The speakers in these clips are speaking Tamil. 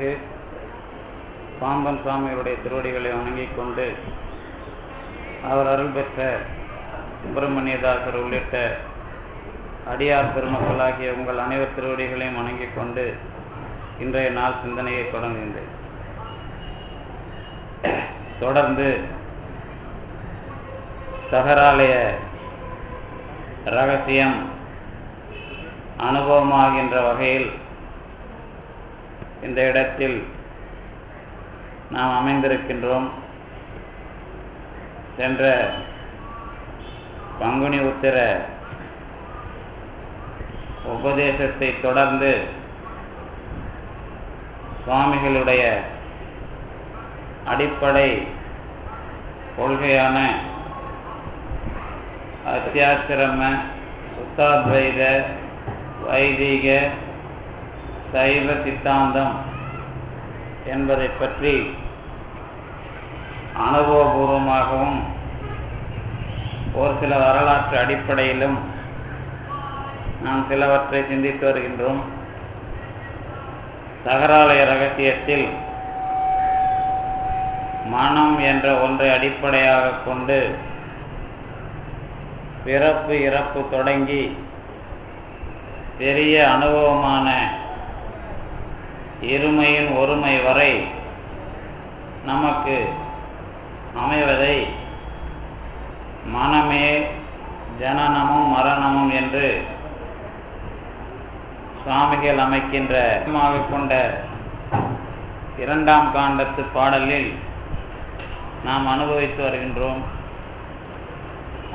அருள்மிகு பாம்பன் சுவாமிகளுடைய திருவடிகளை வணங்கிக் கொண்டு அவர் அருள் பெற்ற சுப்பிரமணியதாசர் உள்ளிட்ட அடியார் பெருமக்களாகிய உங்கள் அனைவர் திருவடிகளையும் வணங்கிக் கொண்டு இன்றைய நாள் சிந்தனையை தொடங்குகின்றேன். தொடர்ந்து சகராலய ரகசியம் அனுபவமாகின்ற வகையில் இந்த இடத்தில் நாம் அமைந்திருக்கின்றோம். சென்ற பங்குனி உத்திர உபதேசத்தை தொடர்ந்து சுவாமிகளுடைய அடிப்படை கொள்கையான அத்தியாசிரம, சுத்தாத்வைத, வைதிக, சைவ சித்தாந்தம் என்பதை பற்றி அனுபவபூர்வமாகவும் ஒரு சில வரலாற்று அடிப்படையிலும் நாம் சிலவற்றை சிந்தித்து வருகின்றோம். சகராலய ரகசியத்தில் மனம் என்ற ஒன்றை அடிப்படையாக கொண்டு பிறப்பு இறப்பு தொடங்கி பெரிய அனுபவமான இருமையின் ஒருமை வரை நமக்கு அமைவதை மனமே ஜனனமும் மரணமும் என்று சுவாமிகள் அமைக்கின்ற கொண்ட இரண்டாம் காண்டத்து பாடலில் நாம் அனுபவித்து வருகின்றோம்.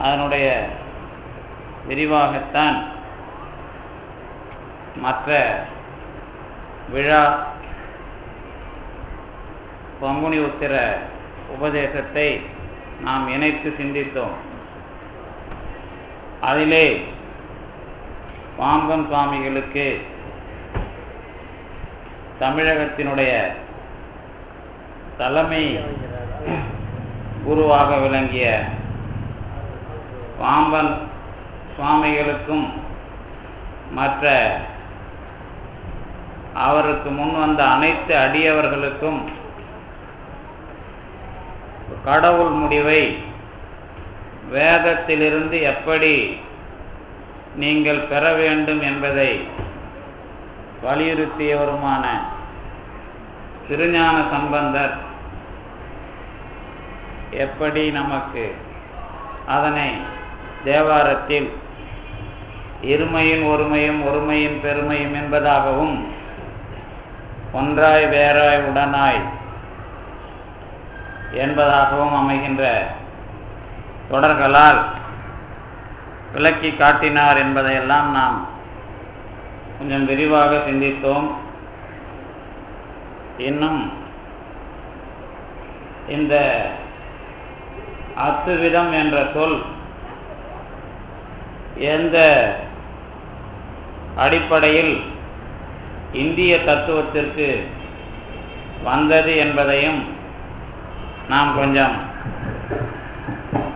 அதனுடைய விரிவாகத்தான் மற்ற விழா பங்குனி உத்திர உபதேசத்தை நாம் இணைத்து சிந்தித்தோம். அதிலே பாம்பன் சுவாமிகளுக்கு தமிழகத்தினுடைய தலைமை குருவாக விளங்கிய பாம்பன் சுவாமிகளுக்கும் மற்ற அவருக்கு முன் வந்த அனைத்து அடியவர்களுக்கும் கடவுள் முடிவை வேதத்திலிருந்து எப்படி நீங்கள் பெற வேண்டும் என்பதை வலியுறுத்தியவருமான திருஞான சம்பந்தர் எப்படி நமக்கு அதனை தேவாரத்தில் இருமையின் ஒருமையும் ஒருமையின் பெருமையும் என்பதாகவும் ஒன்றாய் வேறாய் உடனாய் என்பதாகவும் அமைகின்ற தொடர்களால் விளக்கி காட்டினார் என்பதையெல்லாம் நாம் கொஞ்சம் விரிவாக சிந்தித்தோம். இன்னும் இந்த அத்துவிதம் என்ற சொல் எந்த அடிப்படையில் இந்திய தத்துவத்திற்கு வந்தது என்பதையும் நாம் கொஞ்சம்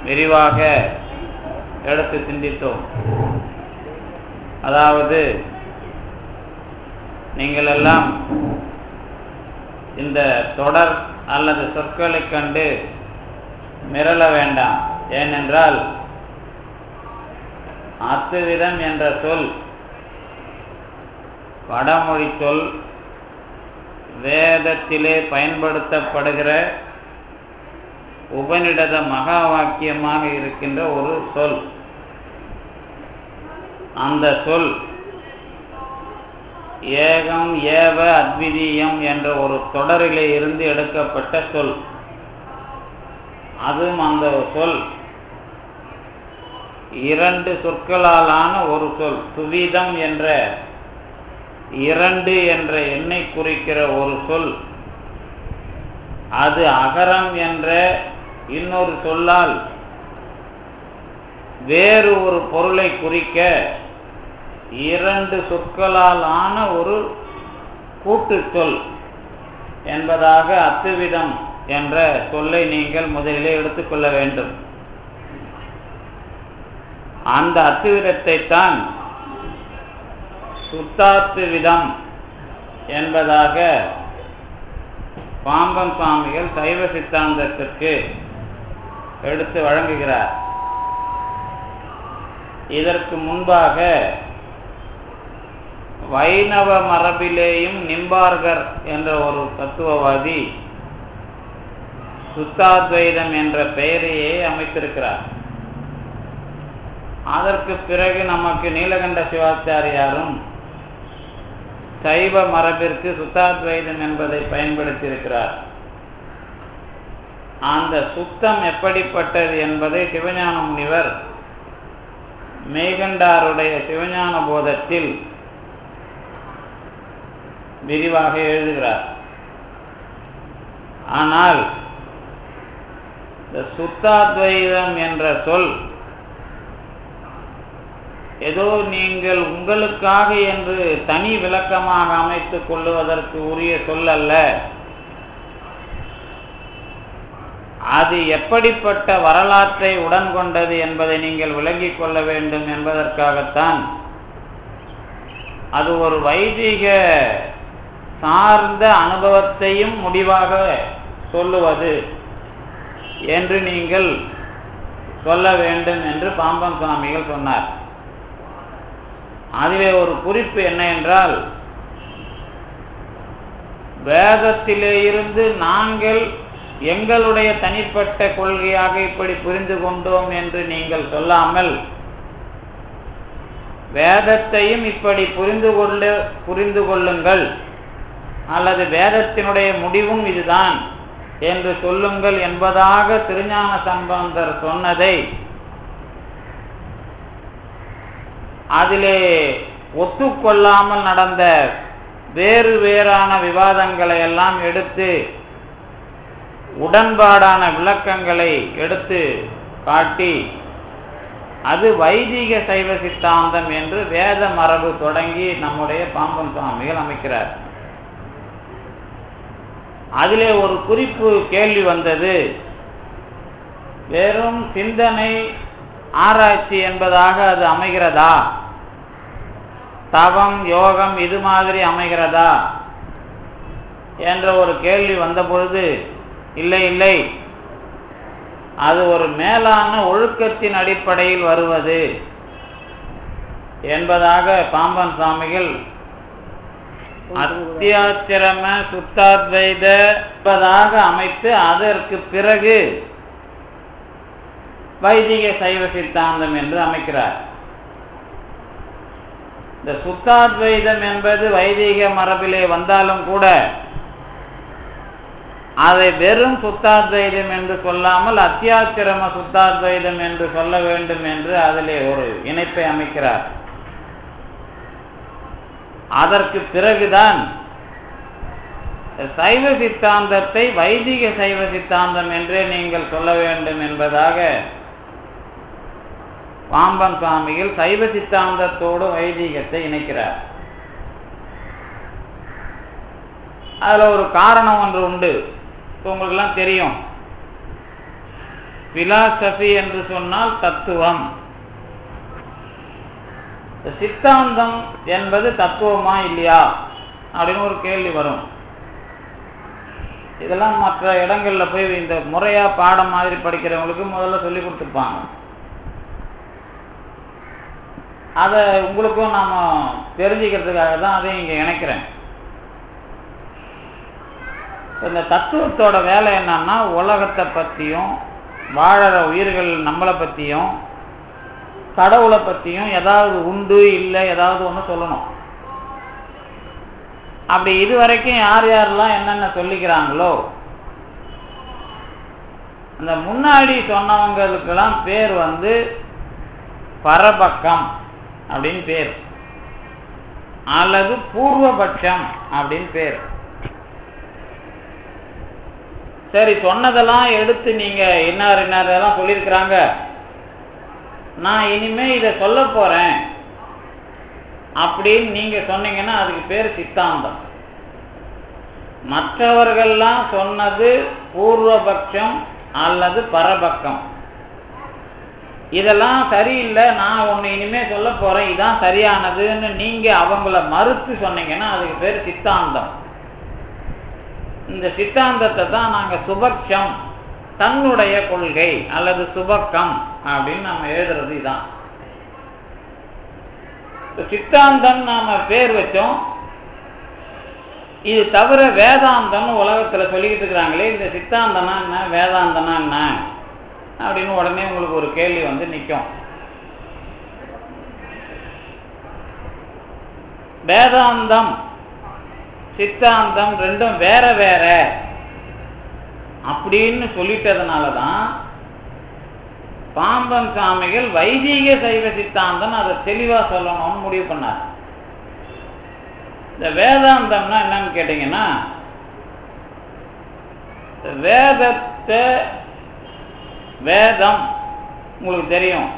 விரிவாக எடுத்து சிந்தித்தோம். அதாவது நீங்கள் எல்லாம் இந்த தொடர் அல்லது சொற்களை கண்டு மிரள வேண்டாம். ஏனென்றால் அத்துவிதம் என்ற சொல் வடமொழி சொல், வேதத்திலே பயன்படுத்தப்படுகிற உபநிடத மகா வாக்கியமாக இருக்கின்ற ஒரு சொல். அந்த சொல் ஏகம் ஏவ அத்விதீயம் என்ற ஒரு தொடரிலே இருந்து எடுக்கப்பட்ட சொல். அதுவும் அந்த சொல் இரண்டு சொற்களாலான ஒரு சொல். துவிதம் என்ற இரண்டு என்ற எண்ணை குறிக்கிற ஒரு சொல். அது அகரம் என்ற இன்னொரு சொல்லால் வேறு ஒரு பொருளை குறிக்க இரண்டு சொற்களால் ஆன ஒரு கூட்டு சொல் என்பதாக அத்துவிதம் என்ற சொல்லை நீங்கள் முதலிலே எடுத்துக்கொள்ள வேண்டும். அந்த அத்துவிதத்தை தான் சுத்தாத்து விதம் என்பதாக பாம்பன் சுவாமிகள் சைவ சித்தாந்தத்திற்கு எடுத்து வழங்குகிறார். இதற்கு முன்பாக வைணவ மரபிலேயும் நிம்பார்கர் என்ற ஒரு தத்துவவாதி சுத்தாத்வைதம் என்ற பெயரையே அமைத்திருக்கிறார். அதற்கு பிறகு நமக்கு நீலகண்ட சிவாச்சாரியாரும் சைவ மரபிற்கு சுத்தாத்வைதம் என்பதை பயன்படுத்தியிருக்கிறார். அந்த சுத்தம் எப்படிப்பட்டது என்பதை சிவஞான முனிவர் மெய்கண்டாருடைய சிவஞான போதத்தில் விரிவாக எழுதுகிறார். ஆனால் இந்த சுத்தாத்வைதம் என்ற சொல் ஏதோ நீங்கள் உங்களுக்காக என்று தனி விளக்கமாக அமைத்துக் கொள்ளுவதற்கு உரிய சொல் அல்ல. அது எப்படிப்பட்ட வரலாற்றை உடன் கொண்டது என்பதை நீங்கள் விளங்கிக் கொள்ள வேண்டும் என்பதற்காகத்தான் அது ஒரு வைதிக சார்ந்த அனுபவத்தையும் முடிவாக சொல்லுவது என்று நீங்கள் சொல்ல வேண்டும் என்று பாம்பன் சுவாமிகள் சொன்னார். அதிலே ஒரு குறிப்பு என்ன என்றால், வேதத்திலே இருந்து நாங்கள் எங்களுடைய தனிப்பட்ட கொள்கையாக இப்படி புரிந்து கொண்டோம் என்று நீங்கள் சொல்லாமல், வேதத்தையும் இப்படி புரிந்து கொள்ளுங்கள் அல்லது வேதத்தினுடைய முடிவும் இதுதான் என்று சொல்லுங்கள் என்பதாக திருஞான சம்பந்தர் சொன்னதை அதிலே ஒத்துக்கொள்ளாமல் நடந்த வேறான விவாதங்களை எல்லாம் எடுத்து உடன்பாடான விளக்கங்களை எடுத்து காட்டி அது வைதிக சைவ சித்தாந்தம் என்று வேத மரபு தொடங்கி நம்முடைய பாம்பன் சுவாமிகள் அமைக்கிறார். அதிலே ஒரு குறிப்பு கேள்வி வந்தது, வெறும் சிந்தனை ஆராய்ச்சி என்பதாக அது அமைகிறதா, தவம் யோகம் இது மாதிரி அமைகிறதா என்ற ஒரு கேள்வி வந்த பொழுது, இல்லை இல்லை, அது ஒரு மேலான ஒழுக்கத்தின் அடிப்படையில் வருவது என்பதாக பாம்பன் சுவாமிகள் அத்தியாச்சிரம சுத்தாத்வைத என்பதாக அமைத்து அதற்கு பிறகு வைதிக சைவ சித்தாந்தம் என்று அமைக்கிறார். இந்த சுத்தாத்வைதம் என்பது வைதிக மரபிலே வந்தாலும் கூட அதை வெறும் சுத்தாத்வைதம் என்று சொல்லாமல் அத்தியாச்சிரம சுத்தாத்வைதம் என்று சொல்ல வேண்டும் என்று அதிலே ஒரு இணைப்பை அமைக்கிறார். அதற்கு பிறகுதான் சைவ சித்தாந்தத்தை வைதிக சைவ சித்தாந்தம் என்றே நீங்கள் சொல்ல வேண்டும் என்பதாக பாம்பன் சுவாமிகள் சைவ சித்தாந்தத்தோடு வைதிகத்தை இணைக்கிறார். அதுல ஒரு காரணம் ஒன்று உண்டு, உங்களுக்கெல்லாம் தெரியும். பிலாசபி என்று சொன்னால் தத்துவம், சித்தாந்தம் என்பது தத்துவமா இல்லையா அப்படின்னு ஒரு கேள்வி வரும். இதெல்லாம் மற்ற இடங்கள்ல போய் இந்த முறையா பாடம் மாதிரி படிக்கிறவங்களுக்கு முதல்ல சொல்லி கொடுத்துருப்பாங்க. அதை உங்களுக்கும் நாம தெரிஞ்சுக்கிறதுக்காக தான் அதை இங்க இணைக்கிறேன். இந்த தத்துவத்தோட வேலை என்னன்னா, உலகத்தை பத்தியும் வாழற உயிர்கள் நம்மளை பத்தியும் கடவுளை பத்தியும் ஏதாவது உண்டு இல்லை ஏதாவது ஒன்று சொல்லணும். அப்படி இதுவரைக்கும் யார் யாரெல்லாம் என்னென்ன சொல்லிக்கிறாங்களோ அந்த முன்னாடி சொன்னவங்களுக்கெல்லாம் பேர் பரபக்கம் அப்படின்னு பேர், அல்லது பூர்வபட்சம் அப்படின்னு பேர். சரி, சொன்னதெல்லாம் எடுத்து நீங்க இன்னாரெல்லாம் சொல்லியிருக்கிறாங்க, நான் இனிமே இதை சொல்ல போறேன் அப்படின்னு நீங்க சொன்னீங்கன்னா அதுக்கு பேர் சித்தாந்தம். மற்றவர்கள்லாம் சொன்னது பூர்வபட்சம் அல்லது பரபக்கம். இதெல்லாம் சரியில்லை, நான் ஒன்னு இனிமே சொல்ல போறேன், இதான் சரியானதுன்னு நீங்க அவங்கள மறுத்து சொன்னீங்கன்னா அதுக்கு பேர் சித்தாந்தம். இந்த சித்தாந்தத்தை தான் நாங்க சுபக்ஷம், தன்னுடைய கொள்கை அல்லது சுபக்கம் அப்படின்னு நம்ம எழுதுறது. இதான் சித்தாந்தம் நாம பேர் வச்சோம். இது தவிர வேதாந்தம்னு உலகத்துல சொல்லிக்கிட்டு இருக்கிறாங்களே, இந்த சித்தாந்தனா என்ன, வேதாந்தனா என்ன அப்படின்னு உடனே உங்களுக்கு ஒரு கேள்வி வந்து நிற்கும். வேதாந்தம் சித்தாந்தம் ரெண்டும் வேற வேற அப்படின்னு சொல்லிட்டதுனாலதான் பாம்பன் சாமிகள் வைதீக சைவ சித்தாந்தம் அதை தெளிவா சொல்லணும்னு முடிவு பண்ணார். இந்த வேதாந்தம்னா என்னன்னு கேட்டீங்கன்னா, வேதத்தை, வேதம் உங்களுக்கு தெரியும்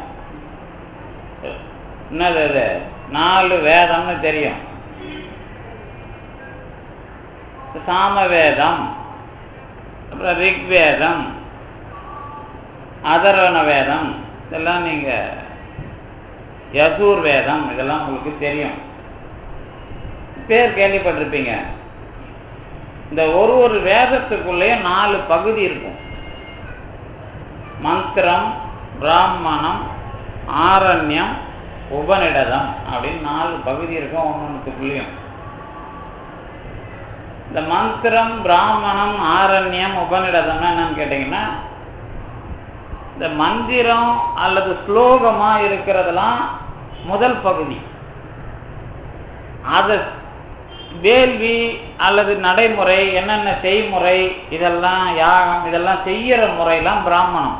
என்னது, அது 4 வேதம்னு தெரியும். சாமவேதம், அப்புறம் ரிக்வேதம், அதர்வண வேதம், இதெல்லாம் நீங்க யசூர் வேதம், இதெல்லாம் உங்களுக்கு தெரியும், பேர் கேள்விப்பட்டிருப்பீங்க. இந்த ஒரு வேதத்துக்குள்ளேயே 4 பகுதி இருக்கும். மந்திரம், பிராமணம், ஆரண்யம், உபநிடதம் அப்படின்னு 4 பகுதி இருக்கும் ஒன்னொன்னுக்குள்ளேயும். இந்த மந்திரம், பிராமணம், ஆரண்யம், உபநிடதம்னா என்னன்னு கேட்டீங்கன்னா, இந்த மந்திரம் அல்லது ஸ்லோகமா இருக்கிறதெல்லாம் முதல் பகுதி. அது வேள்வி அல்லது நடைமுறை, என்னென்ன செய்முறை, இதெல்லாம் யாகம், இதெல்லாம் செய்யற முறையெல்லாம் பிராமணம்.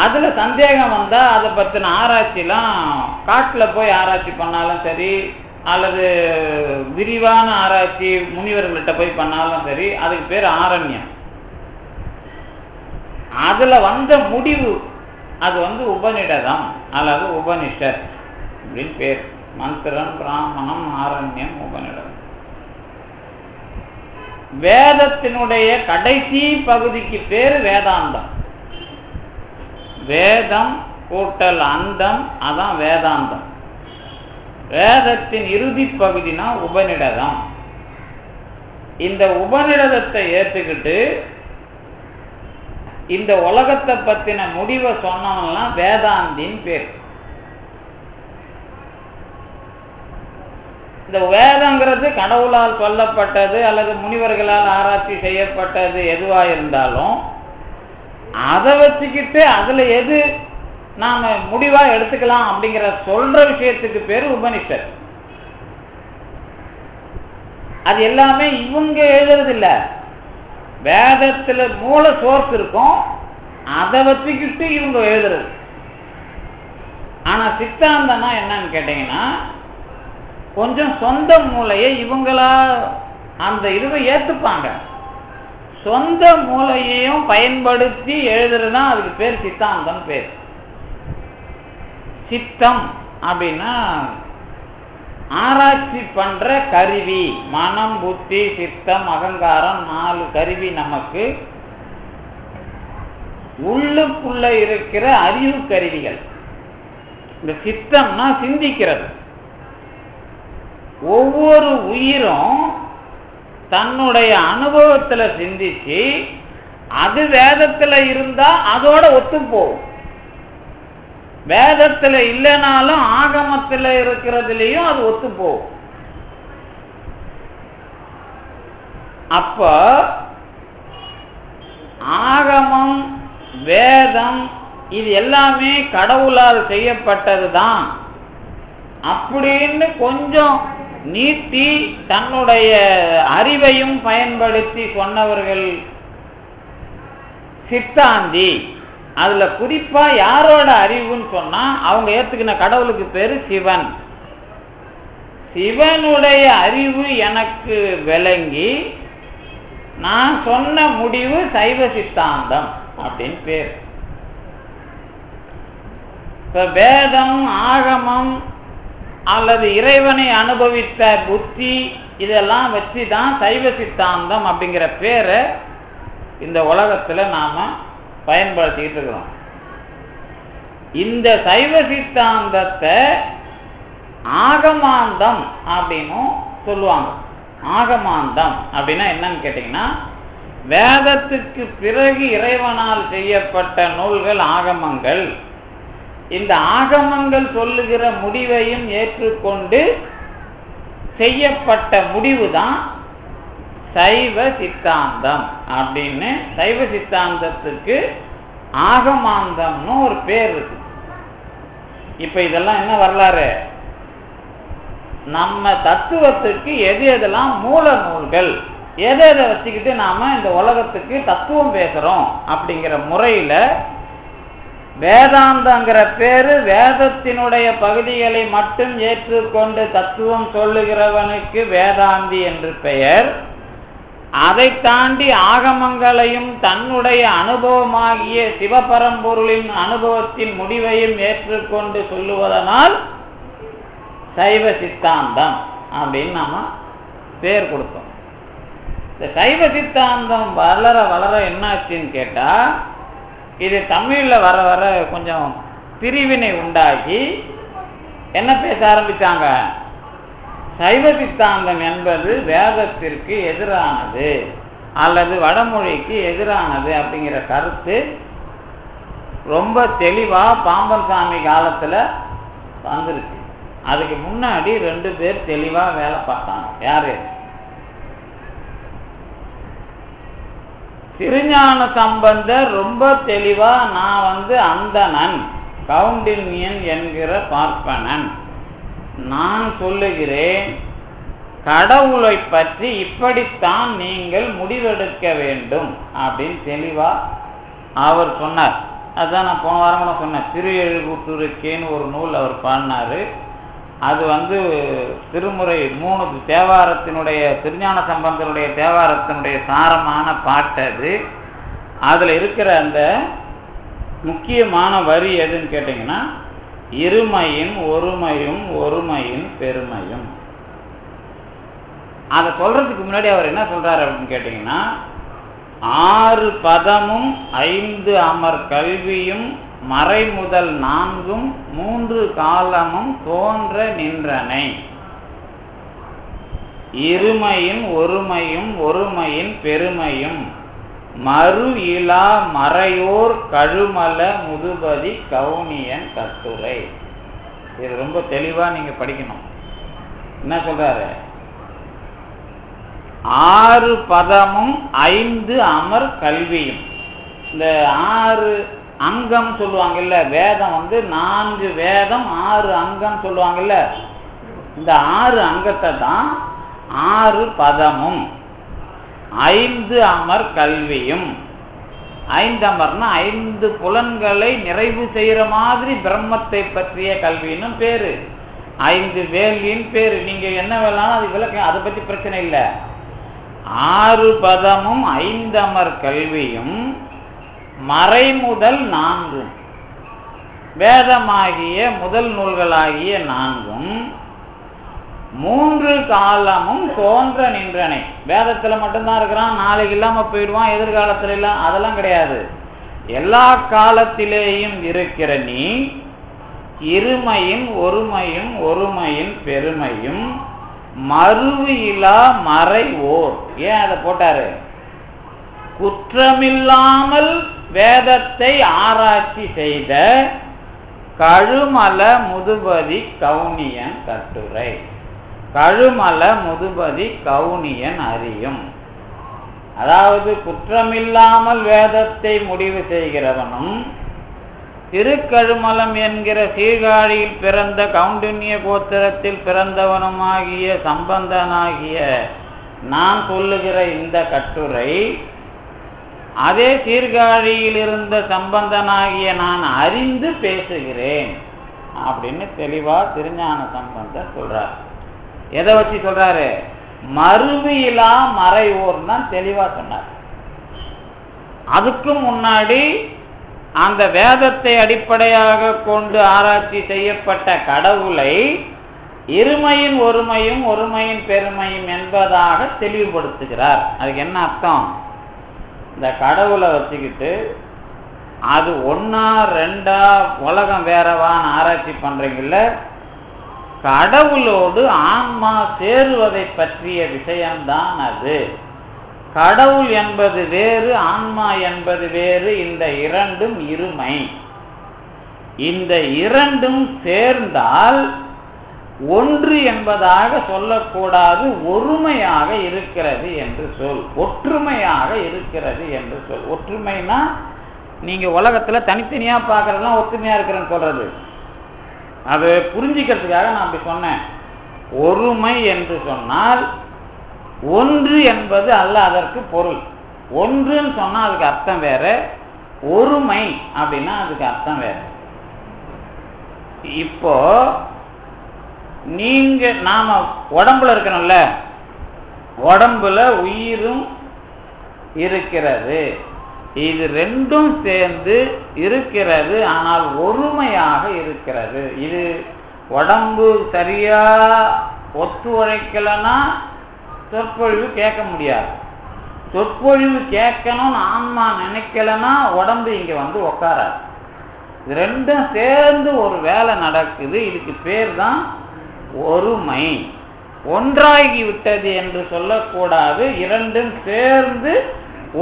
அதுல சந்தேகம் வந்தா அதை பத்தின ஆராய்ச்சிலாம் காட்டுல போய் ஆராய்ச்சி பண்ணாலும் சரி, அல்லது விரிவான ஆராய்ச்சி முனிவர்கள்ட்ட போய் பண்ணாலும் சரி, அதுக்கு பேர் ஆரண்யம். அதுல வந்த முடிவு அது வந்து உபநிடதம் அல்லது உபனிஷத் அப்படின்னு பேர். மந்திரம், பிராமணம், ஆரண்யம், உபநிடதம். வேதத்தினுடைய கடைசி பகுதிக்கு பேர் வேதாந்தம். வேதம் கூட்டல் அந்தம், அதான் வேதாந்தம். வேதத்தின் இறுதி பகுதினா உபநிடதம். இந்த உபநிடதத்தை ஏற்றுக்கிட்டு இந்த உலகத்தை பத்தின முடிவை சொன்னவன்லாம் வேதாந்தின் பேர். இந்த வேதங்கிறது கடவுளால் சொல்லப்பட்டது அல்லது முனிவர்களால் ஆராய்ச்சி செய்யப்பட்டது எதுவா இருந்தாலும் அதை வச்சுக்கிட்டு அதுல எது நாம முடிவா எடுத்துக்கலாம் அப்படிங்கிற சொல்ற விஷயத்துக்கு பேரு உபனிஷத். அது எல்லாமே இவங்க எழுதுறது இல்ல, வேதத்துல மூல சோர்ஸ் இருக்கும், அதை வச்சுக்கிட்டு இவங்க எழுதுறது. ஆனா சித்தாந்தம்னா என்னன்னு கேட்டீங்கன்னா, கொஞ்சம் சொந்த மூளையை இவங்களா அந்த இதுவை ஏத்துப்பாங்க, சொந்த மூளையையும் பயன்படுத்தி எழுதுறதுனா அதுக்கு பேர் சித்தாந்தம் பேர். சித்தம் அப்படின்னா ஆராய்ச்சி பண்ற கருவி. மனம், புத்தி, சித்தம், அகங்காரம் 4 கருவி நமக்கு உள்ளுக்குள்ள இருக்கிற அறிவு கருவிகள். இந்த சித்தம்னா சிந்திக்கிறது. ஒவ்வொரு உயிரும் தன்னுடைய அனுபவத்துல சிந்திச்சு அது வேதத்துல இருந்தா அதோட ஒத்து போகும். வேதத்துல இல்லைனாலும் ஆகமத்துல இருக்கிறதுலயும் அது ஒத்து போகும். அப்ப ஆகமம், வேதம் இது எல்லாமே கடவுளால் செய்யப்பட்டதுதான் அப்படின்னு கொஞ்சம் நீட்டி தன்னுடைய அறிவையும் பயன்படுத்தி சொன்னவர்கள் சித்தாந்தி. அதுல குறிப்பா யாரோட அறிவுன்னு சொன்னா அவங்க ஏத்துக்கின கடவுளுக்கு பேரு சிவன். சிவனுடைய அறிவு எனக்கு விளங்கி நான் சொன்ன முடிவு சைவ சித்தாந்தம் அப்படின்னு பேர். வேதம், ஆகமம் அல்லது இறைவனை அனுபவித்த புத்தி இதெல்லாம் வச்சுதான் சைவ சித்தாந்தம் அப்படிங்கிற பேரை இந்த உலகத்துல நாம பயன்படுத்திட்டு இருக்கிறோம். இந்த சைவ சித்தாந்தத்தை ஆகமாந்தம் அப்படின்னும் சொல்லுவாங்க. ஆகமாந்தம் அப்படின்னா என்னன்னு கேட்டீங்கன்னா, வேதத்துக்கு பிறகு இறைவனால் செய்யப்பட்ட நூல்கள் ஆகமங்கள். இந்த ஆகமங்கள் சொல்லுகிற முடிவையும் ஏற்றுக்கொண்டு செய்யப்பட்ட முடிவு தான் சைவ சித்தாந்தம் அப்படின்னு. சைவ சித்தாந்தத்துக்கு ஆகமாந்தம்னு ஒரு பேர் இருக்கு. இப்ப இதெல்லாம் என்ன வரலாறு? நம்ம தத்துவத்துக்கு எது எதெல்லாம் மூல நூல்கள், எதை வச்சுக்கிட்டு நாம இந்த உலகத்துக்கு தத்துவம் பேசுறோம் அப்படிங்கிற முறையில வேதாந்தங்கிற பேரு வேதத்தினுடைய பகுதிகளை மட்டும் ஏற்றுக்கொண்டு தத்துவம் சொல்லுகிறவனுக்கு வேதாந்தி என்று பெயர். அதை தாண்டி ஆகமங்களையும் தன்னுடைய அனுபவமாகிய சிவபரம்பொருளின் அனுபவத்தின் முடிவையும் ஏற்றுக்கொண்டு சொல்லுவதனால் சைவ சித்தாந்தம் அப்படின்னு நாம பேர் கொடுத்தோம். இந்த சைவ சித்தாந்தம் வளர வளர என்னாச்சுன்னு கேட்டா, இது தமிழ்ல வர வர கொஞ்சம் பிரிவினை உண்டாகி என்ன பேச ஆரம்பிச்சாங்க? சைவ சித்தாந்தம் என்பது வேதத்திற்கு எதிரானது அல்லது வடமொழிக்கு எதிரானது அப்படிங்கிற கருத்து ரொம்ப தெளிவா பாம்பன் சாமி காலத்துல வந்துருச்சு. அதுக்கு முன்னாடி 2 பேர் தெளிவா வேலை பார்த்தாங்க. யாரு? திருஞான சம்பந்தர் ரொம்ப தெளிவா, நான் அந்தணன், கவுண்டின்யன் என்கிற பார்ப்பனன், நான் சொல்லுகிறேன் கடவுளை பற்றி இப்படித்தான் நீங்கள் முடிவெடுக்க வேண்டும் அப்படின்னு தெளிவா அவர் சொன்னார். அதுதான் நான் போன வாரம் கூட சொன்னேன். திருஎழுகூற்றுருக்கேன்னு ஒரு நூல் அவர் பாடினாரு. அது திருமுறை 3 தேவாரத்தினுடைய, திருஞான சம்பந்தருடைய தேவாரத்தினுடைய சாரமான பாட்டு அது. அதுல இருக்கிற அந்த முக்கியமான வரி எதுன்னு கேட்டீங்கன்னா, இருமையின் ஒருமையும் ஒருமையின் பெருமையும். அதை சொல்றதுக்கு முன்னாடி அவர் என்ன சொல்றாரு அப்படின்னு கேட்டீங்கன்னா, 6 பதமும் 5 அமர் கல்வியும் மறைமுதல் 4 3 காலமும் தோன்ற நின்றனை. இருமையின் ஒருமையும் ஒருமையின் பெருமையும் மறு இலா மறையோர் கழுமல முதுபதி கவுனியன் கட்டுரை. இது ரொம்ப தெளிவா நீங்க படிக்கணும். என்ன சொல்றாரு? 6 பதமும் 5 அமர் கல்வியும். இந்த 6 அங்கம் சொல்லுவாங்கல்ல, வேதம் 4 வேதம் 6 அங்கம் சொல்லுவாங்கல்ல, இந்த 6 அங்கத்தை தான் 6 பதமும் 5 அமர் கல்வியும். 5 அமர்னா 5 புலன்களை நிறைவு செய்யற மாதிரி பிரம்மத்தை பற்றிய கல்வின்னு பேரு. 5 வேலின்னு பேரு. நீங்க என்ன வேணாலும் அது விளக்க, அதை பத்தி பிரச்சனை இல்லை. 6 பதமும் 5 அமர் கல்வியும் மறைமுதல் 4 வேதமாகிய முதல் நூல்களாகிய 4 3 காலமும் தோன்ற நின்றனை. வேதத்துல மட்டும்தான் இருக்கிறான், நாளைக்கு இல்லாம போயிடுவான், எதிர்காலத்துல எல்லாம் அதெல்லாம் கிடையாது. எல்லா காலத்திலேயும் இருக்கிற நீ இருமையின் ஒருமையும் ஒருமையின் பெருமையும் மறுவு இலா மறை ஓர். ஏன் அதை போட்டாரு? குற்றமில்லாமல் வேதத்தை ஆராய்ச்சி செய்த கழுமல முதுபதி கவுனியன் கட்டுரை. கழுமல முதுபதி கவுனியன் அறியும். அதாவது குற்றமில்லாமல் வேதத்தை முடிவு செய்கிறவனும், திருக்கழுமலம் என்கிற சீர்காழியில் பிறந்த கவுண்டின்ய கோத்திரத்தில் பிறந்தவனுமாகிய சம்பந்தனாகிய நான் சொல்லுகிற இந்த கட்டுரை அதே சீர்காழியில் இருந்த சம்பந்தனாகிய நான் அறிந்து பேசுகிறேன் அப்படின்னு தெளிவா திருஞான சம்பந்தர் சொல்றார். எதை வச்சு சொல்றாரு? மறுவியிலா மறைவோர் தான் தெளிவா சொன்னார். அதுக்கு முன்னாடி அந்த வேதத்தை அடிப்படையாக கொண்டு ஆராய்ச்சி செய்யப்பட்ட கடவுளை இருமையின் ஒருமையும் ஒருமையின் பெருமையும் என்பதாக தெளிவுபடுத்துகிறார். அதுக்கு என்ன அர்த்தம்? இந்த கடவுளை வச்சுக்கிட்டு அது 1 2 உலகம் வேறவான்னு ஆராய்ச்சி பண்றீங்கல்ல, கடவுளோடு ஆன்மா சேருவதை பற்றிய விஷயம்தான் அது. கடவுள் என்பது வேறு, ஆன்மா என்பது வேறு. இந்த இரண்டும் இருமை. இந்த இரண்டும் சேர்ந்தால் ஒன்று என்பதாக சொல்லக்கூடாது, ஒருமையாக இருக்கிறது என்று சொல். ஒற்றுமையாக இருக்கிறது என்று சொல். ஒற்றுமைனா நீங்க உலகத்துல தனித்தனியா பார்க்கறதுலாம் ஒற்றுமையா இருக்கிறேன்னு சொல்றது. அது புரிஞ்சிக்கிறதுக்காக நான் அப்படி சொன்னேன். ஒருமை என்று சொன்னால் ஒன்று என்பது அல்ல அதற்கு பொருள். ஒன்றுன்னு சொன்னா அதுக்கு அர்த்தம் வேற, ஒருமை அப்படின்னா அதுக்கு அர்த்தம் வேற. இப்போ நீங்க நாம உடம்புல இருக்கணும்ல, உடம்புல உயிரும் இருக்கிறது. இது ரெண்டும் சேர்ந்து இருக்கிறது, ஆனால் ஒருமையாக இருக்கிறது. இது உடம்பு சரியா ஒத்து உழைக்கலன்னா சொற்பொழிவு கேட்க முடியாது. சொற்பொழிவு கேட்கணும்னு ஆன்மா நினைக்கலன்னா உடம்பு இங்க வந்து உட்காராது. இது ரெண்டும் சேர்ந்து ஒரு வேலை நடக்குது. இதுக்கு பேர் தான் ஒருமை. ஒன்றாகி விட்டது என்று சொல்லக்கூடாது, இரண்டும் சேர்ந்து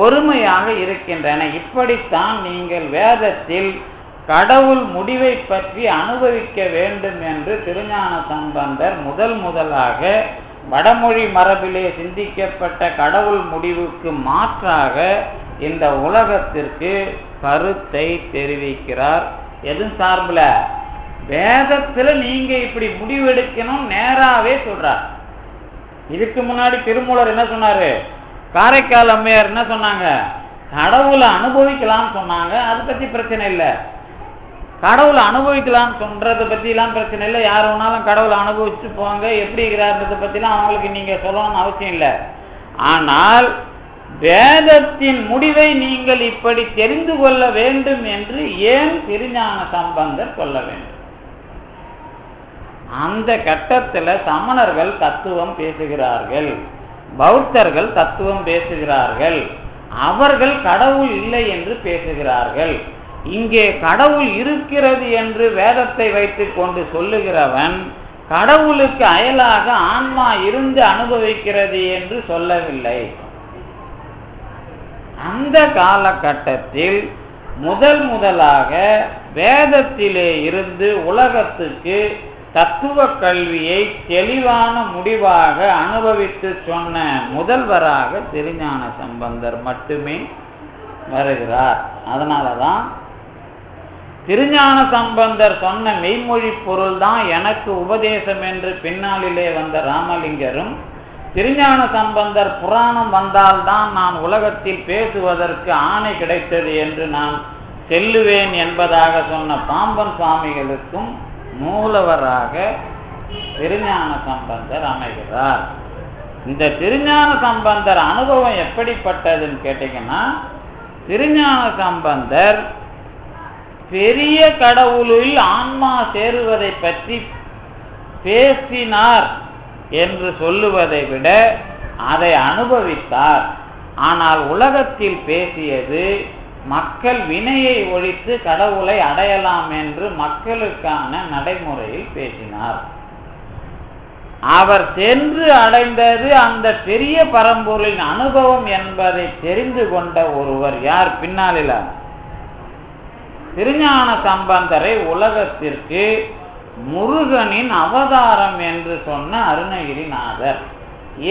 ஒருமையாக இருக்கின்றன. இப்படித்தான் நீங்கள் வேதத்தில் கடவுள் முடிவை பற்றி அனுபவிக்க வேண்டும் என்று திருஞான சம்பந்தர் முதலாக வடமொழி மரபிலே சிந்திக்கப்பட்ட கடவுள் முடிவுக்கு மாற்றாக இந்த உலகத்திற்கு கருத்தை தெரிவிக்கிறார். எது சார்புல? வேதத்துல நீங்க இப்படி முடிவெடுக்கணும் நேராவே சொல்றார். இதுக்கு முன்னாடி திருமூலர் என்ன சொன்னாரு? காரைக்கால் அம்மையார் என்ன சொன்னாங்க? கடவுளை அனுபவிக்கலாம்னு சொன்னாங்க. அதை பத்தி பிரச்சனை இல்லை. கடவுளை அனுபவிக்கலாம் சொல்றதை பத்தி எல்லாம் பிரச்சனை இல்லை. யார் வேணாலும் கடவுளை அனுபவிச்சு போங்க, எப்படி இருக்கிறார்ன்றதை பத்திலாம் அவங்களுக்கு நீங்க சொல்லணும்னு அவசியம் இல்லை. ஆனால் வேதத்தின் முடிவை நீங்கள் இப்படி தெரிந்து கொள்ள வேண்டும் என்று ஏன் திருஞான சம்பந்தர் சொல்ல வேண்டும்? அந்த கட்டத்துல சமணர்கள் தத்துவம் பேசுகிறார்கள், பௌத்தர்கள் தத்துவம் பேசுகிறார்கள், அவர்கள் கடவுள் இல்லை என்று பேசுகிறார்கள். இங்கே கடவுள் இருக்கிறது என்று வேதத்தை வைத்துக் கொண்டு சொல்லுகிறவன் கடவுளுக்கு அயலாக ஆன்மா இருந்து அனுபவிக்கிறது என்று சொல்லவில்லை. அந்த காலகட்டத்தில் முதலாக வேதத்திலே இருந்து உலகத்துக்கு தத்துவ கல்வியை தெளிவான முடிவாக அனுபவித்து சொன்ன முதல்வராக திருஞான சம்பந்தர் மட்டுமே வருகிறார். அதனாலதான் திருஞான சம்பந்தர் சொன்ன மெய்மொழி பொருள் தான் எனக்கு உபதேசம் என்று பின்னாளிலே வந்த ராமலிங்கரும், திருஞான சம்பந்தர் புராணம் வந்தால்தான் நான் உலகத்தில் பேசுவதற்கு ஆணை கிடைத்தது என்று நான் செல்லுவேன் என்பதாக சொன்ன பாம்பன் சுவாமிகளுக்கும் மூலவராக திருஞான சம்பந்தர் அமைகிறார். இந்த திருஞான சம்பந்தர் அனுபவம் எப்படிப்பட்டதுன்னு கேட்டீங்கன்னா, திருஞான சம்பந்தர் பெரிய கடவுளில் ஆன்மா சேருவதை பற்றி பேசினார் என்று சொல்லுவதை விட அதை அனுபவித்தார். ஆனால் உலகத்தில் பேசியது மக்கள் வினையை ஒழித்து கடவுளை அடையலாம் என்று மக்களுக்கான நடைமுறையில் பேசினார். அவர் சென்று அடைந்தது அந்த பெரிய பரம்பொருளின் அனுபவம் என்பதை தெரிந்து கொண்ட ஒருவர் யார்? பின்னாளில் திருஞான சம்பந்தரை உலகத்திற்கு முருகனின் அவதாரம் என்று சொன்ன அருணகிரிநாதர்.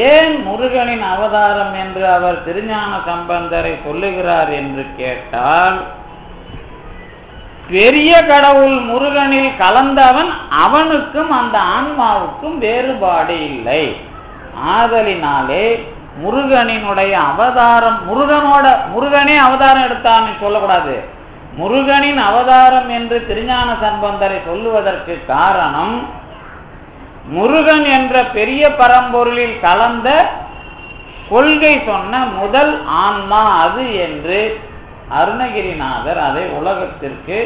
ஏன் முருகனின் அவதாரம் என்று அவர் திருஞான சம்பந்தரை சொல்லுகிறார் என்று கேட்டால், பெரிய கடவுள் முருகனில் கலந்தவன், அவனுக்கும் அந்த ஆன்மாவுக்கும் வேறுபாடு இல்லை. ஆதலினாலே முருகனினுடைய அவதாரம், முருகனே அவதாரம் எடுத்தான்னு சொல்லக்கூடாது. முருகனின் அவதாரம் என்று திருஞான சம்பந்தரை சொல்லுவதற்கு காரணம், முருகன் என்ற பெரிய பரம்பொருளில் கலந்த கொள்கை சொன்ன முதல் ஆன்மா அது என்று அருணகிரிநாதர் அதை உலகத்திற்கு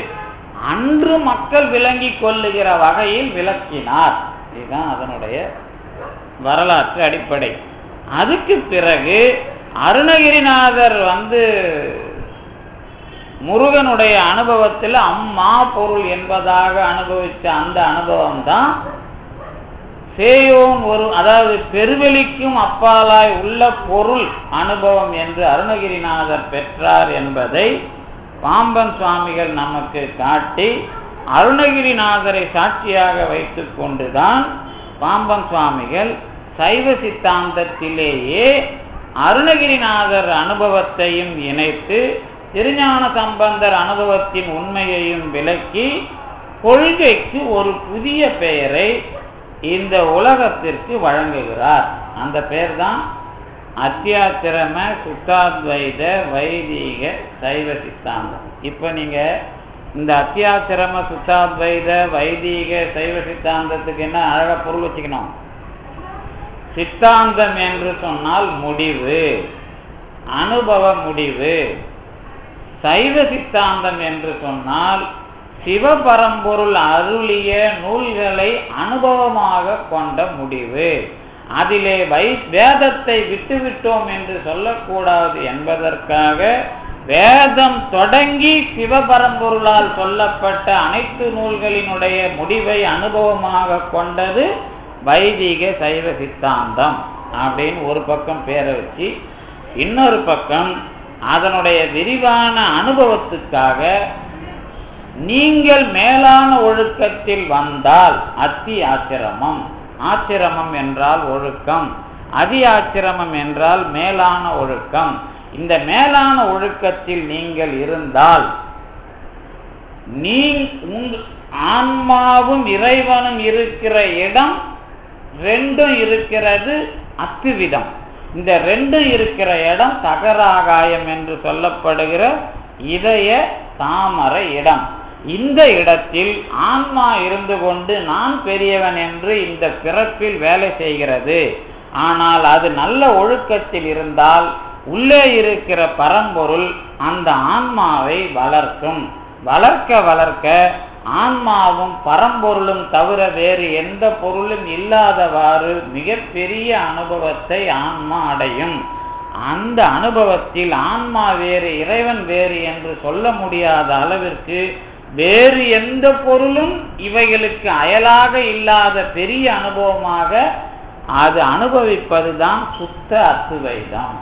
அன்று மக்கள் விளங்கிக் கொள்ளுகிற வகையில் விளக்கினார். இதுதான் அதனுடைய வரலாற்று அடிப்படை. அதுக்கு பிறகு அருணகிரிநாதர் முருகனுடைய அனுபவத்தில் அம்மா பொருள் என்பதாக அனுபவித்த அந்த அனுபவம் தான் சேயோன் ஒரு, அதாவது பெருவெளிக்கும் அப்பாலாய் உள்ள பொருள் அனுபவம் என்று அருணகிரிநாதர் பெற்றார் என்பதை பாம்பன் சுவாமிகள் நமக்கு காட்டி, அருணகிரிநாதரை சாட்சியாக வைத்துக் கொண்டுதான் பாம்பன் சுவாமிகள் சைவ சித்தாந்தத்திலேயே அருணகிரிநாதர் அனுபவத்தையும் இணைத்து திருஞான சம்பந்தர் அனுபவத்தின் உண்மையையும் விளக்கி கொள்கைக்கு ஒரு புதிய பெயரை இந்த உலகத்திற்கு வழங்குகிறார். அந்த பெயர் தான் அத்தியாத்திரம சுத்தாத்வைத வைதீக சைவ சித்தாந்தம். இப்ப நீங்க இந்த அத்தியாத்திரம சுத்தாத்வைத வைதீக சைவ சித்தாந்தத்துக்கு என்ன அழகா பொருள் வச்சுக்கணும். சித்தாந்தம் என்று சொன்னால் முடிவு, அனுபவ முடிவு. சைவ சித்தாந்தம் என்று சொன்னால் சிவபரம்பொருள் அருளிய நூல்களை அனுபவமாக கொண்ட முடிவு. அதிலே வேதத்தை விட்டுவிட்டோம் என்று சொல்லக்கூடாது என்பதற்காக வேதம் தொடங்கி சிவபரம்பொருளால் சொல்லப்பட்ட அனைத்து நூல்களினுடைய முடிவை அனுபவமாக கொண்டது வைதிக சைவ சித்தாந்தம் அப்படின்னு ஒரு பக்கம் பேரை வச்சு, இன்னொரு பக்கம் அதனுடைய விரிவான அனுபவத்துக்காக நீங்கள் மேலான ஒழுக்கத்தில் வந்தால் அத்தி ஆச்சிரமம், ஆச்சிரமம் என்றால் ஒழுக்கம், அதி ஆச்சிரமம் என்றால் மேலான ஒழுக்கம். இந்த மேலான ஒழுக்கத்தில் நீங்கள் இருந்தால் ஆன்மாவும் இறைவனும் இருக்கிற இடம் ரெண்டும் இருக்கிறது அத்துவிதம். இந்த ரெண்டும் இருக்கிற இடம் தகராகாயம் என்று சொல்லப்படுகிற இதய தாமரை இடம். இந்த இடத்தில் ஆன்மா இருந்து கொண்டு நான் பெரியவன் என்று இந்த பிறப்பில் வேலை செய்கிறது. ஆனால் அது நல்ல ஒழுக்கத்தில் இருந்தால் உள்ளே இருக்கிற பரம்பொருள் அந்த ஆன்மாவை வளர்க்கும். வளர்க்க வளர்க்க ஆன்மாவும் பரம்பொருளும் தவிர வேறு எந்த பொருளும் இல்லாதவாறு மிகப்பெரிய அனுபவத்தை ஆன்மா அடையும். அந்த அனுபவத்தில் ஆன்மா வேறு இறைவன் வேறு என்று சொல்ல முடியாத அளவிற்கு வேறு எந்த பொருளும் இவைகளுக்கு அயலாக இல்லாத பெரிய அனுபவமாக அது அனுபவிப்பதுதான் சுத்த அத்துவைதம்.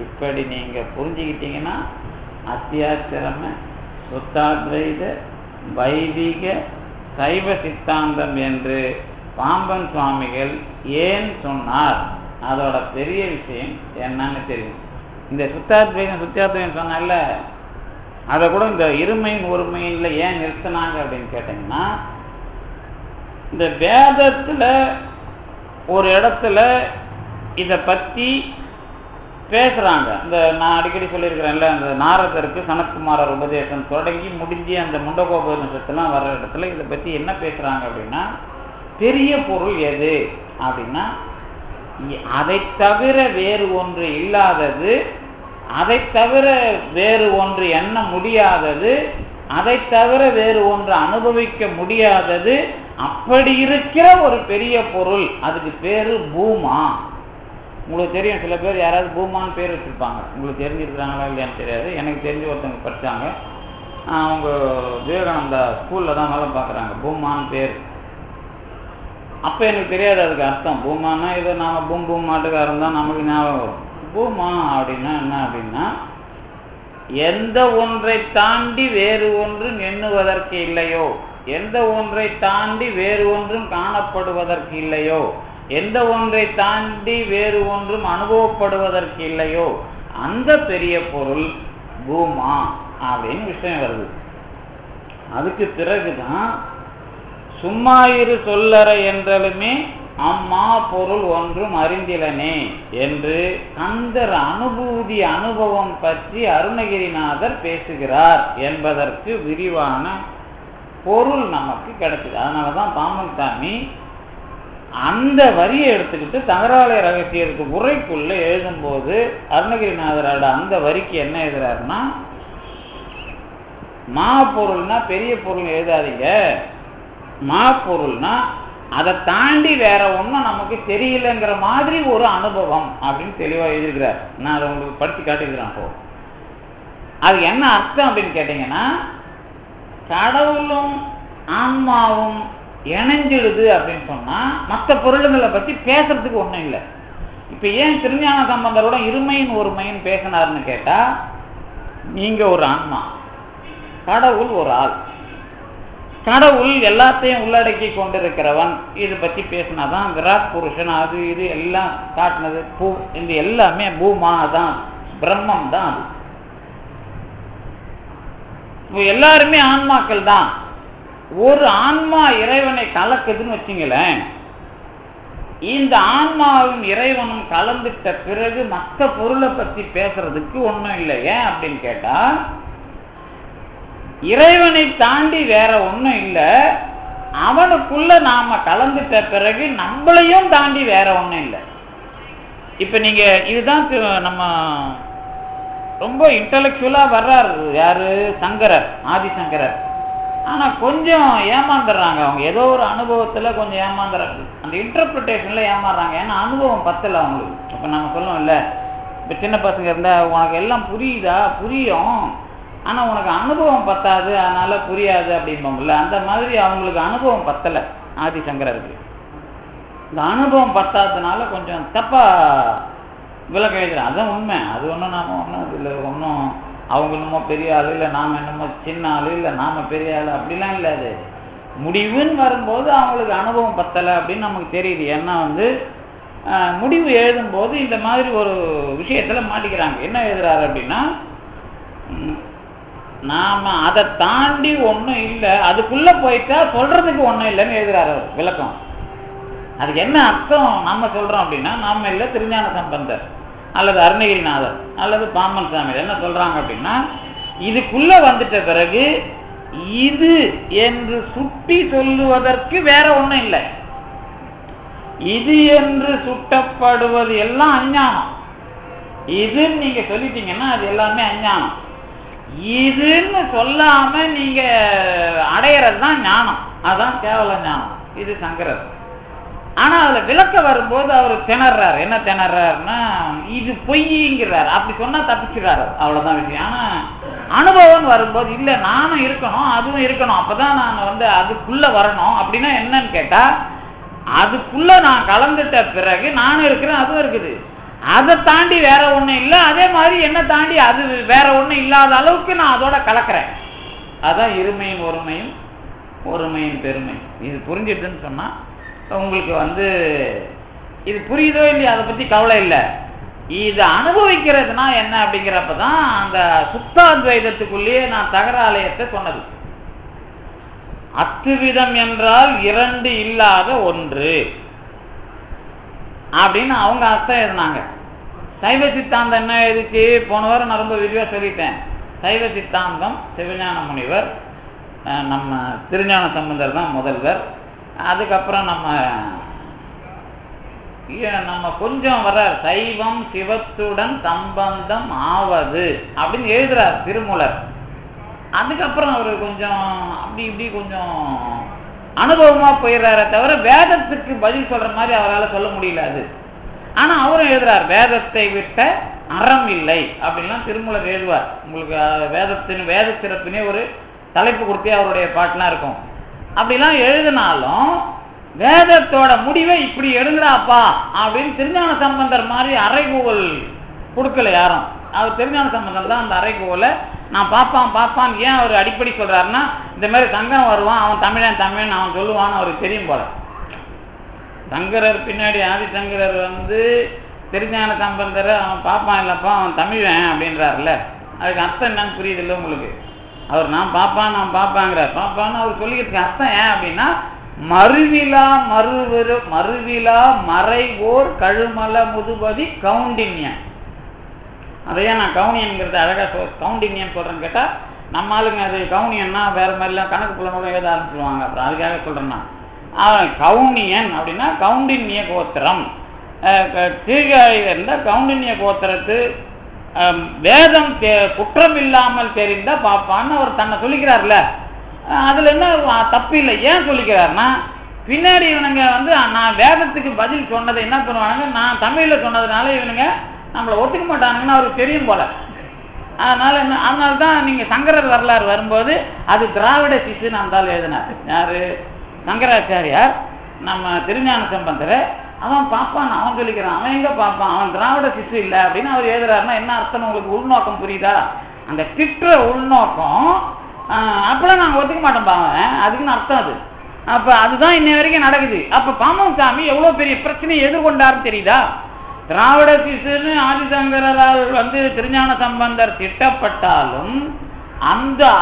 இப்படி நீங்க புரிஞ்சுக்கிட்டீங்கன்னா அத்தியாத்திரம சுத்தாத்வைத வைதிக சைவ சித்தாந்தம் என்று பாம்பன் சுவாமிகள் ஏன் சொன்னார், அதோட பெரிய விஷயம் என்னன்னு தெரியும். இந்த சுத்தாத்வைதம் சொன்னால அதை கூட இந்த இருமையின் ஒருமையில ஏன் நிறுத்தினாங்க அப்படின்னு கேட்டீங்கன்னா, இந்த வேதத்துல ஒரு இடத்துல இதை பத்தி பேசுறாங்க. இந்த நான் அடிக்கடி சொல்லியிருக்கிறேன்ல, அந்த நாரதருக்கு சனத்குமாரர் உபதேசம் தொடங்கி முடிஞ்சு அந்த முண்டகோபநிஷத்துலாம் வர்ற இடத்துல இதை பத்தி என்ன பேசுறாங்க அப்படின்னா, பெரிய பொருள் எது அப்படின்னா அதை தவிர வேறு ஒன்று இல்லாதது, அதை தவிர வேறு ஒன்று எண்ண முடியாதது, அதை தவிர வேறு ஒன்று அனுபவிக்க முடியாதது, அப்படி இருக்கிற ஒரு பெரிய பொருள், அதுக்கு பேரு பூமா. உங்களுக்கு தெரியும், சில பேர் யாராவது பூமான்னு பேர் வச்சிருப்பாங்க. உங்களுக்கு தெரிஞ்சிருக்கிறாங்களா இல்லையான்னு தெரியாது. எனக்கு தெரிஞ்ச ஒருத்தவங்க படித்தாங்க, அவங்க விவேகானந்தா ஸ்கூலில் தான் வேலை பார்க்குறாங்க. பூமான்னு பேர். அப்போ எனக்கு தெரியாது அதுக்கு அர்த்தம். பூமானா இதை நாம் பூம் பூம் மாட்டுக்காரன் தான் நமக்கு ஞாபகம் வரும். பூமா அப்படின்னா என்ன அப்படின்னா, எந்த ஒன்றை தாண்டி வேறு ஒன்றும் எண்ணுவதற்கு இல்லையோ, எந்த ஒன்றை தாண்டி வேறு ஒன்றும் காணப்படுவதற்கு இல்லையோ, எந்த ஒன்றை தாண்டி வேறு ஒன்றும் அனுபவப்படுவதற்கு இல்லையோ, அந்த பெரிய பொருள் பூமா அப்படின்னு விஷயம் வருது. அதுக்கு பிறகுதான் சும்மா இரு சொல்லற என்றாலுமே அம்மா பொருள் ஒன்றும் அறிந்திலனே என்று கந்தர் அனுபூதி அனுபவம் பற்றி அருணகிரிநாதர் பேசுகிறார் என்பதற்கு விரிவான பொருள் நமக்கு கிடைச்சது. அதனாலதான் பாம்பன் சாமி அந்த வரியை எடுத்துக்கிட்டு தகராலய ரகசியத்துக்கு உரைக்குள்ள எழுதும்போது அருணகிரிநாதரோட அந்த வரிக்கு என்ன எழுதுறாருன்னா, மா பொருள்னா பெரிய பொருள் எழுதாதீங்க, மா பொருள்னா அதை தாண்டி வேற ஒன்றும் நமக்கு தெரியலங்கிற மாதிரி ஒரு அனுபவம் அப்படின்னு தெளிவா எழுதியிருக்கிறார். நான் அதை உங்களுக்கு படித்து காட்டிக்கிறேன். அப்போ அது என்ன அர்த்தம் அப்படின்னு கேட்டீங்கன்னா, கடவுளும் ஆன்மாவும் இணைஞ்சிடுது அப்படின்னு சொன்னா மற்ற பொருளுங்களை பத்தி பேசுறதுக்கு ஒண்ணும் இல்லை. இப்ப ஏன் திருஞான சம்பந்தரோட இருமையின் ஒருமைன்னு பேசினாருன்னு கேட்டா, நீங்க ஒரு ஆன்மா, கடவுள் ஒரு ஆள், கடவுள் எல்லாத்தையும் உள்ளடக்கி கொண்டிருக்கிறவன், இதை பத்தி பேசினாதான் விராட் புருஷன் அது இது எல்லாம் காட்டினது. பூ இந்த எல்லாமே பூமா தான், பிரம்மம் தான். அது எல்லாருமே ஆன்மாக்கள் தான். ஒரு ஆன்மா இறைவனை கலக்குதுன்னு வச்சுங்களேன், இந்த ஆன்மாவும் இறைவனும் கலந்துட்ட பிறகு மற்ற பொருளை பத்தி பேசுறதுக்கு ஒண்ணும் இல்லை. ஏன் அப்படின்னு கேட்டா, இறைவனை தாண்டி வேற ஒண்ணும் இல்லை. அவனுக்குள்ள நாம கலந்துட்ட பிறகு நம்மளையும் தாண்டி வேற ஒண்ணும் இல்லை. இப்ப நீங்க இதுதான் நம்ம ரொம்ப இன்டலெக்சுவலா வர்றாரு யாரு, சங்கரர், ஆதிசங்கரர். ஆனா கொஞ்சம் ஏமாந்துடுறாங்க அவங்க, ஏதோ ஒரு அனுபவத்துல கொஞ்சம் ஏமாந்துறாங்க, அந்த இன்டர்பிரிட்டேஷன்ல ஏமாறுறாங்க. ஏன்னா அனுபவம் பத்தல அவங்களுக்கு. இப்ப நம்ம சொல்லுவோம் இல்ல, இப்ப சின்ன பசங்க இருந்தா உனக்கு எல்லாம் புரியுதா, புரியும், ஆனா உனக்கு அனுபவம் பத்தாது அதனால புரியாது அப்படிம்போம்ல, அந்த மாதிரி அவங்களுக்கு அனுபவம் பத்தல ஆதிசங்கரருக்கு. இந்த அனுபவம் பத்தாததுனால கொஞ்சம் தப்பா விளக்க எழுதுறேன். அதுதான் உண்மை. அது ஒன்றும் நாம ஒன்றும் இல்லை, ஒன்றும் அவங்க என்னமோ பெரிய ஆளு இல்லை, நாம என்னமோ சின்ன ஆளு இல்லை, நாம பெரிய ஆளு அப்படிலாம் இல்லை. அது முடிவுன்னு வரும்போது அவங்களுக்கு அனுபவம் பத்தலை அப்படின்னு நமக்கு தெரியுது. ஏன்னா முடிவு எழுதும் போது இந்த மாதிரி ஒரு விஷயத்துல மாட்டிக்கிறாங்க. என்ன எழுதுறாரு அப்படின்னா, நாம அதை தாண்டி ஒன்றும் இல்லை, அதுக்குள்ள போயிட்டா சொல்றதுக்கு ஒன்றும் இல்லைன்னு எழுதுறாரு விளக்கம். அதுக்கு என்ன அர்த்தம் நம்ம சொல்றோம் அப்படின்னா, நாம இல்லை திருஞான சம்பந்தர் அல்லது அருணகிரிநாதர் அல்லது பாம்பன் சாமி என்ன சொல்றாங்க அப்படின்னா, இதுக்குள்ள வந்துட்ட பிறகு இது என்று சுட்டி சொல்லுவதற்கு வேற ஒண்ணும் இல்லை. இது என்று சுட்டப்படுவது எல்லாம் அஞ்ஞானம். இதுன்னு நீங்க சொல்லிட்டீங்கன்னா அது எல்லாமே அஞ்ஞானம். இதுன்னு சொல்லாம நீங்க அடையிறது தான் ஞானம், அதுதான் கேவல ஞானம். இது சங்கரர். ஆனா அதுல விளக்க வரும்போது அவர் திணறாரு. என்ன திணறாருன்னா, இது பொய்ங்கிறாரு. அப்படி சொன்னா தப்பிச்சுறாரு, அவ்வளவுதான் விஷயம். ஆனா அனுபவம் வரும்போது இல்ல, நானும் இருக்கணும் அதுவும் இருக்கணும், அப்பதான் நான் அதுக்குள்ள வரணும். அப்படின்னா என்னன்னு கேட்டா, அதுக்குள்ள நான் கலந்துட்ட பிறகு நானும் இருக்கிறேன் அதுவும் இருக்குது, அதை தாண்டி வேற ஒண்ணும் இல்லை. அதே மாதிரி என்ன தாண்டி அது வேற ஒண்ணும் இல்லாத அளவுக்கு நான் அதோட கலக்கிறேன். அதான் இருமையும் ஒருமையும் ஒருமையின் பெருமை. இது புரிஞ்சிட்டுன்னு சொன்னா உங்களுக்கு இது புரியுதோ இல்லையா அதை பத்தி கவலை இல்லை. இது அனுபவிக்கிறதுனா என்ன அப்படிங்கிறப்பதான் அந்த சுத்தாத்வைதத்துக்குள்ளேயே நான் தகராலயத்தை சொன்னது. அத்துவிதம் என்றால் இரண்டு இல்லாத ஒன்று அப்படின்னு அவங்க அர்த்தம் எழுதினாங்க. சைவ சித்தாந்தம் என்ன எழுதிச்சு போன வாரம் நான் ரொம்ப விரிவா சொல்லிட்டேன். சைவ சித்தாந்தம் சிவஞான முனிவர், நம்ம திருஞான சம்பந்தர் தான் முதல்வர். அதுக்கப்புறம் நம்ம கொஞ்சம் வர சைவம் சிவத்துடன் சம்பந்தம் ஆவது அப்படின்னு எழுதுறார் திருமூலர். அதுக்கப்புறம் அவரு கொஞ்சம் அப்படி இப்படி கொஞ்சம் அனுபவமா போயிடுறாரே தவிர வேதத்துக்கு பதில் சொல்ற மாதிரி அவரால் சொல்ல முடியல அது. ஆனா அவரும் எழுதுறார், வேதத்தை விட்ட அறம் இல்லை அப்படின்லாம் திருமூலர் எழுதுவார். உங்களுக்கு வேத சிறப்பினே ஒரு தலைப்பு கொடுத்தே அவருடைய பாட்டுலாம் இருக்கும். அப்படிலாம் எழுதினாலும் வேதத்தோட முடிவை இப்படி எழுதுறாப்பா அப்படின்னு திருஞான சம்பந்தர் மாதிரி அறைகூவல் கொடுக்கல யாரும். அவர் திருஞான சம்பந்தர் தான் அந்த அறைகூவலை நான் பார்ப்பான் ஏன் அவர் அடிப்படை சொல்றாருன்னா, இந்த மாதிரி சங்கரன் வருவான், அவன் தமிழன் அவன் சொல்லுவான்னு அவருக்கு தெரியும் போல. சங்கரர் பின்னாடி ஆதிசங்கரர் திருஞான சம்பந்தரை அவன் பார்ப்பான் இல்லப்பா அவன் தமிழன் அப்படின்றாருல்ல, அதுக்கு அர்த்தம் என்னன்னு புரியுது இல்லை உங்களுக்கு. அவர் நான் பார்ப்பாங்கிறார். பார்ப்பான்னு அவர் சொல்லிக்கிறதுக்கு அர்த்தம் ஏன் அப்படின்னா, மறுவிலா மறைவோர் கழுமல முதுபதி கவுண்டின்யன். அதையே நான் கவுனியன்கிறது அழகா கவுண்டின்யன் சொல்றேன்னு கேட்டா, நம்ம ஆளுங்க அது கவுனியன்னா வேற மாதிரிலாம் கணக்கு புலனோட எழுத ஆரம்பிச்சுடுவாங்க. அப்புறம் அதுக்காக சொல்றேன்னா, கவுனியன் அப்படின்னா கவுண்டின்ய கோத்திரம். சீர்காழியில் இருந்த கவுண்டின்ய கோத்திரத்து வேதம் குற்றம் இல்லாமல் தெரிந்த பாப்பான்னு அவர் தன்னை சொல்லிக்கிறார்ல, அதுல என்ன தப்பு இல்லை. ஏன் சொல்லிக்கிறாருன்னா, பின்னாடி இவனுங்க நான் வேதத்துக்கு பதில் சொன்னதை என்ன பண்ணுவானுங்க, நான் தமிழ்ல சொன்னதுனால இவனுங்க நம்மளை ஒத்துக்க மாட்டானுங்கன்னு அவருக்கு தெரியும் போல. அதனாலதான் நீங்க சங்கரர் வரலாறு வரும்போது அது திராவிட சிசுன்னு அந்த எழுதினார். யாரு? சங்கராச்சாரியார் நம்ம திருஞான சம்பந்தரை அவன் பார்ப்பான், அவன் சொல்லிக்கிறான், அவன் எங்க பார்ப்பான், அவன் திராவிட சிசு இல்லை அப்படின்னு அவர் எழுதுறாருன்னா என்ன அர்த்தம்? உங்களுக்கு உள்நோக்கம் புரியுதா? அந்த திட்டுற உள்நோக்கம் அப்பெல்லாம் நாங்கள் ஒத்துக்க மாட்டோம் பாவன், அதுக்குன்னு அர்த்தம் அது. அப்ப அதுதான் இன்ன வரைக்கும் நடக்குது. அப்ப பாமன் சாமி எவ்வளவு பெரிய பிரச்சனையை எதிர்கொண்டாருன்னு தெரியுதா? திராவிட சிசுன்னு ஆதிசங்கரால் திருஞான சம்பந்தர் திட்டப்பட்டாலும்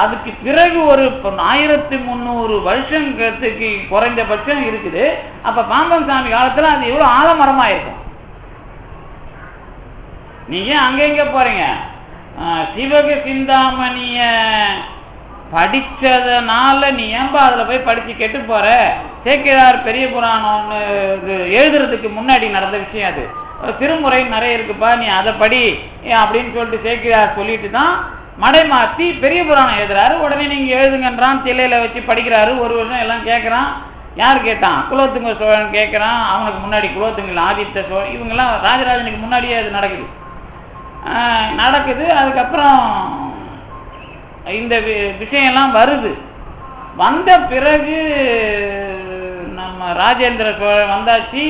அதுக்கு பிறகு ஒரு 1300 வருஷத்துக்கு குறைந்தபட்சம் இருக்குது. அப்ப பாம்பன் சாமி காலத்துல அது எவ்வளவு ஆலமரமா இருக்கும். நீங்க அங்க போறீங்க, சிவக சிந்தாமணிய படிச்சதுனால நீ ஏன்பா அதுல போய் படிச்சு கெட்டு போற? சேக்கிழார் பெரிய புராணம் எழுதுறதுக்கு முன்னாடி நடந்த விஷயம் அது. திருமுறை நிறைய இருக்குப்பா, நீ அதை படி அப்படின்னு சொல்லிட்டு சேக்கிழார் சொல்லிட்டு தான் மடை மாற்றி பெரிய புராணம் எழுதுறாரு. உடனே நீங்க எழுதுங்கன்றான், தில்லையில வச்சு படிக்கிறாரு. ஒரு வருஷம் எல்லாம் கேட்கறான். யார் கேட்டான்? குலோத்துங்க சோழன் கேட்கறான். அவனுக்கு முன்னாடி குலோத்துங்க ஆதித்த சோழன், இவங்கெல்லாம் ராஜராஜனுக்கு முன்னாடியே அது நடக்குது. அதுக்கப்புறம் இந்த விஷயம்லாம் வருது. வந்த பிறகு நம்ம ராஜேந்திர சோழன் வந்தாச்சு.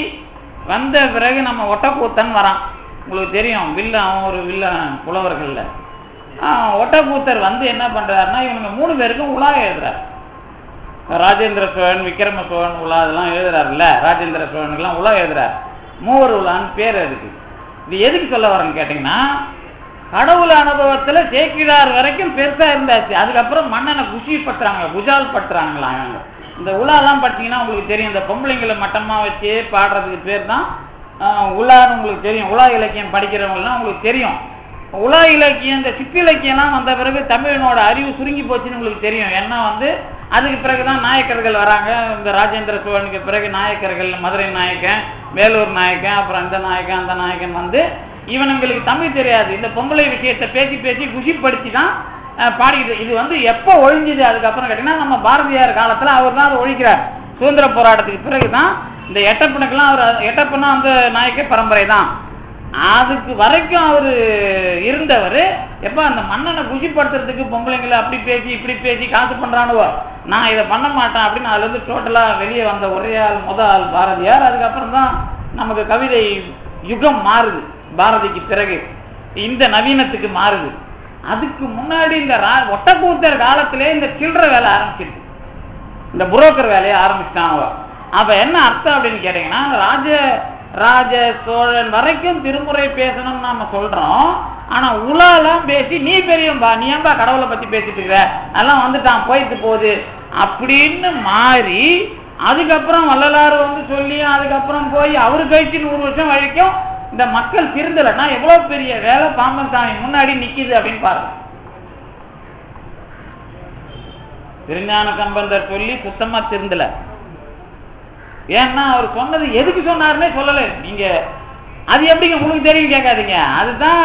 வந்த பிறகு நம்ம ஒட்டக்கூத்தன் வரான். உங்களுக்கு தெரியும், வில்லன், அவன் ஒரு வில்லன் புலவர்கள்ல. ஒட்டக்கூத்தர் என்ன பண்றாருன்னா, இவங்க 3 பேருக்கும் உலா எழுதுறாரு. ராஜேந்திர சோழன், விக்ரம சோழன் உலா அதெல்லாம் எழுதுறாருல்ல, ராஜேந்திர சோழனுக்கெல்லாம் உலா எழுதுறாரு. மூவர் உலான்னு பேர் அதுக்கு. இது எதுக்கு சொல்ல வரேன்னு கேட்டீங்கன்னா, கடவுள் அனுபவத்துல சேக்கிழார் வரைக்கும் பெருசா இருந்தாச்சு. அதுக்கப்புறம் மன்னனை குஷி பட்டுறாங்க, குஜால் பட்டுறாங்களாம் இவங்க. இந்த உலாலாம் பார்த்தீங்கன்னா உங்களுக்கு தெரியும், இந்த பொம்பளைங்களை மட்டமா வச்சு பாடுறதுக்கு பேர் தான் உலான்னு உங்களுக்கு தெரியும். உலா இலக்கியம் படிக்கிறவங்கலாம் உங்களுக்கு தெரியும். உலா இலக்கியம், இந்த சிற்றிலக்கியம்லாம் வந்த பிறகு தமிழனோட அறிவு சுருங்கி போச்சுன்னு உங்களுக்கு தெரியும். ஏன்னா அதுக்கு பிறகுதான் நாயக்கர்கள் வராங்க. இந்த ராஜேந்திர சோழனுக்கு பிறகு நாயக்கர்கள், மதுரை நாயக்கன், வேலூர் நாயக்கன், அப்புறம் இந்த நாயக்கன் அந்த நாயக்கன் இவனுங்களுக்கு தமிழ் தெரியாது. இந்த பொம்பளை விஷயத்தை பேசி பேசி குஷிப்படுத்தி தான் பாடிக்கிட்டு. இது எப்போ ஒழிஞ்சுது அதுக்கப்புறம் கேட்டீங்கன்னா, நம்ம பாரதியார் காலத்துல அவர் தான் அதை ஒழிக்கிறார். சுதந்திர போராட்டத்துக்கு பிறகுதான் இந்த எட்டப்பனுக்கெல்லாம் அவர், எட்டப்பனா அந்த நாயக்க பரம்பரை தான். அதுக்கு வரைக்கும் அவரு இருந்தவர். எப்ப அந்த மன்னனை குஷிப்படுத்துறதுக்கு பொம்பளைங்களை அப்படி பேசி இப்படி பேசி காசு பண்றானுவோ, நான் இதை பண்ண மாட்டேன் அப்படின்னு அதுல டோட்டலா வெளியே வந்த ஒரே ஆள் முதல் பாரதியார். அதுக்கப்புறம் தான் நமக்கு கவிதை யுகம் மாறுது. பாரதிக்கு பிறகு இந்த நவீனத்துக்கு மாறுது. அதுக்கு முன்னாடி இந்த ஒட்டக்கூத்தர் காலத்திலே இந்த சில்லற வேலை ஆரம்பிச்சிருக்கு, இந்த புரோக்கர் வேலையை ஆரம்பிச்சிட்டாங்க. அப்ப என்ன அர்த்தம் அப்படின்னு கேட்டீங்கன்னா, ராஜ சோழன் வரைக்கும் திருமுறை பேசணும்னு நாம சொல்றோம். ஆனா உலாலாம் பேசி நீ பெரியம்பா, நீ ஏன்பா கடவுளை பத்தி பேசிட்டு இருக்கிற, அதெல்லாம் வந்துட்டான் போயிட்டு போகுது அப்படின்னு மாறி, அதுக்கப்புறம் வள்ளலாறு சொல்லி அதுக்கப்புறம் போய் அவரு கழிச்சு 100 வருஷம் வரைக்கும் இந்த மக்கள் திருந்தலைன்னா எவ்வளவு பெரிய வேலை பாம்பன் சாமி முன்னாடி நிக்குது அப்படின்னு பாருங்க. திருஞான சம்பந்தர் சொல்லி சுத்தமா திருந்தல. ஏன்னா அவர் சொன்னது எதுக்கு சொன்னாருன்னே சொல்லல. நீங்க அது எப்படிங்க உங்களுக்கு தெரியும் கேட்காதீங்க. அதுதான்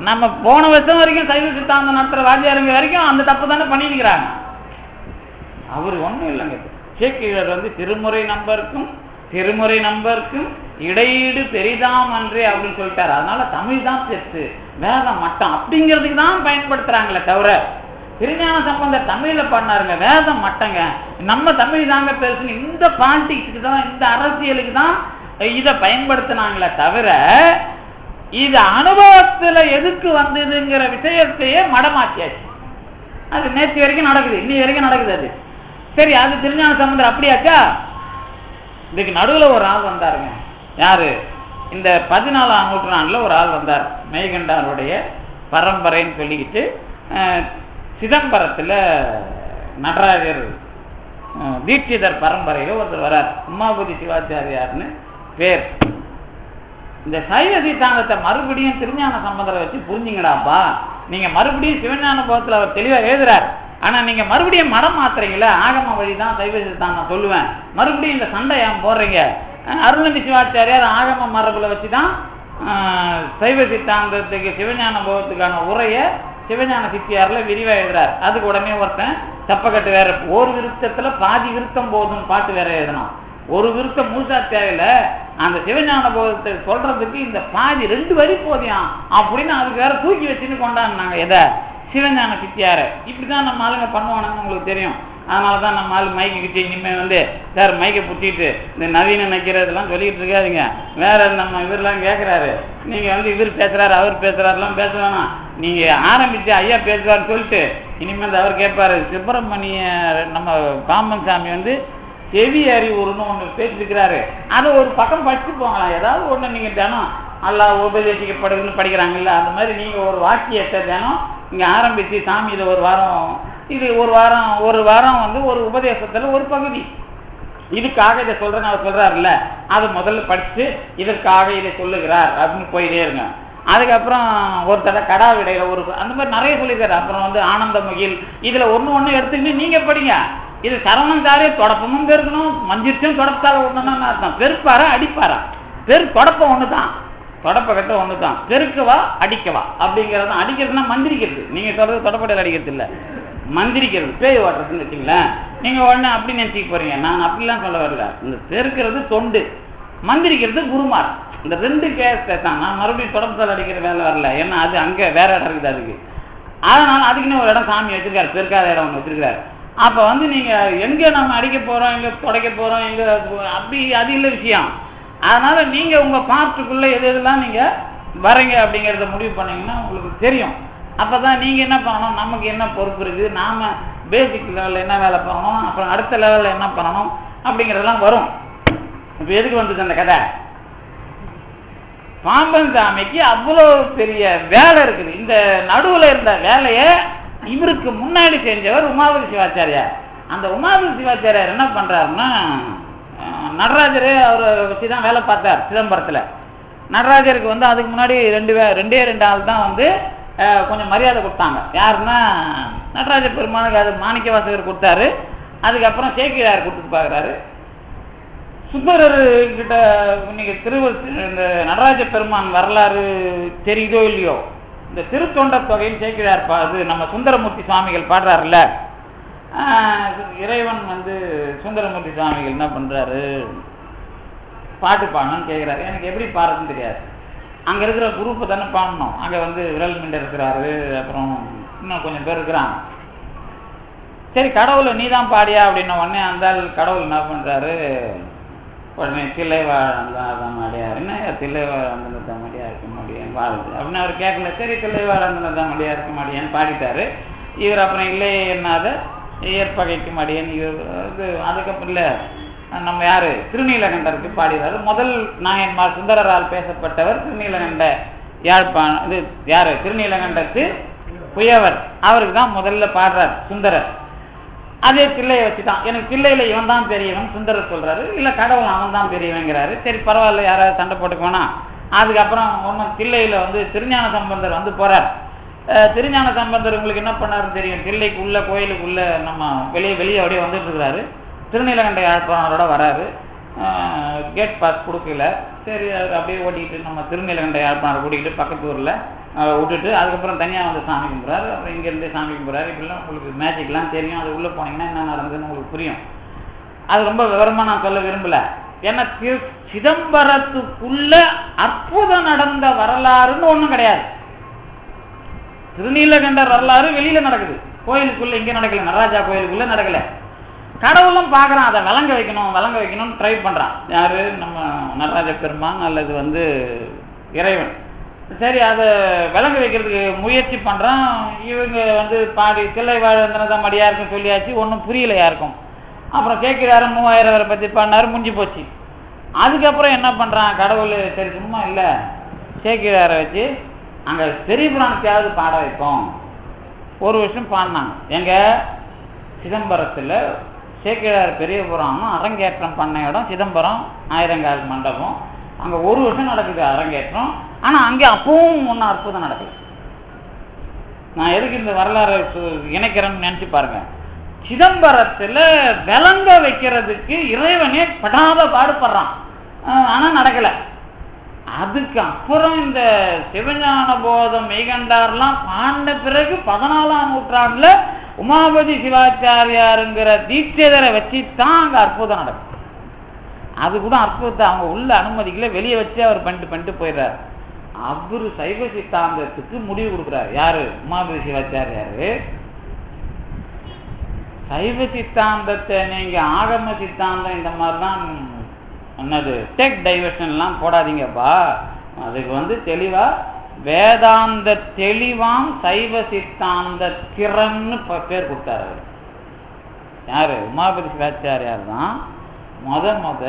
நம்ம போன வருஷம் வரைக்கும் சைவ சித்தாந்தம் நடத்துற வாத்தியாருங்க வரைக்கும் அந்த தப்பு தானே பண்ணிக்கிறாங்க. அவரு ஒண்ணும் இல்லைங்க. சேக்கிழார் திருமுறை நம்பருக்கும் இடையீடு பெரிதாம் அன்றே அப்படின்னு சொல்லிட்டாரு. அதனால தமிழ் தான் பெருசு, வேதம் மட்டம் அப்படிங்கிறதுக்கு தான் பயன்படுத்துறாங்களே தவிர, திருஞான சம்பந்தர் தமிழ்ல பண்ணாருங்க, வேதம் மட்டங்க, நம்ம தமிழ் தாங்க பெருசுன்னு இந்த பாலிடிக்ஸுக்கு தான், இந்த அரசியலுக்கு தான் இதை பயன்படுத்தினாங்களே தவிர, இது அனுபவத்துல எதுக்கு வந்ததுங்கிற விஷயத்தையே மடமாக்கியாச்சு. அது நேற்று வரைக்கும் நடக்குது, இன்னி வரைக்கும் நடக்குது. அது சரி, அது திருஞான சம்பந்தர் அப்படியாச்சா? இதுக்கு நடுவுல ஒரு ஆள் வந்தாருங்க. யாரு? இந்த 14ஆம் நூற்றாண்டுல ஒரு ஆள் வந்தார். மெய்கண்டாருடைய பரம்பரைன்னு சொல்லிக்கிட்டு சிதம்பரத்துல நடராஜர் தீட்சிதர் பரம்பரையில ஒருத்தர் வர்றார். உமாபதி சிவாச்சாரியார்னு பேர். இந்த சைவ சித்தாந்தத்தை மறுபடியும் திருஞான சம்பந்தரை வச்சு புரிஞ்சுங்கடாப்பா, நீங்க மறுபடியும் சிவஞான போகத்துல அவர் தெளிவா எழுதுறார். ஆனா நீங்க மறுபடியும் மடம் மாத்துறீங்களா, ஆகம வழிதான் சைவ சித்தாந்தம் சொல்லுவேன், மறுபடியும் இந்த சண்டை ஏன் போடுறீங்க? அருள்நந்தி சிவாச்சாரியார் ஆகம மரபுல வச்சுதான் சைவ சித்தாந்தத்துக்கு சிவஞான போகத்துக்கான உரைய சிவஞான சித்தியார்ல விரிவா எழுதுறார். அதுக்கு உடனே ஒருத்தன் தப்பக்கட்டு வேற, ஒரு விருத்தத்துல பாதி விருத்தம் போதும் பாட்டு வேற எழுதணும். ஒரு விருத்தம் முழுசா தேவையில்ல, அந்த சிவஞான போகத்தை சொல்றதுக்கு இந்த பாதி 2 வரி போதியம் அப்படின்னு அதுக்கு வேற தூக்கி வச்சுன்னு கொண்டாடினாங்க. எதை? சிவஞான சித்தியார. இப்படிதான் நம்ம ஆளுங்க பண்ணுவானுன்னு உங்களுக்கு தெரியும். அதனாலதான் நம்ம ஆள் மைக்கு கிட்டி இனிமே வந்து சார் மைக்கை புத்திட்டு இந்த நவீன நினைக்கிறதெல்லாம் சொல்லிட்டு இருக்காதுங்க. வேற நம்ம இவரெல்லாம் கேட்கிறாரு, நீங்க வந்து இவர் பேசுறாரு அவர் பேசுறாருலாம் பேச வேணாம், நீங்க ஆரம்பிச்சு ஐயா பேசுவார்னு சொல்லிட்டு இனிமேல் அவர் கேட்பாரு. சுப்பிரமணிய நம்ம பாம்பன் சாமி வந்து செவி அறிவுறுன்னு ஒண்ணு பேசிருக்கிறாரு, அதை ஒரு பக்கம் படிச்சு போங்களாம். ஏதாவது ஒண்ணு நீங்க தினம் அல்லாஹ் உபதேசிக்கப்படுதுன்னு படிக்கிறாங்கல்ல, அந்த மாதிரி நீங்க ஒரு வாக்கியத்தை தினம் இங்க ஆரம்பிச்சு சாமி இதை ஒரு வாரம் வந்து ஒரு உபதேசத்துல ஒரு பகுதி இதுக்காக இதை சொல்றேன்னு அவர் சொல்றாருல்ல, அதை முதல்ல படிச்சு இதற்காக இதை சொல்லுகிறார் அப்படின்னு போயிட்டே இருங்க. அதுக்கப்புறம் ஒரு தடவை கடா விடையில ஒரு அந்த மாதிரி நிறைய சொல்லியிருக்காரு. அப்புறம் வந்து ஆனந்த முகில் இதுல ஒண்ணு எடுத்துக்கிட்டு நீங்க படிங்க. இது சரவணந்தாரே தொடப்பமும் பெருக்கணும், மஞ்சிருச்சும் தொடப்பத்தால ஒண்ணுன்னு அர்த்தம். பெருப்பாரா அடிப்பாரா? தொடப்பம் ஒண்ணுதான், தொடப்ப கட்ட ஒண்ணுதான். பெருக்கவா அடிக்கவா அப்படிங்கிறது. அடிக்கிறதுனா மந்திரிக்கிறது, நீங்க சொல்றது தொடப்படையில் அடிக்கிறது இல்ல, மந்திரிக்கிறது பேய் ஓட்டுறதுன்னு வச்சுங்களேன். நீங்க உடனே அப்படி நினைச்சிக்க போறீங்க, நான் அப்படிலாம் சொல்ல வரல. இந்த பெருக்கிறது தொண்டு, மந்திரிக்கிறது குருமார். இந்த ரெண்டு கேஸ் தான். நான் மறுபடியும் தொடப்பத்தால் அடிக்கிற வேலை வரல, ஏன்னா அது அங்க வேற இடம் இருக்குது அதுக்கு. அதனால அதுக்குன்னு ஒரு இடம் சாமி வச்சிருக்காரு, பெருக்காத இடம் ஒன்று வச்சிருக்காரு. அப்ப வந்து நீங்க எங்க நம்ம அடிக்க போறோம், எங்க துடைக்க போறோம், எங்க அப்படி அது இல்லை விஷயம். அதனால நீங்க உங்க பார்ட்டுக்குள்ள எதெல்லாம் நீங்க வரீங்க அப்படிங்கிறத முடிவு பண்ணீங்கன்னா உங்களுக்கு தெரியும். அப்பதான் நீங்க என்ன பண்ணணும், நமக்கு என்ன பொறுப்பு இருக்கு, நாம பேசிக் லெவல்ல என்ன வேலை பண்ணணும், அப்புறம் அடுத்த லெவல்ல என்ன பண்ணணும் அப்படிங்கிறதெல்லாம் வரும். இப்ப எதுக்கு வந்தது அந்த கதை? பாம்பன் சாமிக்கு அவ்வளவு பெரிய வேலை இருக்குது. இந்த நடுவுல இருந்த வேலைய இவருக்கு முன்னாடி செஞ்சவர் உமாபதி சிவாச்சாரியார். அந்த உமாபதி சிவாச்சாரியார் என்ன பண்றாருன்னா, நடராஜரே அவரை வச்சுதான் வேலை பார்த்தார் சிதம்பரத்துல. நடராஜருக்கு வந்து அதுக்கு முன்னாடி ரெண்டே ஆள் தான் வந்து கொஞ்சம் மரியாதை கொடுத்தாங்க. யாருன்னா நடராஜ பெருமானுக்கு அது மாணிக்க வாசகர் கொடுத்தாரு. அதுக்கப்புறம் சேக்கிழார் கொடுத்துட்டு பார்க்குறாரு. சுந்தரர் கிட்ட இன்னைக்கு இந்த நடராஜ பெருமான் வரலாறு தெரியுதோ இல்லையோ, இந்த திருத்தொண்ட தொகைன்னு சேக்கிழார் இது நம்ம சுந்தரமூர்த்தி சுவாமிகள் பாடுறாருல்ல, இறைவன் வந்து சுந்தரமூர்த்தி சுவாமிகள் என்ன பண்றாரு, பாட்டு பாடணும்னு கேட்கிறாரு. எனக்கு எப்படி பாடுறதுன்னு தெரியாது. அங்க இருக்கிற குரூப்பை தானே பாடணும். அங்க வந்து விரல் மிண்ட இருக்கிறாரு, அப்புறம் இன்னும் கொஞ்சம் பேர் இருக்கிறாங்க. சரி கடவுளை நீ தான் பாடியா அப்படின்ன உடனே அந்த கடவுள் என்ன பண்றாரு, உடனே தில்லை வாழ்ந்தான் மடியா, என்ன தில்லை வாழ்ந்தான் மடியா இருக்க முடியும் பாடுது அப்படின்னு அவர் கேட்கல. சரி தில்லை வாழ்ந்தான் மடியா இருக்க மாடியான்னு பாடிட்டாரு. இவர் அப்புறம் இல்லை என்னாத ஏற்பகைக்கு மடியன் இவர் அதுக்கப்புறம் இல்லை நம்ம யாரு திருநீலகண்டருக்கு பாடுகிறாரு. முதல் நாயன்மார் சுந்தரரால் பேசப்பட்டவர் திருநீலகண்ட யாழ்ப்பாணம். இது யாரு திருநீலகண்டத்து புயவர், அவருக்கு தான் முதல்ல பாடுறார் சுந்தரர். அதே தில்லையை வச்சுதான் எனக்கு தில்லையில இவன் தான் பெரியவன் சுந்தரர் சொல்றாரு, இல்ல கடவுள் அவன் தான் பெரியவங்கிறாரு. சரி பரவாயில்ல, யாராவது சண்டை போட்டுக்கோனா. அதுக்கப்புறம் ஒன்னும் தில்லையில வந்து திருஞான சம்பந்தர் வந்து போறார். திருஞான சம்பந்தர் உங்களுக்கு என்ன பண்ணாருன்னு தெரியும். தில்லைக்கு உள்ள கோயிலுக்குள்ள நம்ம வெளியே அப்படியே வந்துட்டு இருக்கிறாரு. திருநீலகண்ட யாழ்ப்பாணரோட வராரு. கேட் பாஸ் கொடுக்கல. சரி அப்படியே ஓட்டிக்கிட்டு நம்ம திருநீலகண்ட யாழ்ப்பாணரை கூட்டிக்கிட்டு பக்கத்து ஊர்ல விட்டுட்டு அதுக்கப்புறம் தனியா வந்து சாமி கும்பிட்றாரு. அப்புறம் இங்க இருந்தே சாமி கும்பிட்றாரு. இப்படிலாம் உங்களுக்கு மேஜிக்லாம் தெரியும். அது உள்ள போனீங்கன்னா என்ன நடந்ததுன்னு உங்களுக்கு புரியும். அது ரொம்ப விவரமா நான் சொல்ல விரும்பல. ஏன்னா சிதம்பரத்துக்குள்ள அற்புதம் நடந்த வரலாறுன்னு ஒண்ணும் கிடையாது. திருநீலகண்டர் வரலாறு வெளியில நடக்குது, கோயிலுக்குள்ள இங்க நடக்கல, நடராஜா கோயிலுக்குள்ள நடக்கல. கடவுளும் பாக்குறான், அதை விளங்க வைக்கணும்னு ட்ரை பண்றான். யாரு நம்ம நடராஜ பெருமான் அல்லது வந்து இறைவன். சரி அதை விளங்க வைக்கிறதுக்கு முயற்சி பண்றான். இவங்க வந்து பாடி தில்லை வாழ்ந்தனதான் மடியா இருக்குன்னு சொல்லியாச்சு, ஒன்றும் புரியல யாருக்கும். அப்புறம் கேட்கிறாரு 3000 வரை பத்தி பாடினாரு, முடிஞ்சு போச்சு. அதுக்கப்புறம் என்ன பண்றான் கடவுள், சரி சும்மா இல்ல சேக்கிழாரை வச்சு அங்க பெரிய புராணத்தையாவது பாட வைப்போம். ஒரு வருஷம் பாடினாங்க. எங்க சிதம்பரத்துல சேக்கிழார் பெரிய புராணம் அரங்கேற்றம் பண்ண இடம் சிதம்பரம் ஆயிரங்கால் மண்டபம். அங்க ஒரு வருஷம் நடக்குது அரங்கேற்றம். ஆனா அங்க அப்பவும் ஒன்னும் அற்புதம் நடக்குது. நான் எதுக்கு இந்த வரலாறு இணைக்கிறேன்னு நினைச்சு பாருங்க. சிதம்பரத்துல விளங்க வைக்கிறதுக்கு இறைவனே படாத பாடுபடுறான், ஆனா நடக்கல. அதுக்கு அப்புறம் இந்த சிவஞான போதம் மெய்கண்டார்லாம் பாண்ட பிறகு 14ஆம் நூற்றாண்டுல உமாபதி சிவாச்சாரியாருங்கிற தீட்சிதரை வச்சுதான் அங்க அற்புதம் நடக்கும். அது கூட அற்புதத்தை அவங்க உள்ள அனுமதிக்கல, வெளியே வச்சு அவர் பண்ணிட்டு போயிடுறாரு. அவரு சைவ சித்தாந்தத்துக்கு முடிவு கொடுக்குறாரு. யாரு? உமாபதி சிவாச்சாரியாரு சைவ சித்தாந்தத்தை நீங்க ஆகம சித்தாந்தம் இந்த மாதிரிதான் என்னது டெக் டைவர்ஷன்லாம் போடாதீங்கப்பா. அதுக்கு தெளிவா வேதாந்த தெளிவாம் சைவ சித்தாந்த திறன்னு பேர் கொடுத்தாரு. யாரு? உமாபதி சிவாச்சாரியார் தான் முத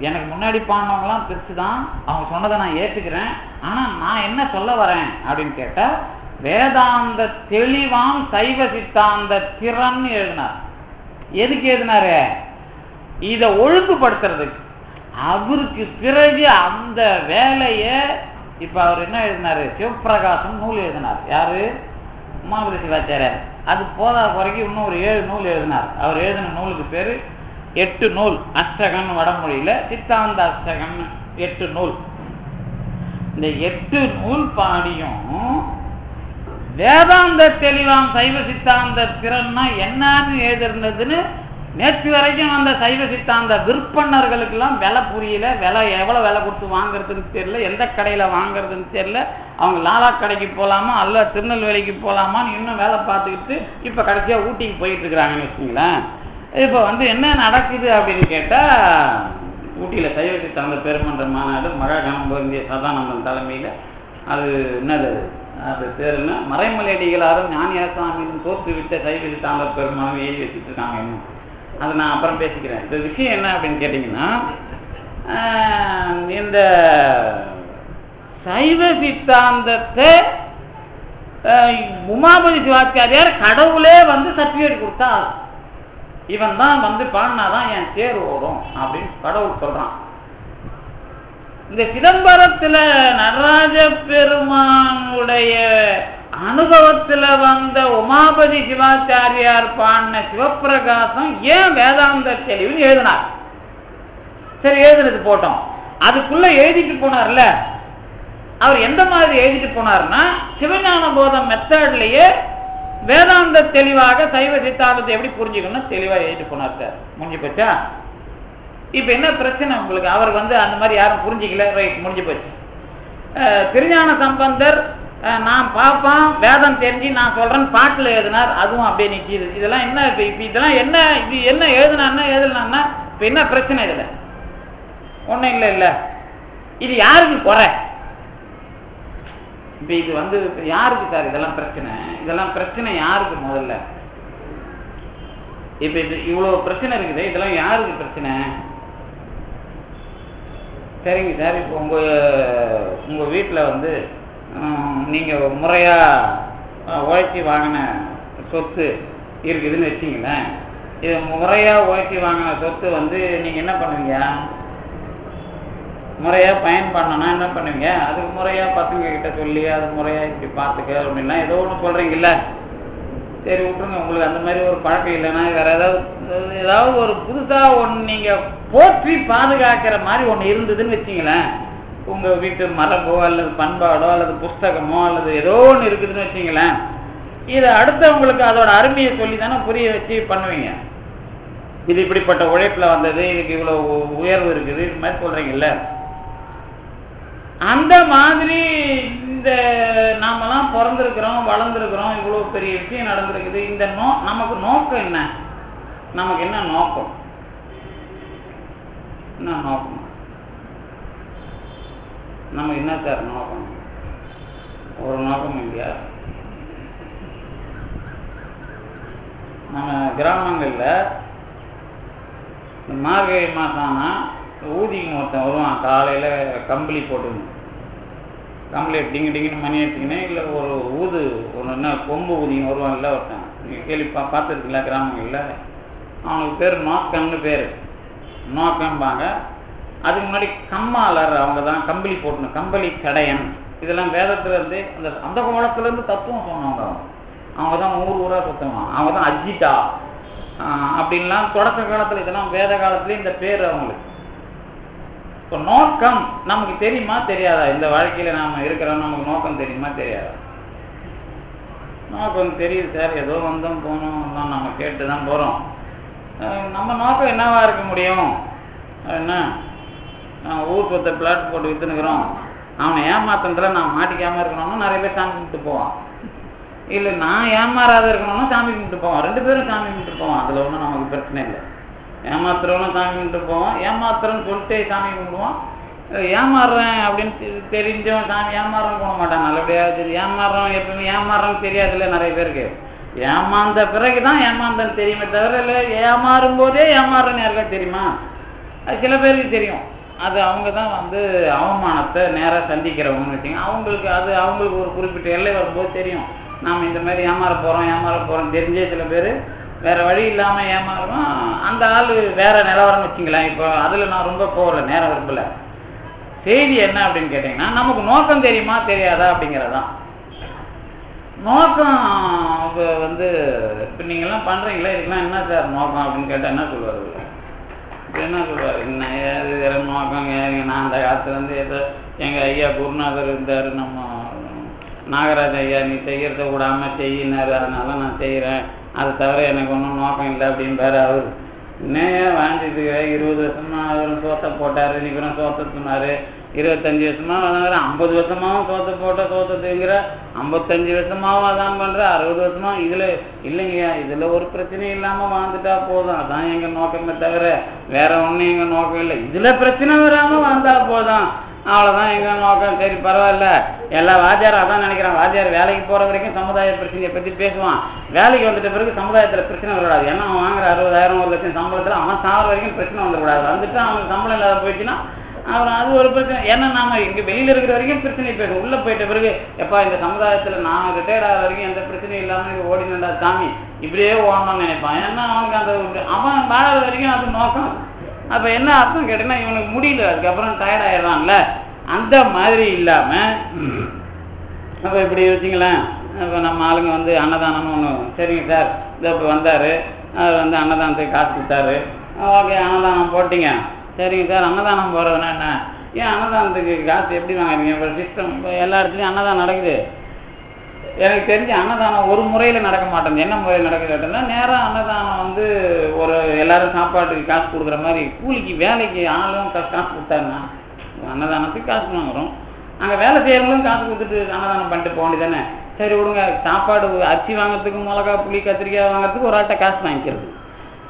எனக்கு முன்னாடி பாடினவங்களாம் திருச்சி தான். அவங்க சொன்னதை நான் ஏற்றுக்கிறேன். ஆனா நான் என்ன சொல்ல வரேன் அப்படின்னு கேட்டா, வேதாந்த தெளிவாம் சைவ சித்தாந்த திறன்னு எழுதினார். எதுக்கு எழுதினாரு? இதை ஒழுங்குபடுத்துறதுக்கு. அவருக்கு பிறகு அந்த வேலைய இப்ப அவர் என்ன எழுதினாரு? சிவப்பிரகாசம் நூல் எழுதினார். யாரு? உமாபதி சிவாச்சாரியார். அது போதா குறைக்கு இன்னும் ஒரு 7 நூல் எழுதினார். அவர் எழுதின நூலுக்கு பேரு 8 நூல். அஷ்டகன் வடமொழியில, சித்தாந்த அஷ்டகன் 8 நூல். இந்த 8 நூல் பாடியும் வேதாந்த தெளிவாம் சைவ சித்தாந்த திறன்னா என்னன்னு எழுதிருந்ததுன்னு நேற்று வரைக்கும் அந்த சைவ சித்தாந்த விற்பனர்களுக்கு எல்லாம் விலை புரியல. விலை எவ்வளவு விலை கொடுத்து வாங்குறதுன்னு தெரியல, எந்த கடையில வாங்குறதுன்னு தெரியல. அவங்க லாலா கடைக்கு போலாமா அல்ல திருநெல்வேலிக்கு போலாமான்னு இன்னும் வேலை பார்த்துக்கிட்டு இப்ப கடைசியா ஊட்டிக்கு போயிட்டு இருக்கிறாங்கன்னு வச்சுங்களேன். இப்ப என்ன நடக்குது அப்படின்னு கேட்டா, ஊட்டியில சைவ சித்தாந்த பெருமன்ற மாநாடு மகாகணபதி சதானந்தன் தலைமையில, அது என்னது அது பேர் என்ன, மறைமலையடிகளாரும் ஞானியாசாமியும் தோற்றுவிட்ட சைவ சித்தாந்த பெருமானம் எழுதி வச்சுட்டு இருக்காங்க. இன்னும் அதை நான் அப்புறம் பேசிக்கிறேன். இந்த விஷயம் என்ன அப்படின்னு கேட்டீங்கன்னா, இந்த சைவ சித்தாந்தத்தை உமாபதி சிவாச்சாரியார் கடவுளே சர்டிபிகேட் கொடுத்தா, இவன் தான் பாடினாதான் என் தேர் ஓடும் அப்படின்னு கடவுள் சொல்றான். இந்த சிதம்பரத்துல நடராஜ பெருமானுடைய அனுபவத்துல வந்த உமாபதி சிவாச்சாரியார் பாடின சிவப்பிரகாசம் ஏன் வேதாந்த தெளிவுன்னு எழுதினார். சரி, எழுதுனது போட்டோம். அதுக்குள்ள எழுதிட்டு போனார்ல, அவர் எந்த மாதிரி எழுதிட்டு போனார்னா, சிவஞான போதம் மெத்தட்லயே வேதாந்த தெளிவாக சைவ சித்தாந்தத்தை எப்படி புரிஞ்சுக்கணும் தெளிவா எழுதிட்டு போனார் சார். முடிஞ்சு போச்சா? இப்ப என்ன பிரச்சனை உங்களுக்கு? அவர் அந்த மாதிரி யாரும் புரிஞ்சிக்கல, ரைட், முடிஞ்சு போச்சு. திருஞான சம்பந்தர் நான் பார்ப்பான் வேதம் தெரிஞ்சு நான் சொல்றேன்னு பாட்டுல எழுதினார், அதுவும் அப்படியே நிற்கிது. இதெல்லாம் என்ன? இப்ப இதெல்லாம் என்ன? இது என்ன எழுதுனா எழுதுனா இப்ப என்ன பிரச்சனை? இதுல ஒண்ணும் இல்ல. இது யாருக்கு குறை? இப்ப இது யாருக்கு சார் இதெல்லாம் பிரச்சனை? இதெல்லாம் பிரச்சனை யாருக்கு? முதல்ல இப்ப இது இவ்வளவு பிரச்சனை இருக்குது, இதெல்லாம் யாருக்கு பிரச்சனை? சரிங்க சார், இப்போ உங்க வீட்டுல நீங்க முறையா உழைச்சி வாங்கின சொத்து இருக்குதுன்னு வச்சிங்களேன். இது முறையா உழைச்சி வாங்கின சொத்து நீங்க என்ன பண்ணுவீங்க? முறையா பயன் பண்ணனா என்ன பண்ணுவீங்க? அதுக்கு முறையா பசங்க கிட்ட சொல்லி அது முறையா இப்படி பார்த்துக்க அப்படின்னா ஏதோ ஒன்று சொல்றீங்கல்ல. சரி, விட்டுருங்க. உங்களுக்கு அந்த மாதிரி ஒரு பழக்கம் இல்லைன்னா வேற ஏதாவது ஒரு புதுசா ஒன்று நீங்க போற்றி பாதுகாக்கிற மாதிரி ஒன்று இருந்ததுன்னு வச்சிங்களேன். உங்க வீட்டு மரபோ அல்லது பண்பாடோ அல்லது புஸ்தகமோ அல்லது ஏதோ ஒன்று இருக்குதுன்னு வச்சிங்களேன். இதை அடுத்தவங்களுக்கு அதோட அருமையை சொல்லி தானே புரிய வச்சு பண்ணுவீங்க. இது இப்படிப்பட்ட உழைப்புல வந்தது, இதுக்கு இவ்வளவு உயர்வு இருக்குது, இது மாதிரி சொல்றீங்கல்ல. அந்த மாதிரி இந்த நாமெல்லாம் பிறந்திருக்கிறோம், வளர்ந்துருக்கிறோம், இவ்வளவு பெரிய விஷயம் நடந்திருக்குது. இந்த நமக்கு நோக்கம் என்ன? நமக்கு என்ன நோக்கம்? என்ன நோக்கம்? நம்ம என்ன சார் நோக்கம்? ஒரு நோக்கம் இல்லையா? நம்ம கிராமங்கள்ல மார்கழி மாசம் ஆனா ஊதிக்கு ஒருத்தன் வருவான். காலையில கம்பளி போட்டுக்கணும், கம்பளி டிங்கு டிங்குன்னு மணி எடுத்துக்கினே இல்லை ஒரு ஊது ஒன்று என்ன கொம்பு ஊதிங்க வருவான்ல ஒருத்தன். நீங்கள் கேள்வி பார்த்துருக்கீங்களா கிராமங்கள்ல? அவனுக்கு பேர் நோக்கம்னு பேர், நோக்கம்பாங்க. அதுக்கு முன்னாடி கம்மாளர், அவங்க தான் கம்பளி போட்டணும், கம்பளி கடையன். இதெல்லாம் வேதத்துல இருந்து அந்த கோலத்துல இருந்து தத்துவம் சொன்னவங்க. அவங்க தான் ஊரா சுத்தணும், அவங்க தான் அஜிதா அப்படின்லாம் தொடக்க காலத்துல, இதெல்லாம் வேத காலத்துல இந்த பேர் அவங்களுக்கு. இப்போ நோக்கம் நமக்கு தெரியுமா தெரியாதா? இந்த வாழ்க்கையில நாம இருக்கிறோம், நமக்கு நோக்கம் தெரியுமா தெரியாதா? நோக்கம் தெரியுது சார், ஏதோ வந்தோம் போனோம் எல்லாம் நம்ம கேட்டுதான் போறோம். நம்ம நோக்கம் என்னவா இருக்க முடியும்? என்ன, நான் ஊர் சொத்தை பிளாட் போட்டு வித்துனுக்கிறோம், அவனை ஏமாத்தத்துல நான் மாட்டிக்காம இருக்கணும்னு நிறைய பேர் சாமி கும்பிட்டு போவான். இல்லை நான் ஏமாறாத இருக்கணும்னா சாமி கும்பிட்டு போவோம், 2 பேரும் சாமி கும்பிட்டு போவோம், அதில் ஒன்றும் நமக்கு பிரச்சனை இல்லை. ஏமாத்துறவனும் சாமி கும்பிட்டு போவோம், ஏமாத்துறன்னு சொல்லிட்டு சாமி கும்பிடுவோம். ஏமாறுறேன் அப்படின்னு தெரிஞ்சவன் சாமி ஏமாறுறன்னு போக மாட்டான். நல்லபடியாக ஏமாறுறவன் எப்பவுமே ஏமாறுறன்னு தெரியாதுல்ல நிறைய பேருக்கு. ஏமாந்த பிறகுதான் ஏமாந்தன்னு தெரியுமே தவிர இல்லை ஏமாறும் போதே ஏமாறுறன்னு யாருக்கா தெரியுமா? அது சில பேருக்கு தெரியும். அது அவங்க தான் வந்து அவமானத்தை நேராக சந்திக்கிறவங்கன்னு வச்சுங்க. அவங்களுக்கு ஒரு குறிப்பிட்ட எல்லை வரும்போது தெரியும் நாம் இந்த மாதிரி ஏமாற போகிறோம் தெரிஞ்சே சில பேர் வேறு வழி இல்லாமல் ஏமாறுறோம். அந்த ஆள் வேறு நிலவரம்னு வச்சுங்களேன். இப்போ அதில் நான் ரொம்ப போகல, நேரம் விரும்பல. செய்தி என்ன அப்படின்னு கேட்டிங்கன்னா, நமக்கு நோக்கம் தெரியுமா தெரியாதா அப்படிங்கிறதான். நோக்கம் வந்து இப்போ நீங்கள்லாம் பண்ணுறீங்களா, இதுக்கெல்லாம் என்ன சார் நோக்கம் அப்படின்னு கேட்டால் என்ன சொல்லுவார்? என்ன சொல்லுவார்? என்ன ஏது வேறு நோக்கம்? நான் அந்த காலத்துலேருந்து ஏதோ எங்கள் ஐயா குருநாதர் இருந்தார், நம்ம நாகராஜ ஐயா, நீ செய்கிறத விடாமல் செய்யினார், அதனால நான் செய்கிறேன், அதை தவிர எனக்கு ஒன்றும் நோக்கம் இல்லை அப்படின்பாரு. அவர் இன்னும் வாழ்ந்துட்டு 20 வருஷமாக அவர் சோத்தை போட்டார், இன்னைக்கு சோத்தை சொன்னார். 25 வருஷமாக வந்தாரு, 50 வருஷமாகவும் சோத்துங்கிற 55 வருஷமாகவும் அதான் பண்ணுற, 60 வருஷமாக இதில் இல்லைங்கய்யா, இதில் ஒரு பிரச்சனையும் இல்லாமல் வாழ்ந்துட்டா போதும், அதான் எங்கள் நோக்கமே தவிர வேற ஒன்றும் எங்கள் நோக்கம் இல்லை. இதில் பிரச்சனை வராமல் வாழ்ந்தா போதும், அவ்வளோதான் எங்கள் நோக்கம். சரி பரவாயில்ல. எல்லா வாத்தியாரும் அதான் நினைக்கிறான். வாத்தியார் வேலைக்கு போகிற வரைக்கும் சமுதாய பிரச்சனையை பற்றி பேசுவான், வேலைக்கு வந்துட்ட பிறகு சமுதாயத்தில் பிரச்சனை வரக்கூடாது. ஏன்னா அவன் வாங்குற 60,000 1 லட்சம் சம்பளத்தில் அவன் சாகிற வரைக்கும் பிரச்சனை வந்துடக்கூடாது. வந்துட்டு அவனுக்கு சம்பளம் இல்லாத போயிடுச்சுன்னா அப்புறம் அது ஒரு பிரச்சனை. ஏன்னா நாம இங்கே வெளியில் இருக்கிற வரைக்கும் பிரச்சனை பேசும், உள்ளே போயிட்ட பிறகு எப்பா இந்த சமுதாயத்தில் நான் ரிட்டையர்ட் ஆகிற வரைக்கும் எந்த பிரச்சனையும் இல்லாமல் ஓடினண்டா சாமி இப்படியே ஓடணும்னு நினைப்பான். ஏன்னா அவனுக்கு அந்த அவன் வாழற வரைக்கும் அது நோக்கம். அப்போ என்ன அர்த்தம் கேட்டீங்கன்னா, இவனுக்கு முடியல, அதுக்கப்புறம் டயர்ட் ஆயிடுறான்ல. அந்த மாதிரி இல்லாமல் அப்போ இப்படி வச்சிங்களேன். இப்போ நம்ம ஆளுங்க வந்து அன்னதானம்னு ஒன்று, சரிங்க சார் இதோ இப்போ வந்தார், அவர் வந்து அன்னதானத்துக்கு காசு கொடுத்தாரு, ஓகே அன்னதானம் போட்டிங்க, சரிங்க சார். அன்னதானம் போகிறதுனா என்ன? ஏன் அன்னதானத்துக்கு காசு எப்படி வாங்குறீங்க? இப்போ சிஸ்டம் இப்போ எல்லா இடத்துலையும் அன்னதானம் நடக்குது. எனக்கு தெரிஞ்ச அன்னதானம் ஒரு முறையில் நடக்க மாட்டேங்குது. என்ன முறையில் நடக்குதுன்னா, நேராக அன்னதானம் வந்து ஒரு எல்லாரும் சாப்பாட்டுக்கு காசு கொடுக்குற மாதிரி கூலிக்கு வேலைக்கு ஆளும் காசு கொடுத்தாருன்னா அன்னதானத்துக்கு காசு வாங்குறோம், அங்கே வேலை செய்யறவங்களும் காசு கொடுத்துட்டு அன்னதானம் பண்ணிட்டு போக வேண்டியதானே. சரி விடுங்க, சாப்பாடு அரிசி வாங்கிறதுக்கு மிளகா புளி கத்திரிக்காய் வாங்கிறதுக்கு ஒரு ஆட்டை காசு வாங்கிக்கிறது,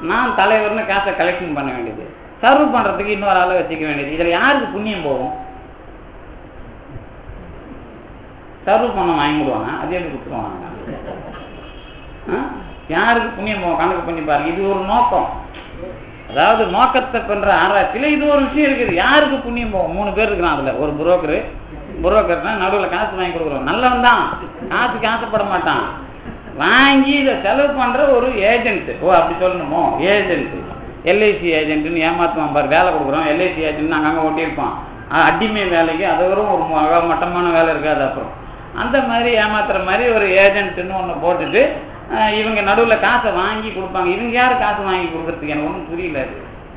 நான் தலைவர்னு காசை கலெக்ஷன் பண்ண வேண்டியது, சர்வ் பண்ணுறதுக்கு இன்னொரு ஆளை வச்சுக்க வேண்டியது. இதில் யாருக்கு புண்ணியம் போகும்? சர்வ் பண்ண வாங்கிடுவாங்க, அதே எப்படி கொடுத்துருவாங்க? யாருக்கு புண்ணியம் போகும்? கணக்கு பண்ணி பாருங்க. இது ஒரு நோக்கம், அதாவது நோக்கத்தை பண்ற ஆராய்ச்சியில் இது ஒரு விஷயம் இருக்குது. யாருக்கு புண்ணியம் போகும்? 3 பேர் இருக்கிறான். அதில் ஒரு புரோக்கர்னா நடுவில் காசு வாங்கி கொடுக்குறோம், நல்லவன் தான், காசுக்கு ஆசைப்பட மாட்டான், வாங்கி இதை செலவு பண்ற ஒரு ஏஜென்ட். ஓ அப்படி சொல்லணுமோ, ஏஜென்ட், எல்ஐசி ஏஜென்ட்னு ஏமாத்துவான் பாரு. வேலை கொடுக்குறோம், எல்ஐசி ஏஜென்ட்னு அங்கங்கே ஒட்டியிருப்பான், அடிமை வேலைக்கு. அது வரும் ஒரு மட்டமான வேலை இருக்காது. அப்புறம் அந்த மாதிரி ஏமாத்துற மாதிரி ஒரு ஏஜென்ட்னு ஒன்று போட்டுட்டு இவங்க நடுவில் காசை வாங்கி கொடுப்பாங்க. இவங்க யார் காசு வாங்கி கொடுக்குறதுக்கு? எனக்கு ஒன்றும் புரியல. அது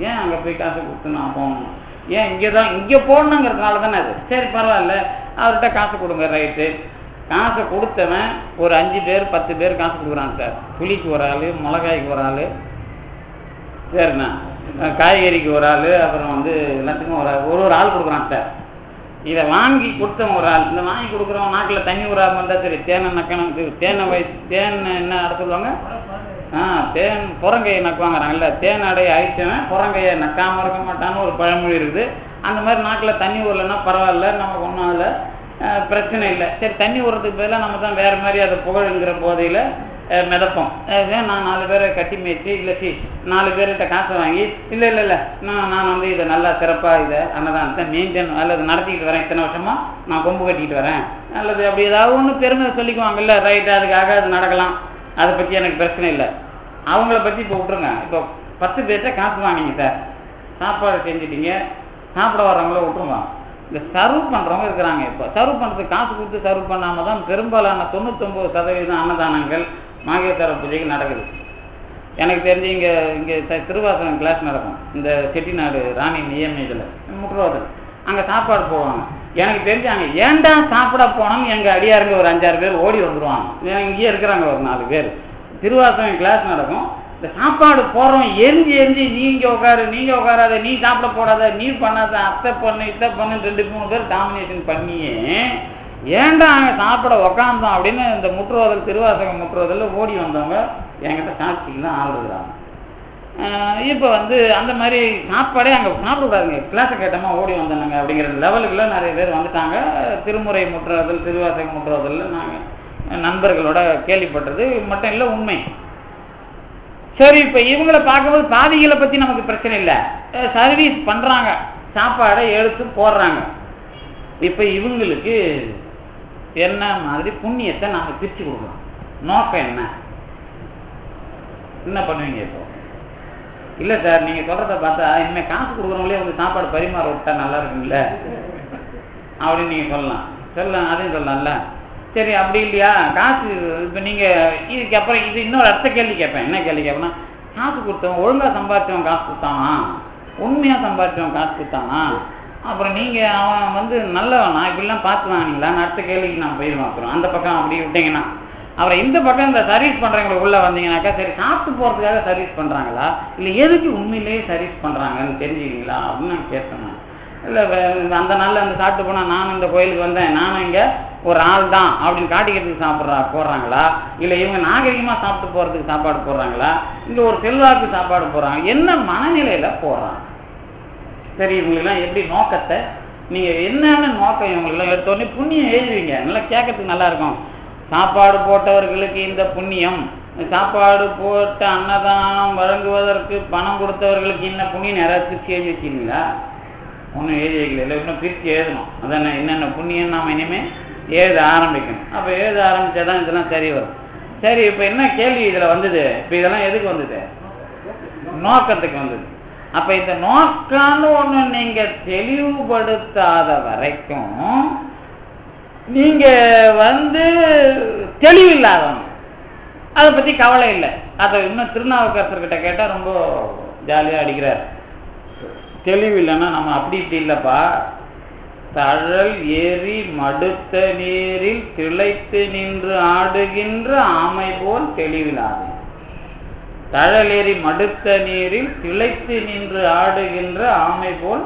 ஏன் அங்கே போய் காசை கொடுத்து நான் போகணும்? ஏன் இங்கே போடணுங்கிறதுனால தானே அது. சரி பரவாயில்ல, அவர்கிட்ட காசு கொடுங்க, ரைட்டு. காசை கொடுத்தவன் ஒரு 5 பேர் 10 பேர் காசு கொடுக்குறான் சார். புளிக்கு ஒரு ஆள், மிளகாய்க்கு ஒரு ஆள், சரிண்ணா காய்கறிக்கு ஒரு ஆள், அப்புறம் வந்து எல்லாத்துக்கும் ஒரு ஆள் கொடுக்குறான் சார். இதை வாங்கி கொடுத்தவன் ஒரு ஆள். இந்த வாங்கி கொடுக்குறவன் நாட்டில் தண்ணி ஊறாமல் இருந்தால் சரி, தேனை நக்கணும். தேன் என்ன அடை சொல்லுவாங்க? தேன் புறங்கையை நக்குவாங்கிறாங்கல்ல. தேன் அடைய அழித்தவன் புறங்கையை நக்காமல் இருக்க மாட்டான்னு ஒரு பழமொழி இருக்குது. அந்த மாதிரி நாட்டில் தண்ணி ஊறலைன்னா பரவாயில்ல, நமக்கு ஒன்றும் அதில் பிரச்சனை இல்லை. சரி, தண்ணி ஊறதுக்கு பதிலாக நம்ம தான் வேறு மாதிரி அதை புகழுங்கிற போதையில் மிதப்போம். நான் 4 பேரை கட்டி மேய்ச்சி இல்லை 4 பேர்கிட்ட காசை வாங்கி இல்லை நான் வந்து இதை நல்லா சிறப்பாக இதை அன்னதானத்தை மெயின்டைன் அல்லது நடத்திக்கிட்டு வரேன், இத்தனை வருஷமாக நான் கொம்பு கட்டிக்கிட்டு வரேன் அல்லது அப்படி ஏதாவது ஒன்று பெருமை சொல்லிக்குவாங்கல்ல, ரைட்டு, அதுக்காக அது நடக்கலாம், அதை பற்றி எனக்கு பிரச்சனை இல்லை. அவங்கள பற்றி இப்போ விட்டுருங்க. இப்போ 10 பேர்கிட்ட காசு வாங்கிங்க சார், சாப்பாடு செஞ்சுட்டீங்க, சாப்பிட வர்றவங்கள விட்டுருங்க. இந்த சர்வ் பண்ணுறவங்க இருக்கிறாங்க. இப்போ சர்வ் பண்ணுறதுக்கு காசு கொடுத்து சர்வ் பண்ணாமல் தான் பெரும்பாலான 99% அன்னதானங்கள் மாகேஸ்வர பூஜைக்கு நடக்குது. எனக்கு தெரிஞ்சு இங்கே திருவாசகம் கிளாஸ் நடக்கும், இந்த செட்டிநாடு ராணி நியமிதில் முற்றுவாதல், அங்கே சாப்பாடு போவாங்க. எனக்கு தெரிஞ்சு அங்கே ஏன்டா சாப்பிட போனோம்னு எங்கள் அடியாருங்க ஒரு 5-6 பேர் ஓடி வந்துடுவாங்க. இங்கேயே இருக்கிறாங்க ஒரு 4 பேர். திருவாசகம் கிளாஸ் நடக்கும், இந்த சாப்பாடு போடுறோம் எரிஞ்சு நீங்கள் உட்காராத, நீ சாப்பிட போடாத, நீ பண்ணாத, அத்தை பண்ணு இத்தை பண்ணு 2-3 பேர் டாமினேஷன் பண்ணியே ஏன்டா அங்கே சாப்பிட உக்காந்தோம் அப்படின்னு இந்த முற்றுவதல் திருவாசகம் முற்றுவதில் ஓடி வந்தவங்க என்கிட்ட சாட்சிக்கெல்லாம் ஆள் இருக்கிறாங்க. இப்போ அந்த மாதிரி சாப்பாடே அங்கே சாப்பிடக்கூடாதுங்க, கிளாஸை கேட்டோமா ஓடி வந்தோங்க அப்படிங்கிற லெவலுக்குலாம் நிறைய பேர் வந்துட்டாங்க. திருமுறை முற்றுவதல் திருவாசகம் முற்றுவதில் நாங்கள் நண்பர்களோட கேள்விப்பட்டது மட்டும் இல்லை, உண்மை. சரி, இப்போ இவங்களை பார்க்கும்போது பாதிகளை பற்றி நமக்கு பிரச்சனை இல்லை, சர்வீஸ் பண்ணுறாங்க, சாப்பாடை எடுத்து போடுறாங்க. இப்போ இவங்களுக்கு என்ன மாதிரி புண்ணியத்தை நாங்கள் பிரித்து கொடுக்குறோம். நோக்கம் என்ன பண்ணுவீங்க? இப்போ இல்லை சார், நீங்கள் சொல்கிறத பார்த்தா இனிமேல் காசு கொடுக்குறவங்களே உங்களுக்கு சாப்பாடு பரிமாற விட்டா நல்லா இருக்குங்கள அப்படின்னு நீங்கள் சொல்லலாம், அதையும் சொல்லலாம்ல. சரி, அப்படி இல்லையா காசு, இப்போ நீங்கள் இதுக்கு அப்புறம் இது இன்னொரு அடுத்த கேள்வி கேட்பேன். என்ன கேள்வி கேட்பேன்னா, காசு கொடுத்தவன் ஒழுங்காக சம்பாதிச்சவன் காசு கொடுத்தானா, உண்மையாக சம்பாதிச்சவன் காசு கொடுத்தானா, அப்புறம் நீங்கள் அவன் நல்லவனா இப்படிலாம் பார்த்து வாங்கினீங்களான்னு அடுத்த கேள்விக்கு நான் போயிடுவேன். அப்புறம் அந்த பக்கம் அப்படி விட்டீங்கன்னா, அப்புறம் இந்த பக்கம் இந்த சர்வீஸ் பண்ணுறவங்களுக்கு உள்ளே வந்தீங்கன்னாக்கா, சரி சாப்பிட்டு போகிறதுக்காக சர்வீஸ் பண்ணுறாங்களா இல்லை எதுக்கு உண்மையிலேயே சர்வீஸ் பண்ணுறாங்கன்னு தெரிஞ்சுக்கிங்களா அப்படின்னு நான் கேட்பேன். இல்லை அந்த நாளில் சாப்பிட்டு போனால் நானும் இந்த கோயிலுக்கு வந்தேன், நானும் இங்கே ஒரு ஆள் தான் அப்படின்னு காட்டிக்கிறதுக்கு போடுறாங்களா, இல்லை இவங்க நாகரிகமாக சாப்பிட்டு போகிறதுக்கு சாப்பாடு போடுறாங்களா, இங்கே ஒரு செல்வாக்கு சாப்பாடு போடுறாங்க, என்ன மனநிலையில் போடுறாங்க? சரி, இவங்களெல்லாம் எப்படி நோக்கத்தை நீங்கள் என்னென்ன நோக்கம் இவங்களெல்லாம் எடுத்தோடனே புண்ணியம் எழுதுவீங்க, நல்லா கேட்கறதுக்கு நல்லா இருக்கும். சாப்பாடு போட்டவர்களுக்கு இந்த புண்ணியம், சாப்பாடு போட்ட அன்னதானம் வழங்குவதற்கு பணம் கொடுத்தவர்களுக்கு இன்ன புண்ணியம் யாராவது பிரித்து எழுதி வச்சிருக்கீங்களா? ஒன்றும் எழுதி வைக்கல, இல்லை இன்னும் பிரித்து எழுதணும். அதானே என்னென்ன புண்ணியம் நாம் இனிமேல் எழுத ஆரம்பிக்கணும். அப்போ எழுத ஆரம்பித்தாதான் இதெல்லாம் சரி வரும். சரி, இப்போ என்ன கேள்வி இதில் வந்தது? இப்போ இதெல்லாம் எதுக்கு வந்தது? நோக்கத்துக்கு வந்தது. அப்போ இந்த நோக்கம்னு ஒன்று நீங்கள் தெளிவுபடுத்தாத வரைக்கும் நீங்கள் தெளிவில்லாதவங்க, அதை பற்றி கவலை இல்லை. அதை இன்னும் திருநாவுக்கரசர்கிட்ட கேட்டால் ரொம்ப ஜாலியாக அடிக்கிறார். தெளிவு இல்லைன்னா நம்ம அப்படி இப்படி இல்லைப்பா, தழல் ஏறி மடுத்த நீரில் திளைத்து நின்று ஆடுகின்ற ஆமை போல் தெளிவில்லாது. தழல் ஏறி மடுத்த நீரில் திளைத்து நின்று ஆடுகின்ற ஆமை போல்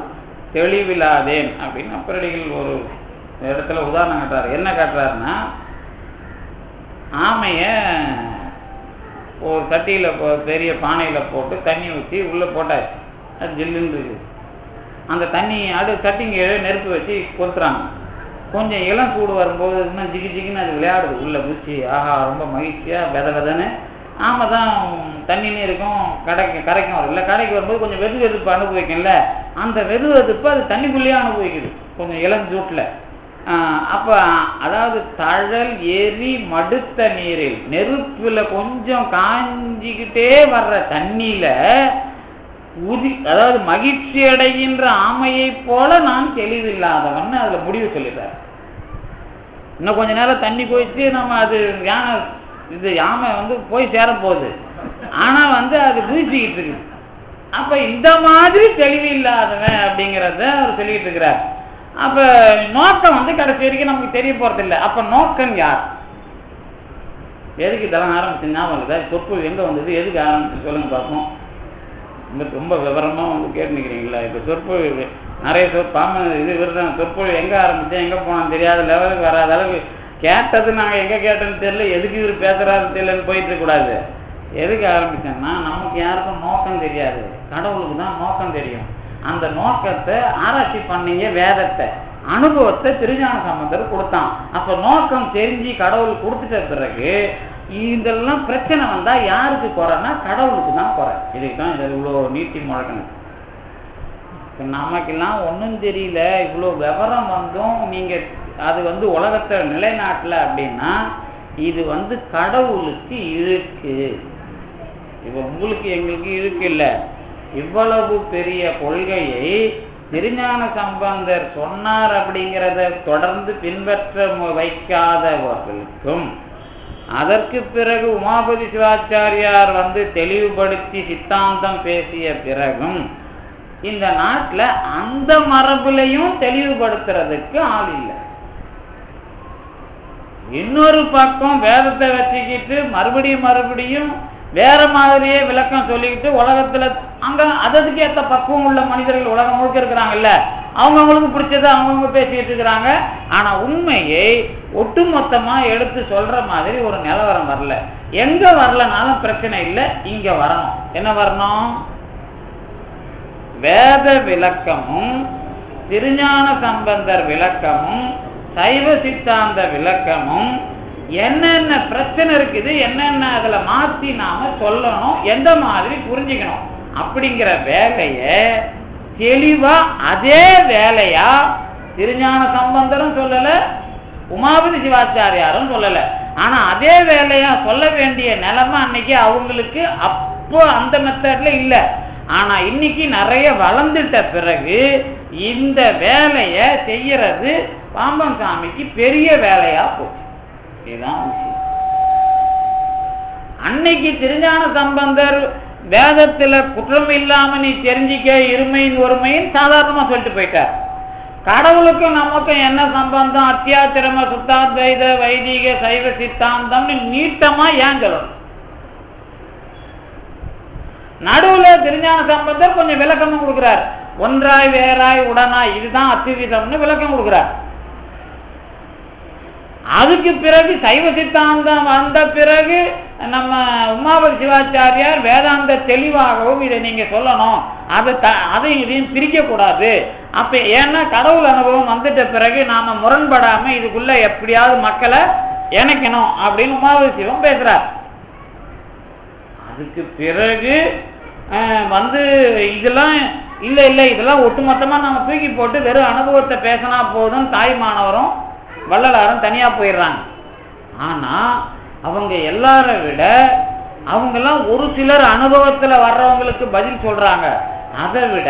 தெளிவில்லாதேன் அப்படின்னு அப்பரடிகள் ஒரு இடத்துல உதாரணம் காட்டுறாரு. என்ன காட்டுறாருன்னா, ஆமைய ஒரு சட்டியில் பெரிய பானையில் போட்டு தண்ணி ஊற்றி உள்ளே போட்டாச்சு, அது ஜில்லுன்னு இருக்குது. அந்த தண்ணி சட்டிங்க நெருப்பு வச்சு கொளுத்துறாங்க. கொஞ்சம் இளம் சூடு வரும்போது இன்னும் ஜிகி ஜிகின்னு அது விளையாடுது, உள்ளே குச்சி ஆஹா ரொம்ப மகிழ்ச்சியாக வெதன்னு. ஆமை தான் தண்ணின்னு இருக்கும், கரைக்கும் வரும் இல்லை, கரைக்கு வரும்போது கொஞ்சம் வெது வெதுப்பு அனுபவிக்கும்ல, அந்த வெது வெதுப்பு அது தண்ணிக்குள்ளேயே அனுபவிக்குது கொஞ்சம் இளம் சூட்டில். அப்போ அதாவது தழல் ஏறி மடுத்த நீரில், நெருப்பில் கொஞ்சம் காஞ்சிக்கிட்டே வர்ற தண்ணியில அதாவது மகிழ்ச்சி அடைகின்ற ஆமையை போல நான் தெளிவில்லாதவன் அதுல முடிவு சொல்லிட்டார். இன்னும் கொஞ்ச நேரம் தண்ணி போயிட்டு நம்ம அது யாமை போய் சேர போகுது, ஆனா அது வீசிக்கிட்டு இருக்கு. அப்ப இந்த மாதிரி தெளிவு இல்லாதவன் அப்படிங்கிறத அவர் சொல்லிட்டு இருக்கிறார். அப்ப நோக்கம் கடைசி வரைக்கும் நமக்கு தெரிய போறது இல்லை. அப்ப நோக்கம் யார்? எதுக்கு இதெல்லாம் ஆரம்பிச்சு ஞாபகம் சொற்பொழிவு எங்க வந்தது, எதுக்கு ஆரம்பிச்சு சொல்லுங்க பார்ப்போம். ரொம்ப விவரமா கேட்டு நிற்கிறீங்களா? இப்ப சொற்பொழிவு நிறைய இது விருதாங்க. சொற்பொழிவு எங்க ஆரம்பிச்சேன் எங்க போனான்னு தெரியாத லெவலுக்கு வராத அளவுக்கு கேட்டது நாங்க எங்க கேட்டோன்னு தெரியல, எதுக்கு இவர் பேசுறாருன்னு தெரியலன்னு போயிட்டு இருக்க கூடாது. எதுக்கு ஆரம்பிச்சேன்னா, நமக்கு யாருக்கும் நோக்கம் தெரியாது, கடவுளுக்கு தான் நோக்கம் தெரியும். அந்த நோக்கத்தை ஆராய்ச்சி பண்ணீங்க, வேதத்தை அனுபவத்தை திருஞான சம்பந்தர் கொடுத்தான். அப்ப நோக்கம் தெரிஞ்சு கடவுள் கொடுத்துட்ட பிறகு இதெல்லாம் பிரச்சனை வந்தா யாருக்கு குறைன்னா கடவுளுக்கு தான் குறை. இதுக்கு தான் இதை இவ்வளோ நீட்டி முழக்கணும். நமக்கெல்லாம் ஒன்றும் தெரியல, இவ்வளோ விவரம் வந்தும் நீங்க அது உலகத்தை நிலைநாட்டல அப்படின்னா இது கடவுளுக்கு இருக்கு. இப்ப உங்களுக்கு எங்களுக்கு இருக்கு இல்ல, இவ்வளவு பெரிய கொள்கையை திருஞான சம்பந்தர் சொன்னார் அப்படிங்கிறத தொடர்ந்து பின்பற்ற வைக்காதவர்களுக்கும், அதற்கு பிறகு உமாபதி சிவாச்சாரியார் தெளிவுபடுத்தி சித்தாந்தம் பேசிய பிறகும் இந்த நாட்டில் அந்த மரபுலையும் தெளிவுபடுத்துறதுக்கு ஆள் இல்லை. இன்னொரு பக்கம் வேதத்தை வச்சுக்கிட்டு மறுபடியும் வேற மாதிரியே விளக்கம் சொல்லிக்கிட்டு உலகத்துல அங்க அதற்கு ஏற்ற பக்குவம் உள்ள மனிதர்கள் உலகம் முழுக்க இருக்கிறாங்கல்ல, அவங்கவுங்களுக்கு பிடிச்சதை அவங்கவுங்க பேசிட்டு இருக்கிறாங்க. ஆனா உண்மையை ஒட்டுமொத்தமா எடுத்து சொல்ற மாதிரி ஒரு நிலவரம் வரல. எங்க வரலனாலும் பிரச்சனை இல்லை, இங்க வரணும். என்ன வரணும்? வேத விளக்கமும் திருஞான சம்பந்தர் விளக்கமும் சைவ சித்தாந்த விளக்கமும் என்னென்ன பிரச்சனை இருக்குது, என்னென்ன அதுல மாத்தி நாம சொல்லணும், எந்த மாதிரி புரிஞ்சுக்கணும் அப்படிங்கிற வேலைய தெளிவா அதே வேலையா திருஞான சம்பந்தரும் சொல்லல, உமாபதி சிவாச்சாரியாரும் சொல்லல. ஆனா அதே வேலையா சொல்ல வேண்டிய நிலைமை அன்னைக்கு அவங்களுக்கு அப்போ அந்த மெத்தட்ல இல்ல. ஆனா இன்னைக்கு நிறைய வளர்ந்துட்ட பிறகு இந்த வேலைய செய்யறது பாம்பன் சாமிக்கு பெரிய வேலையா போச்சு. இதுதான் விஷயம். அன்னைக்கு திருஞான சம்பந்தர் வேதத்துல குற்றம் இல்லாம நீ தெரிஞ்சிக்க இருமையின் ஒருமையின் சாதாரணமா சொல்லிட்டு போயிட்டார். கடவுளுக்கும் நமக்கும் என்ன சம்பந்தம், அத்தியாத்திரம சுத்தாத்வைத வைதிக சைவ சித்தாந்தம்னு நீட்டமா ஏன் சொல்லணும்? நடுவுல திருஞான சம்பந்தர் கொஞ்சம் விளக்கமும் கொடுக்கிறார். ஒன்றாய் வேறாய் உடனாய் இதுதான் அத்விதம்னு விளக்கம் கொடுக்கிறார். அதுக்கு பிறகு சைவ சித்தாந்தம் வந்த பிறகு நம்ம உமாபதி சிவாச்சாரியார் வேதாந்த தெளிவாகவும் இதை நீங்க சொல்லணும், அதையும் இதையும் பிரிக்க கூடாது. அப்ப ஏன்னா கடவுள் அனுபவம் வந்துட்ட பிறகு நாம முரண்படாம இதுக்குள்ள எப்படியாவது மக்களை இணைக்கணும் அப்படின்னு உமாபதி சிவம் பேசுறார். அதுக்கு பிறகு இதெல்லாம் இல்லை இல்லை, இதெல்லாம் ஒட்டுமொத்தமா நம்ம தூக்கி போட்டு வெறும் அனுபவத்தை பேசினா போதும் தாய்மானவரும் வள்ளலாரும் தனியா போயிடுறாங்க. ஆனா அவங்க எல்லாரை விட அவங்கெல்லாம் ஒரு சிலர் அனுபவத்துல வர்றவங்களுக்கு பதில் சொல்றாங்க. அதை விட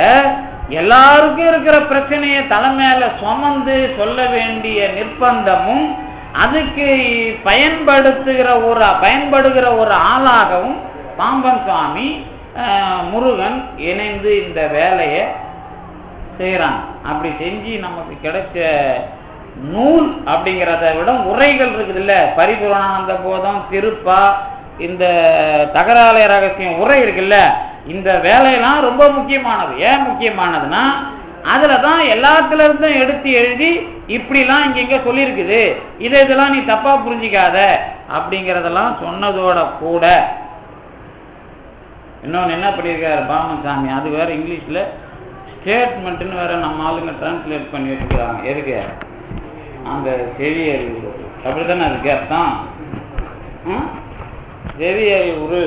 எல்லாருக்கும் இருக்கிற பிரச்சனையை தலைமையில சுமந்து சொல்ல வேண்டிய நிர்பந்தமும் அதுக்கு பயன்படுகிற ஒரு ஆளாகவும் பாம்பன் சுவாமி முருகன் இணைந்து இந்த வேலையை செய்யறாங்க. அப்படி செஞ்சு நமக்கு கிடைச்ச நூல் அப்படிங்கிறத விட உரைகள் இருக்குது இல்ல, பரிபூரணானந்த போதம், திருப்பா, இந்த தகராலய ரகசியம் உரை இருக்குல்ல, இந்த வேலையெல்லாம் ரொம்ப முக்கியமானது. ஏன் முக்கியமானதுன்னா அதுலதான் எல்லாத்துல இருந்தும் எடுத்து எழுதி இப்படிலாம் இங்க சொல்லியிருக்குது, இதெல்லாம் நீ தப்பா புரிஞ்சிக்காத அப்படிங்கிறதெல்லாம் சொன்னதோட கூட இன்னொன்னு என்ன பண்ணியிருக்காரு பாமன் சாமி, அது வேற இங்கிலீஷ்ல ஸ்டேட்மெண்ட்னு வேற நம்ம ஆளுங்க டிரான்ஸ்லேட் பண்ணி வச்சுக்கிறாங்க. எதுக்கு? அந்த செவியறிவு, அப்படித்தானே அதுக்கு அர்த்தம். செவியறிவு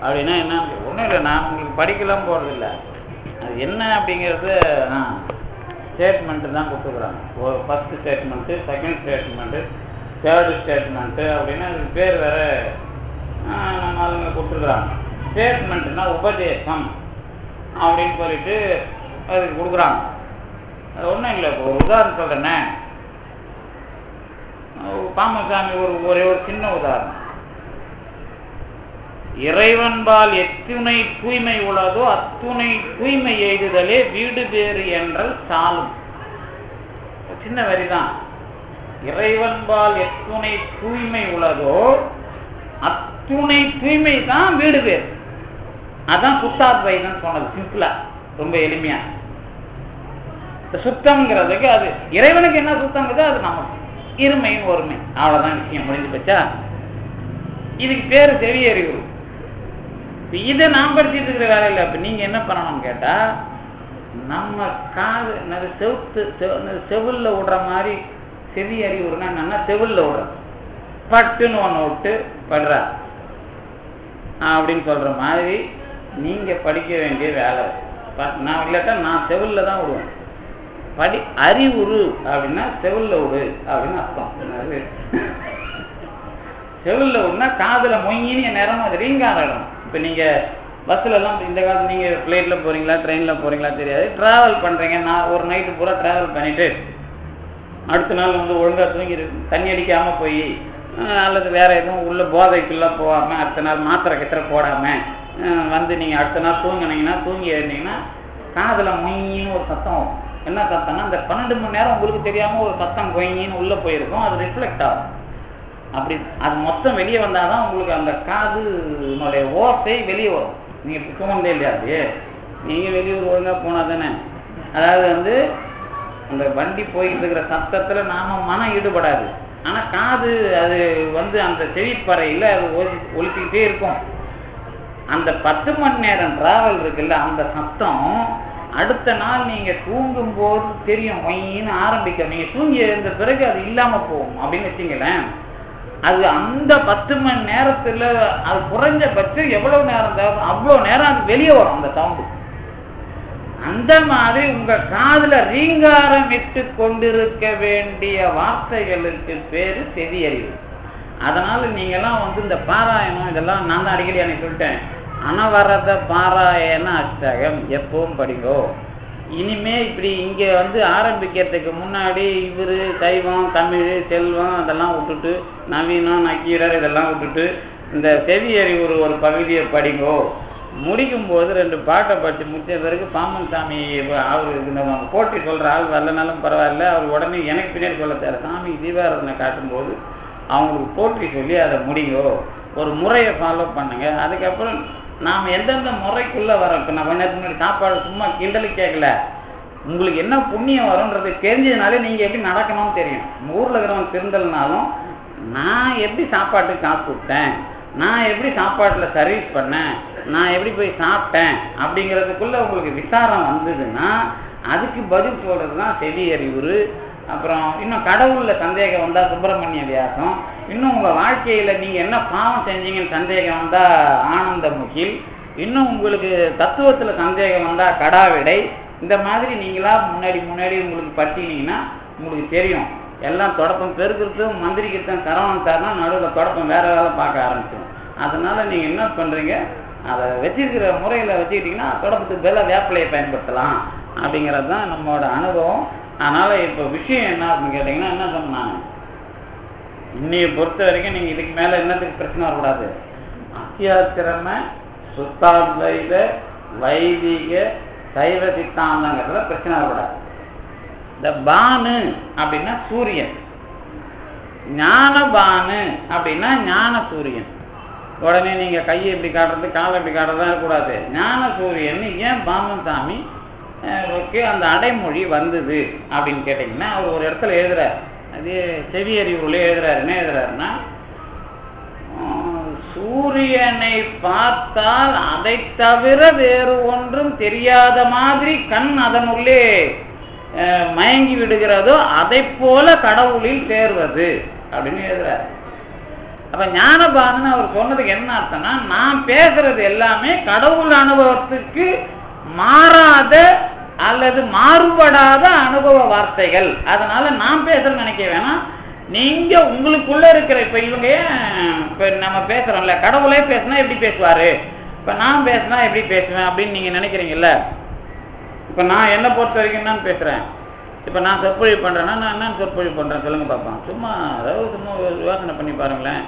அப்படின்னா என்ன? ஒன்றும் இல்லை, நான் உங்களுக்கு படிக்கலாம் போறதில்லை. அது என்ன அப்படிங்கிறது ஸ்டேட்மெண்ட்டு தான் கொடுத்துக்கிறாங்க. ஒரு first statement, second statement, third statement அப்படின்னு அதுக்கு பேர் வேற நம்ம ஆளுங்க கொடுத்துருக்குறாங்க. ஸ்டேட்மெண்ட்னா உபதேசம் அப்படின்னு சொல்லிட்டு அதுக்கு கொடுக்குறாங்க. அது ஒன்றும் இல்லை. இப்போ ஒரு உதாரணம் சொல்றேன்னே, பாமசாமி ஒரே ஒரு சின்ன உதாரணம். இறைவன்பால் எத்துணை தூய்மை உள்ளதோ அத்துணை தூய்மை எய்துதலே வீடு பேறு என்றல் சாலும். சின்ன வரிதான். இறைவன்பால் எத்துணை தூய்மை உள்ளதோ அத்துணை தூய்மை தான் வீடு பேர். அதான் சுத்தாத்வைதம் சொன்னது. சிம்பிளா, ரொம்ப எளிமையா. சுத்தம்ங்கிறதுக்கு அது இறைவனுக்கு என்ன சுத்தங்கிறது அது நமக்கு இருமையின் ஒருமை, அவ்வளவுதான் விஷயம், முடிஞ்சு போச்சா? இதுக்கு பேரு செவியறிவு. இதை நாம் படிச்சுட்டு இருக்கிற வேலை இல்லை. இப்ப நீங்க என்ன பண்ணணும்னு கேட்டா, நம்ம காது செவில்ல விடுற மாதிரி செவி அறிவுறுனா என்னன்னா, செவில்ல விடுற பட்டுன்னு ஒண்ணு விட்டு படுற அப்படின்னு சொல்ற மாதிரி நீங்க படிக்க வேண்டிய வேலை. நான் இல்லாட்டா நான் செவில்ல தான் விடுவேன். அறிவுறு அப்படின்னா செவில்ல விடு அப்படின்னு அர்த்தம். செவில்ல விடுனா காதுல மொய்யின்னு நேரம் அது ரீங்காரம். இப்ப நீங்க பஸ்ல எல்லாம் இந்த காலத்துல நீங்க பிளைட்ல போறீங்களா ட்ரெயின்ல போறீங்களா தெரியாது, டிராவல் பண்றீங்க. நான் ஒரு நைட்டு பூரா டிராவல் பண்ணிட்டு அடுத்த நாள் ஒழுங்கா தூங்கி தண்ணி அடிக்காம போய் அல்லது வேற எதுவும் உள்ள போதைக்குள்ள போகாம அடுத்த நாள் மாத்திரை கித்திர போடாம நீங்க அடுத்த நாள் தூங்கி எழுந்தீங்கன்னா காதுல மொய்யின்னு ஒரு சத்தம் வரும். என்ன சத்தம்னா, அந்த 12 மணி நேரம் உங்களுக்கு தெரியாம ஒரு சத்தம் கொய்யின்னு உள்ள போயிருக்கும், அது ரிஃப்ளெக்ட் ஆகும். அப்படி அது மொத்தம் வெளியே வந்தாதான் உங்களுக்கு அந்த காதுனுடைய ஓசை வெளியே வரும். நீங்க தூங்கவே இல்லையா? அது நீங்க வெளியூர் ஒழுங்கா போனா தானே. அதாவது அந்த வண்டி போயிட்டு இருக்கிற சத்தத்துல நாம மனம் ஈடுபடாது. ஆனா காது அது அந்த செவிப்பறையில அது ஒலிச்சுக்கிட்டே இருக்கும். அந்த 10 மணி நேரம் டிராவல் இருக்குல்ல, அந்த சத்தம் அடுத்த நாள் நீங்க தூங்கும் போது தெரியும், ஒயின்னு ஆரம்பிக்கும். நீங்க தூங்கி எழுந்த பிறகு அது இல்லாம போகும் அப்படின்னு வச்சுங்களேன். அது அந்த 10 மணி நேரத்துல அது குறைஞ்சபட்சம் எவ்வளவு நேரம் தேவை, அவ்வளவு நேரம் அது வெளியே வரும் அந்த சவுண்டு. அந்த மாதிரி உங்க காதுல ரீங்காரம் இட்டு கொண்டிருக்க வேண்டிய வார்த்தைகளுக்கு பேரு செவி அறிவு. அதனால நீங்க எல்லாம் இந்த பாராயணம் இதெல்லாம் நான் தான் அடிக்கடி எனக்கு சொல்லிட்டேன். அனவரத பாராயண அஷ்டகம் எப்பவும் படிங்கோ. இனிமே இப்படி இங்க ஆரம்பிக்கிறதுக்கு முன்னாடி இவரு சைவம் தமிழ் செல்வம் அதெல்லாம் விட்டுட்டு, நவீனம் நக்கீரர் இதெல்லாம் விட்டுட்டு இந்த செவி அறிவு ஒரு பகுதியை படிங்கோ. முடிக்கும் போது 2 பாட்டை படிச்சு முடிச்ச பிறகு பாம்பன் சாமி அவரு போட்டி சொல்ற ஆள் வரலனாலும் பரவாயில்ல, அவர் உடனே எனக்கு பின்னாடி சொல்ல தேவை. சாமி தீபாராதனை காட்டும் போது அவங்களுக்கு போட்டி சொல்லி அதை முடிங்கோ. ஒரு முறையை ஃபாலோ பண்ணுங்க. அதுக்கப்புறம் நாம் எந்தெந்த முறைக்குள்ள வரோம். இப்போ நான் கொஞ்ச முன்னாடி சாப்பாடு சும்மா கிண்டலு கேட்கல, உங்களுக்கு என்ன புண்ணியம் வரும்ன்றது தெரிஞ்சதுனாலே நீங்க எப்படி நடக்கணும்னு தெரியும். ஊர்ல இருக்கிறவங்க திருந்தல்னாலும் நான் எப்படி சாப்பாட்டுக்கு காசு கொடுத்தேன், நான் எப்படி சாப்பாட்டுல சர்வீஸ் பண்ணேன், நான் எப்படி போய் சாப்பிட்டேன் அப்படிங்கிறதுக்குள்ள உங்களுக்கு விசாரம் வந்ததுன்னா அதுக்கு பதில் சொல்றதுதான் செவி அறிவுறு. அப்புறம் இன்னும் கடவுள்ல சந்தேகம் வந்தா சுப்பிரமணிய வியாசம், இன்னும் உங்க வாழ்க்கையில நீங்க என்ன பாவம் செஞ்சீங்கன்னு சந்தேகம் வந்தா ஆனந்த முகில், இன்னும் உங்களுக்கு தத்துவத்துல சந்தேகம் வந்தா கடாவிடை. இந்த மாதிரி நீங்களா முன்னாடி உங்களுக்கு பற்றினீங்கன்னா உங்களுக்கு தெரியும். எல்லாம் தொடப்பம் பெருக்கிறதும் மந்திரிக்கிறதும் சரவணன் சார்னா நடுவில் தொடப்பம் வேற வேலை பார்க்க ஆரம்பிச்சிடும். அதனால நீங்க என்ன பண்றீங்க, அதை வச்சிருக்கிற முறையில வச்சுக்கிட்டீங்கன்னா தொடப்பத்துக்கு பதிலாக வேப்பிலையை பயன்படுத்தலாம் அப்படிங்கிறது தான் நம்மளோட அனுபவம். அதனால இப்போ விஷயம் என்ன அப்படின்னு கேட்டீங்கன்னா, என்ன சொன்னாங்க, இன்னைய பொறுத்த வரைக்கும் நீங்க இதுக்கு மேல என்னத்துக்கு பிரச்சனை வரக்கூடாது. அத்தியாத்திரம சுத்தாத்வைத வைதிக சைவ சித்தாந்தங்கிறதுல பிரச்சனை வரக்கூடாது. இந்த பானு அப்படின்னா சூரியன், ஞான பானு அப்படின்னா ஞான சூரியன். உடனே நீங்க கையை எப்படி காட்டுறது காலை எப்படி காட்டுறதா இருக்கக்கூடாது. ஞான சூரியன் ஏன் பாமன் சாமி அந்த அடைமொழி வந்தது அப்படின்னு கேட்டீங்கன்னா, அவர் ஒரு இடத்துல எழுதுறாரு, அது செவி அறிவுல எழுதுறாரு. என்ன எழுதுறாருன்னா, சூரியனை பார்த்தால் அதை தவிர வேறு ஒன்றும் தெரியாத மாதிரி கண் அதனுள்ளே மயங்கி விடுகிறதோ அதை போல கடவுளில் சேர்வது அப்படின்னு எழுதுறாரு. அப்ப ஞானபானு அவர் சொன்னதுக்கு என்ன அர்த்தம்னா, நான் பேசுறது எல்லாமே கடவுள் அனுபவத்துக்கு மாறாத அல்லது மாறுபடாத அனுபவ வார்த்தைகள். அதனால நான் பேசுறேன்னு நினைக்க வேணாம். நீங்க உங்களுக்குள்ள இருக்கிற இப்ப இவங்க இப்ப நம்ம பேசுறோம்ல, கடவுளே பேசினா எப்படி பேசுவாரு, இப்ப நான் பேசினா எப்படி பேசுவேன் அப்படின்னு நீங்க நினைக்கிறீங்கல்ல. இப்ப நான் என்ன பொறுத்த வரைக்கும் நான் பேசுறேன். இப்ப நான் சொற்பொழிவு பண்றேன்னா நான் என்ன சொற்பொழிவு பண்றேன் சொல்லுங்க பார்ப்போம். சும்மா யோசனை பண்ணி பாருங்களேன்.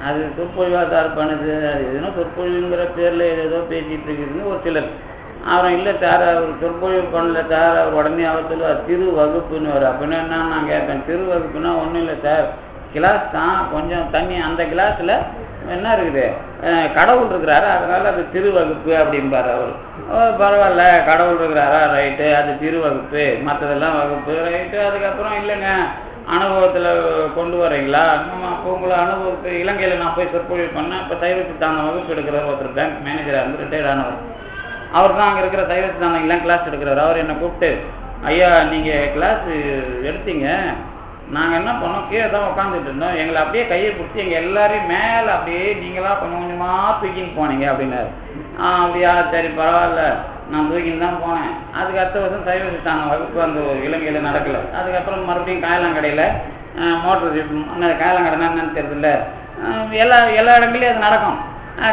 அது சொற்பொழிவாதார் பண்ணுது, அது எதுனா சொற்பொழிவுங்கிற பேர்ல ஏதோ பேசிட்டு இருக்குதுன்னு ஒரு சிலர். அவன் இல்லை சார் அவர் சொற்பொழிவு பண்ணல சார், அவர் உடனே அவர் சொல்லுவார் திரு வகுப்புன்னு வரும். அப்படின்னா என்ன நான் கேட்பேன், திரு வகுப்புன்னா ஒன்றும் இல்லை சார், கிளாஸ் தான், கொஞ்சம் தண்ணி அந்த கிளாஸ்ல என்ன இருக்குது, கடவுள் இருக்கிறாரு, அதனால அது திருவகுப்பு அப்படின்பாரு அவர். பரவாயில்ல கடவுள் இருக்கிறாரா, ரைட்டு, அது திருவகுப்பு, மற்றதெல்லாம் வகுப்பு, ரைட்டு. அதுக்கப்புறம் இல்லைங்க அனுபவத்தில் கொண்டு வரீங்களா, அப்போ உங்களை அனுபவத்தை இலங்கையில் நான் போய் சொற்பொழிவு பண்ணேன். இப்போ சைவ சித்தாந்த வகுப்பு எடுக்கிற ஒருத்தர் பேங்க் மேனேஜராக இருந்து ரிட்டையர் ஆனவர். அவர் தான் அங்கே இருக்கிற சைவ சித்தாந்தங்கள்லாம் கிளாஸ் எடுக்கிறார். அவர் என்னை கூப்பிட்டு, ஐயா நீங்கள் கிளாஸ் எடுத்தீங்க, நாங்கள் என்ன பண்ணோம், கீழே தான் உட்காந்துட்டு இருந்தோம், எங்களை அப்படியே கையை பிடிச்சி எங்கள் எல்லாரையும் மேலே அப்படியே நீங்களாக கொஞ்சம் கொஞ்சமாக தூக்கின்னு போனீங்க அப்படின்னாரு. அப்படியா, சரி பரவாயில்ல, நான் தூக்கின்னு தான் போனேன். அதுக்கு அடுத்த வருஷம் சைவ சித்தாந்த வகுப்பு அந்த இலங்கையில் நடக்கலை. அதுக்கப்புறம் மறுபடியும் காயலாங்கடையில் மோட்டர் காயலாங்கடைனா என்னன்னு தெரியல, எல்லா இடங்களையும் அது நடக்கும்.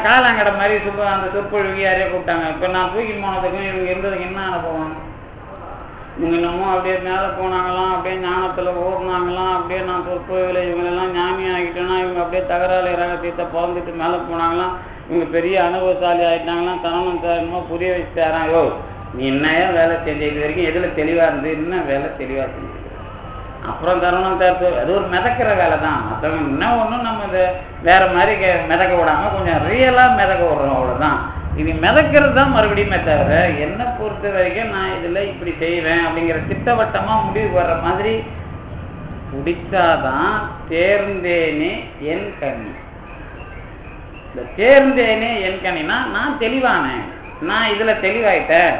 காயலாங்கடை மாதிரி அந்த சொற்பொழிவுக்கு யாரையோ கூப்பிட்டாங்க. இப்போ நான் தூக்கின்னு போனதுக்கும் இவங்க இருந்ததுக்கு என்ன அனுபவம், இவங்க இன்னமும் அப்படியே மேலே போனாங்களாம், அப்படியே ஞானத்தில் ஓடுனாங்களாம், அப்படியே நான் சொற்பொழிவில் இவங்களெல்லாம் ஞானி ஆகிட்டேன்னா இவங்க அப்படியே தகராறு ரகசியத்தை பிறந்துட்டு மேலே போனாங்களாம், இவங்க பெரிய அனுபவசாலி ஆகிட்டாங்களாம், சரவணன் சார் என்னமோ புரிய வச்சுட்டாரான். யோ நீ என்னையா வேலை செஞ்ச, இது வரைக்கும் எதில் தெளிவாக இருந்து இன்னும் வேலை தெளிவாக செஞ்சு. அப்புறம் சரவணன் சார் அது ஒரு மிதக்கிற வேலை தான், மற்றவங்க இன்னும் ஒன்றும் நம்ம இதை வேற மாதிரி மிதக்க விடாமல் கொஞ்சம் ரியலாக மிதக்க விடுறோம், அவ்வளோதான். இது மிதக்கிறது தான் மறுபடியுமே தவிர என்னை பொறுத்த வரைக்கும் நான் இதுல இப்படி செய்வேன் அப்படிங்கிற திட்டவட்டமா முடிவு வர்ற மாதிரி பிடிச்சாதான் தேர்ந்தேனே என் கண்ணி. இந்த தேர்ந்தேனே என் கண்ணினா நான் தெளிவானேன், நான் இதுல தெளிவாயிட்டேன்.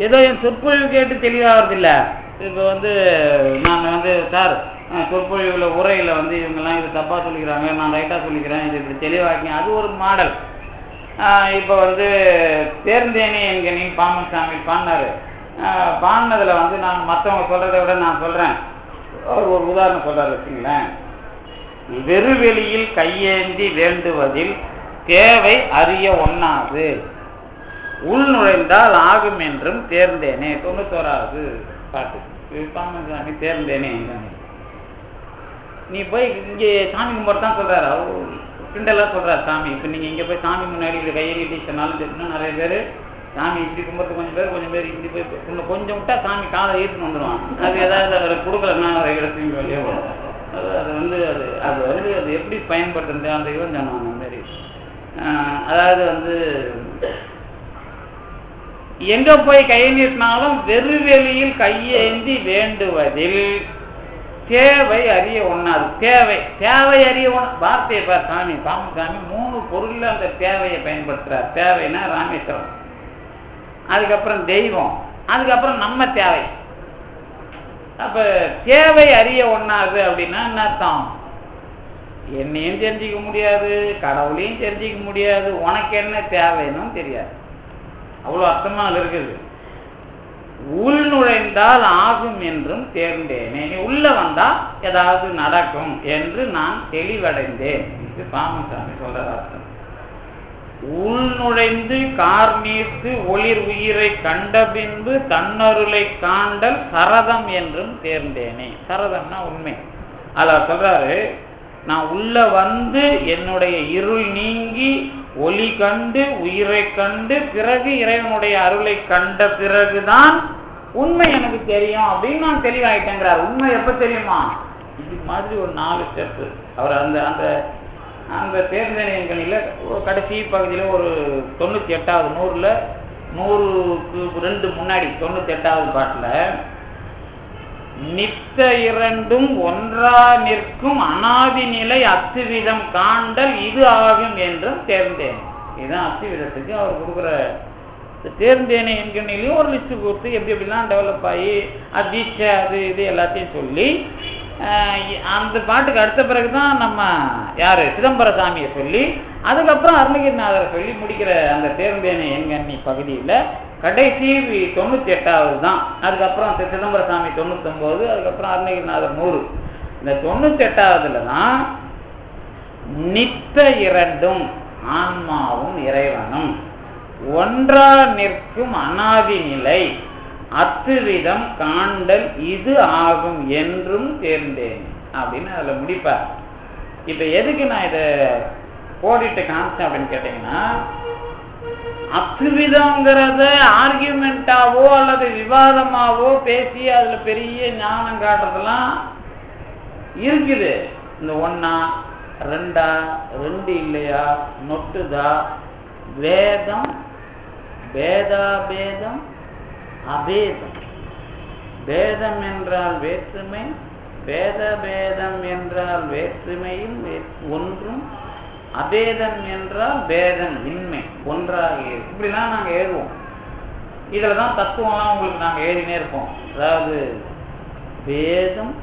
ஏதோ என் சொற்பொழிவு கேட்டு தெளிவாகிறது இல்லை. இப்போ நான் சார் சொற்பொழிவுல உரையில இவங்கெல்லாம் இது தப்பா சொல்லிக்கிறாங்க, நான் ரைட்டா சொல்லிக்கிறேன், இது இப்படி தெளிவாக்கி அது ஒரு மாடல். இப்போ தேர்ந்தேனே என்க நீ பாமன் சாமி பாடினாரு. பாடினதுல நான் மற்றவங்க சொல்றதை விட நான் சொல்றேன். அவர் ஒரு உதாரணம் சொல்றாரு வச்சுங்களேன். வெறுவெளியில் கையேந்தி வேண்டுவதில் தேவை அறிய ஒண்ணாது, உள் நுழைந்தால் ஆகும் என்றும் தேர்ந்தேனே. 91வது பாட்டு பாமன் சாமி தேர்ந்தேனே. நீ போய் இங்கே சாமி கும்பிட்தான் சொல்றாரு, அவர் கிண்டெல்லாம் சொல்றாரு சாமி. இப்போ நீங்க இங்க போய் சாமி முன்னாடி கையெழுதி சொன்னாலும் தெரிஞ்சுன்னா நிறைய பேர் சாமி இப்படி கும்பிட்றது கொஞ்சம் பேர் இப்படி போய் இன்னும் கொஞ்சம் விட்டா சாமி காலை ஈர்த்து வந்துடுவான். அது ஏதாவது அவர் கொடுக்கலன்னா அவரை எடுத்து வெளியே போடும். அது அது எப்படி பயன்படுத்துறது அந்த இவன் சொன்னான் அந்த மாதிரி. அதாவது எங்க போய் கையை நீட்டினாலும் வெறுவெளியில் கையேந்தி வேண்டுவதில் தேவை அறிய ஒண்ணாது. தேவை அறிய வார்த்தையை பார் சாமி பாமன் சாமி 3 பொருள்ல அந்த தேவையை பயன்படுத்துறார். தேவைன்னா ராமேஸ்வரம், அதுக்கப்புறம் தெய்வம், அதுக்கப்புறம் நம்ம தேவை. அப்ப தேவை அறிய ஒண்ணாது அப்படின்னா என்ன அர்த்தம்? என்னையும் தெரிஞ்சிக்க முடியாது, கடவுளையும் தெரிஞ்சிக்க முடியாது, உனக்கு என்ன தேவைன்னு தெரியாது. அவ்வளவு அர்த்தமா இருக்குது. உள் நுழைந்தால் ஆகும் என்றும் தேர்ந்தேனே. நீ உள்ள வந்தா ஏதாவது நடக்கும் என்று நான் தெளிவடைந்தேன். இது பாமன் சாமி சொல்ற அர்த்தம். உள் நுழைந்து கார் நீர்த்து ஒளிர் உயிரை கண்ட பின்பு தன்னருளை காண்டல் சரதம் என்றும் தேர்ந்தேனே. சரதம்னா உண்மை. அத சொல்றாரு, நான் உள்ள என்னுடைய இருள் நீங்கி ஒளி கண்டு உயிரை கண்டு பிறகு இறைவனுடைய அருளை கண்ட பிறகுதான் உண்மை எனக்கு தெரியும் அப்படின்னு நான் தெளிவாயிட்டேங்கிறார். உண்மை எப்ப தெரியுமா? இது மாதிரி ஒரு 4 ஸ்டெப் அவர் அந்த அந்த அந்த தேர்ந்தெடுக்கணில கடைசி பகுதியில ஒரு 98வது 100க்கு 2 முன்னாடி 98வது பாட்டுல நித்த இரண்டும் ஒன்றா நிற்கும் அனாதி நிலை அத்துவிதம் காண்டல் இது ஆகும் என்றும் தேர்ந்தேன். இதுதான் அத்துவிதத்துக்கு அவர் கொடுக்குற தேர்ந்தேனே என்கணிலையும் ஒரு லிஸ்ட் கொடுத்து எப்படி எப்படிலாம் டெவலப் ஆகி தீட்சை அது இது எல்லாத்தையும் சொல்லி அந்த பாட்டுக்கு அடுத்த பிறகுதான் நம்ம யாரு சிதம்பர சாமியை சொல்லி அதுக்கப்புறம் அருணகிரிநாதரை சொல்லி முடிக்கிற அந்த தேர்ந்தேனே என்கண்ணி பகுதியில கடைசி 98வது தான். அதுக்கப்புறம் சிதம்பர சாமி 99, அதுக்கப்புறம் அருணகிரிநாதர் 100. இந்த 98வதுல தான் நித்த இரண்டும் ஆன்மாவும் இறைவனும் ஒன்றா நிற்கும் அனாதி நிலை அத்துவிதம் காண்டல் இது ஆகும் என்றும் தேர்ந்தேன் அப்படின்னு அதுல முடிப்பார். இப்ப எதுக்கு நான் இதை போடிட்டு காமிச்சேன் அப்படின்னு கேட்டீங்கன்னா, அத்துவிதங்கிறத ஆர்கியூமெண்டாவோ அல்லது விவாதமாவோ பேசி அதுல பெரிய ஞானம் காட்டுறதெல்லாம் இருக்குது. இந்த 1 2 2 இல்லையா, நொட்டுதா, வேதம் பேதாபேதம் அபேதம். பேதம் என்றால் வேற்றுமை, பேத பேதம் என்றால் வேற்றுமையும் ஒன்றும், அபேதம் என்றால் பேதம் இன்மை ஒன்றாக. இப்படிலாம் நாங்க எழுதுவோம். இதுலதான் தத்துவம்லாம் உங்களுக்கு நாங்க எழுதினே இருப்போம். அதாவது பேதம்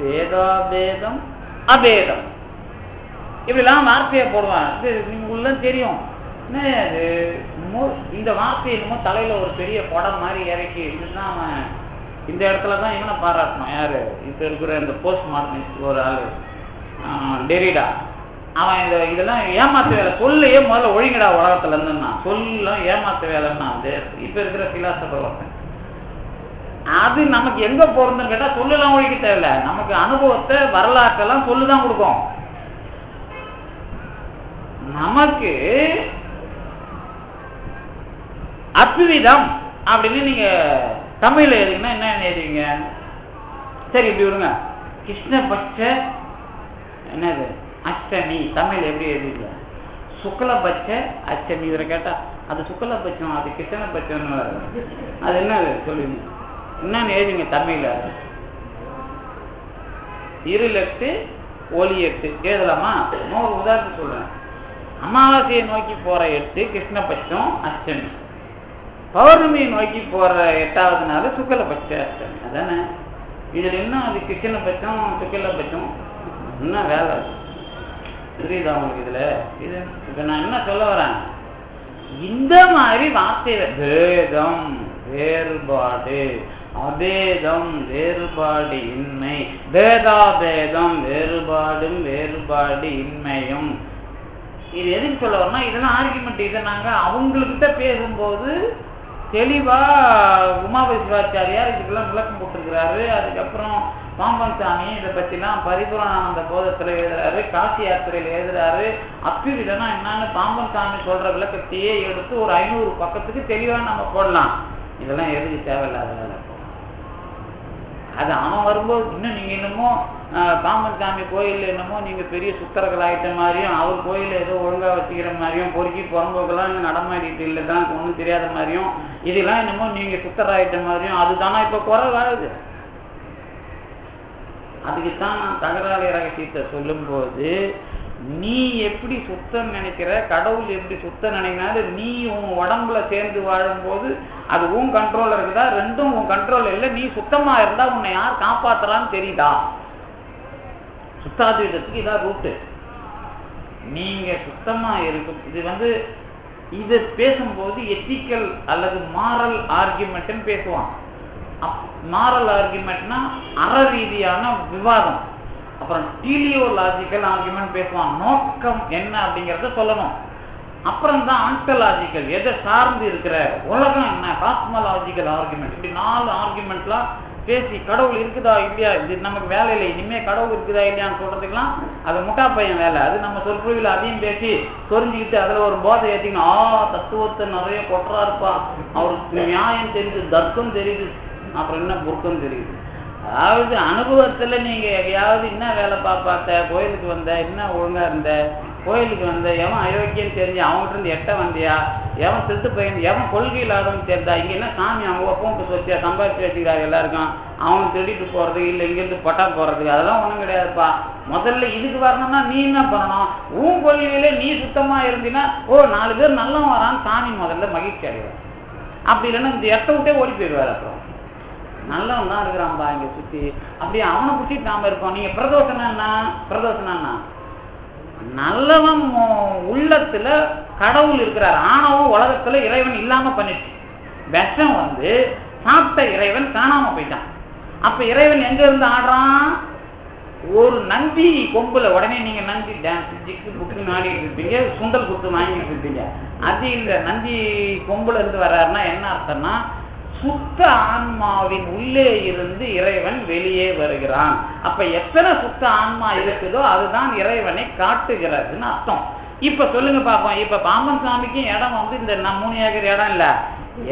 பேதாபேதம் அபேதம் இப்படிலாம் வார்த்தையை போடுவான். இது உங்களுக்கு தெரியும். இந்த வார்த்தை என்னமோ தலையில ஒரு பெரிய குடம் மாதிரி இறக்கி இதுதான் அவன் இந்த இடத்துலதான் இவனை பாராட்டணும். யாரு இப்ப இருக்கிற இந்த போஸ்ட் மாடர்னிஸ்ட் ஒரு ஆளு டெரிடா, அவன் இதெல்லாம் ஏமாத்து வேலை சொல்லையே முதல்ல ஒழுங்கிடா உலகத்துல இருந்துன்னா சொல்ல ஏமாத்து வேலைன்னா அது இப்ப இருக்கிற பிலாசபர் ஒருத்தன். அது நமக்கு எங்க போறதுன்னு கேட்டா சொல்லலாம் ஒழிக்க தேவையில்ல, நமக்கு அனுபவத்தை வரலாற்றெல்லாம் சொல்லுதான் கொடுக்கும். நமக்கு அத்விதம் அப்படின்னு நீங்க தமிழ்ல எழுதிங்கன்னா என்ன எழுதுவீங்க? சரி இப்படி விடுங்க, கிருஷ்ணபட்ச என்னது அஷ்டமி தமிழ் எப்படி எழுதுவீங்க? சுக்லபட்ச அஷ்டமி. இவரை கேட்டா அது சுக்கல பட்சம், அது கிருஷ்ண பட்சம். அது என்ன சொல்லுங்க, என்னன்னு எழுதுங்க தமிழ்ல. இருள் 8 ஒளி 8 எழுதலாமா? ஒரு உதாரணம் சொல்றேன். அமாவாசையை நோக்கி போற 8 கிருஷ்ணபட்சம் அஷ்டமி, பௌர்ணமியை நோக்கி போற 8வது நாள் சுக்கலபட்ச அஷ்டமி. அதானே? இதுல இன்னும் அது கிருஷ்ணபட்சம் சுக்கலபட்சம் என்ன வேலை புரியுதா உங்களுக்கு? இதுல இது இப்ப நான் என்ன சொல்ல வரேன், இந்த மாதிரி வார்த்தையில பேதம் வேறுபாடு, அபேதம் வேறுபாடு இன்மை, பேதாபேதம் வேறுபாடும் வேறுபாடு இன்மையும், இது எதுக்கு சொல்ல வரனா, இதெல்லாம் ஆர்குமெண்ட். இதை நாங்க அவங்கக்கிட்ட பேசும்போது தெளிவா உமாபதி சிவாச்சாரியார் இதுக்கெல்லாம் விளக்கம் போட்டிருக்கிறாரு. அதுக்கப்புறம் பாம்பன் சாமி இதை பற்றிலாம் பரிபூரணானந்த போதத்தில் எழுதுறாரு, காசி யாத்திரையில் எழுதுறாரு. அப்பிரிதனா என்னன்னு பாம்பன் சாமி சொல்ற விளக்கத்தையே எடுத்து ஒரு 500 பக்கத்துக்கு தெளிவா நம்ம போடலாம். இதெல்லாம் எதுக்கு தேவையில்லாத வேலை. அது அவன் வரும்போது இன்னும் நீங்க என்னமோ பாம்பன் சாமி கோயில் என்னமோ நீங்க பெரிய சுத்தர்கள் ஆயிட்ட மாதிரியும், அவர் கோயில ஏதோ ஒழுங்கா வச்சுக்கிற மாதிரியும், பொறுக்கி புறம்போக்கெல்லாம் நீங்க நடமாடிட்டு இல்லைதான் ஒன்றும் தெரியாத மாதிரியும், இதெல்லாம் என்னமோ நீங்க சுத்தராயிட்ட மாதிரியும், அதுதானா இப்ப குறைவாகுது. அதுக்குத்தான் நான் தகராறு ரகசியத்தை சொல்லும் போது, நீ எப்படி சுத்தம் நினைக்கிற, கடவுள் எப்படி சுத்தம் நினைக்கிறாரு, நீ உன் உடம்புல சேர்ந்து வாழும்போது அது உன் கண்ட்ரோல்ல இருக்குதா? ரெண்டும் உன் கண்ட்ரோல் இல்லை. நீ சுத்தமா இருந்தா உன்னை யார் காப்பாத்துறான்னு தெரியுதா? சுத்தாத்வைதத்துக்கு இதான் ரூட்டு. நீங்க சுத்தமா இருக்கும். இது இது பேசும்போது எத்திக்கல் அல்லது மாரல் ஆர்குமெண்ட் பேசுவான். மாரல் ஆர்குமெண்ட்னா அற ரீதியான விவாதம். அப்புறம் டீலியோலாஜிக்கல் ஆர்குமெண்ட் பேசுவான், நோக்கம் என்ன அப்படிங்கிறத சொல்லணும். அப்புறம் தான் ஆன்டலாஜிக்கல், எதை சார்ந்து இருக்கிற உலகம் என்ன, காஸ்மலாஜிக்கல் ஆர்குமெண்ட். இப்படி 4 ஆர்குமெண்ட்லாம் பேசி கடவுள் இருக்குதா இல்லையா, இது நமக்கு வேலை இல்லை. இனிமே கடவுள் இருக்குதா இல்லையான்னு சொல்றதுக்கெல்லாம் அது முட்டா பையன் வேலை. அது நம்ம சொற்பொழிவில் அதையும் பேசி சொரிஞ்சுக்கிட்டு அதுல ஒரு போதை ஏற்றிக்கணும். தத்துவத்தை நிறைய கொட்டுறா இருப்பா, அவருக்கு நியாயம் தெரியுது, தர்க்கம் தெரியுது, அப்புறம் என்ன புர்க்கம் தெரியுது. அதாவது அனுபவத்துல நீங்க எதையாவது என்ன வேலை பார்த்த, கோயிலுக்கு வந்த என்ன ஒழுங்கா இருந்த, கோயிலுக்கு வந்த எவன் அயோக்கியம் தெரிஞ்சு அவங்ககிட்ட இருந்து எட்ட வந்தியா, எவன் திருட்டு பையன், எவன் கொள்கை இல்லாதவன் தெரிந்தா, இங்க என்ன சாமி அவங்க ஒப்பம் சொத்தியா சம்பாதிச்சு வச்சுக்கிறாங்க எல்லாருக்கும், அவன் திருடிட்டு போறது இல்லை இங்கிருந்து பட்டா போறதுக்கு, அதெல்லாம் ஒண்ணும் கிடையாதுப்பா. முதல்ல இதுக்கு வரணும்னா நீ என்ன பண்ணணும், உன் கொள்கையில நீ சுத்தமா இருந்தீன்னா 4 பேர் நல்லவன் வரான்னு சாமி முதல்ல மகிழ்ச்சி அடைவார். அப்படி இல்லைன்னா இந்த எட்ட விட்டே ஓடி போயிடுவார். அப்புறம் நல்லவன் தான் இருக்கிறான்பா இங்க சுத்தி, அப்படி அவனை குத்திட்டு நாம இருக்கோம். நீங்க பிரதோஷனா நல்லவன் உள்ளத்துல கடவுள் இருக்கிறார். ஆணவம் உலகத்துல இறைவன் இல்லாம பண்ணிச்சு. விஷம் சாப்பிட்ட இறைவன் காணாம போயிட்டான். அப்ப இறைவன் எங்க இருந்து ஆடுறான்? ஒரு நந்தி கொம்புல. உடனே நீங்க நந்தி டான்ஸ் புக்கு ஆடிட்டு இருப்பீங்க, சுண்டல் குத்து வாங்கிட்டு இருப்பீங்க. அது இல்ல, நந்தி கொம்புல இருந்து வர்றாருன்னா என்ன அர்த்தம்னா, சுத்த ஆன்மாவின் உள்ளே இருந்து இறைவன் வெளியே வருகிறான். அப்ப எத்தனை சுத்த ஆன்மா இருக்குதோ அதுதான் இறைவனை காட்டுகிறதுன்னு அர்த்தம். இப்ப சொல்லுங்க பாப்போம், இப்ப பாம்பன் சாமிக்கும் இடம் இந்த 3 ஏக்கர் இடம் இல்ல,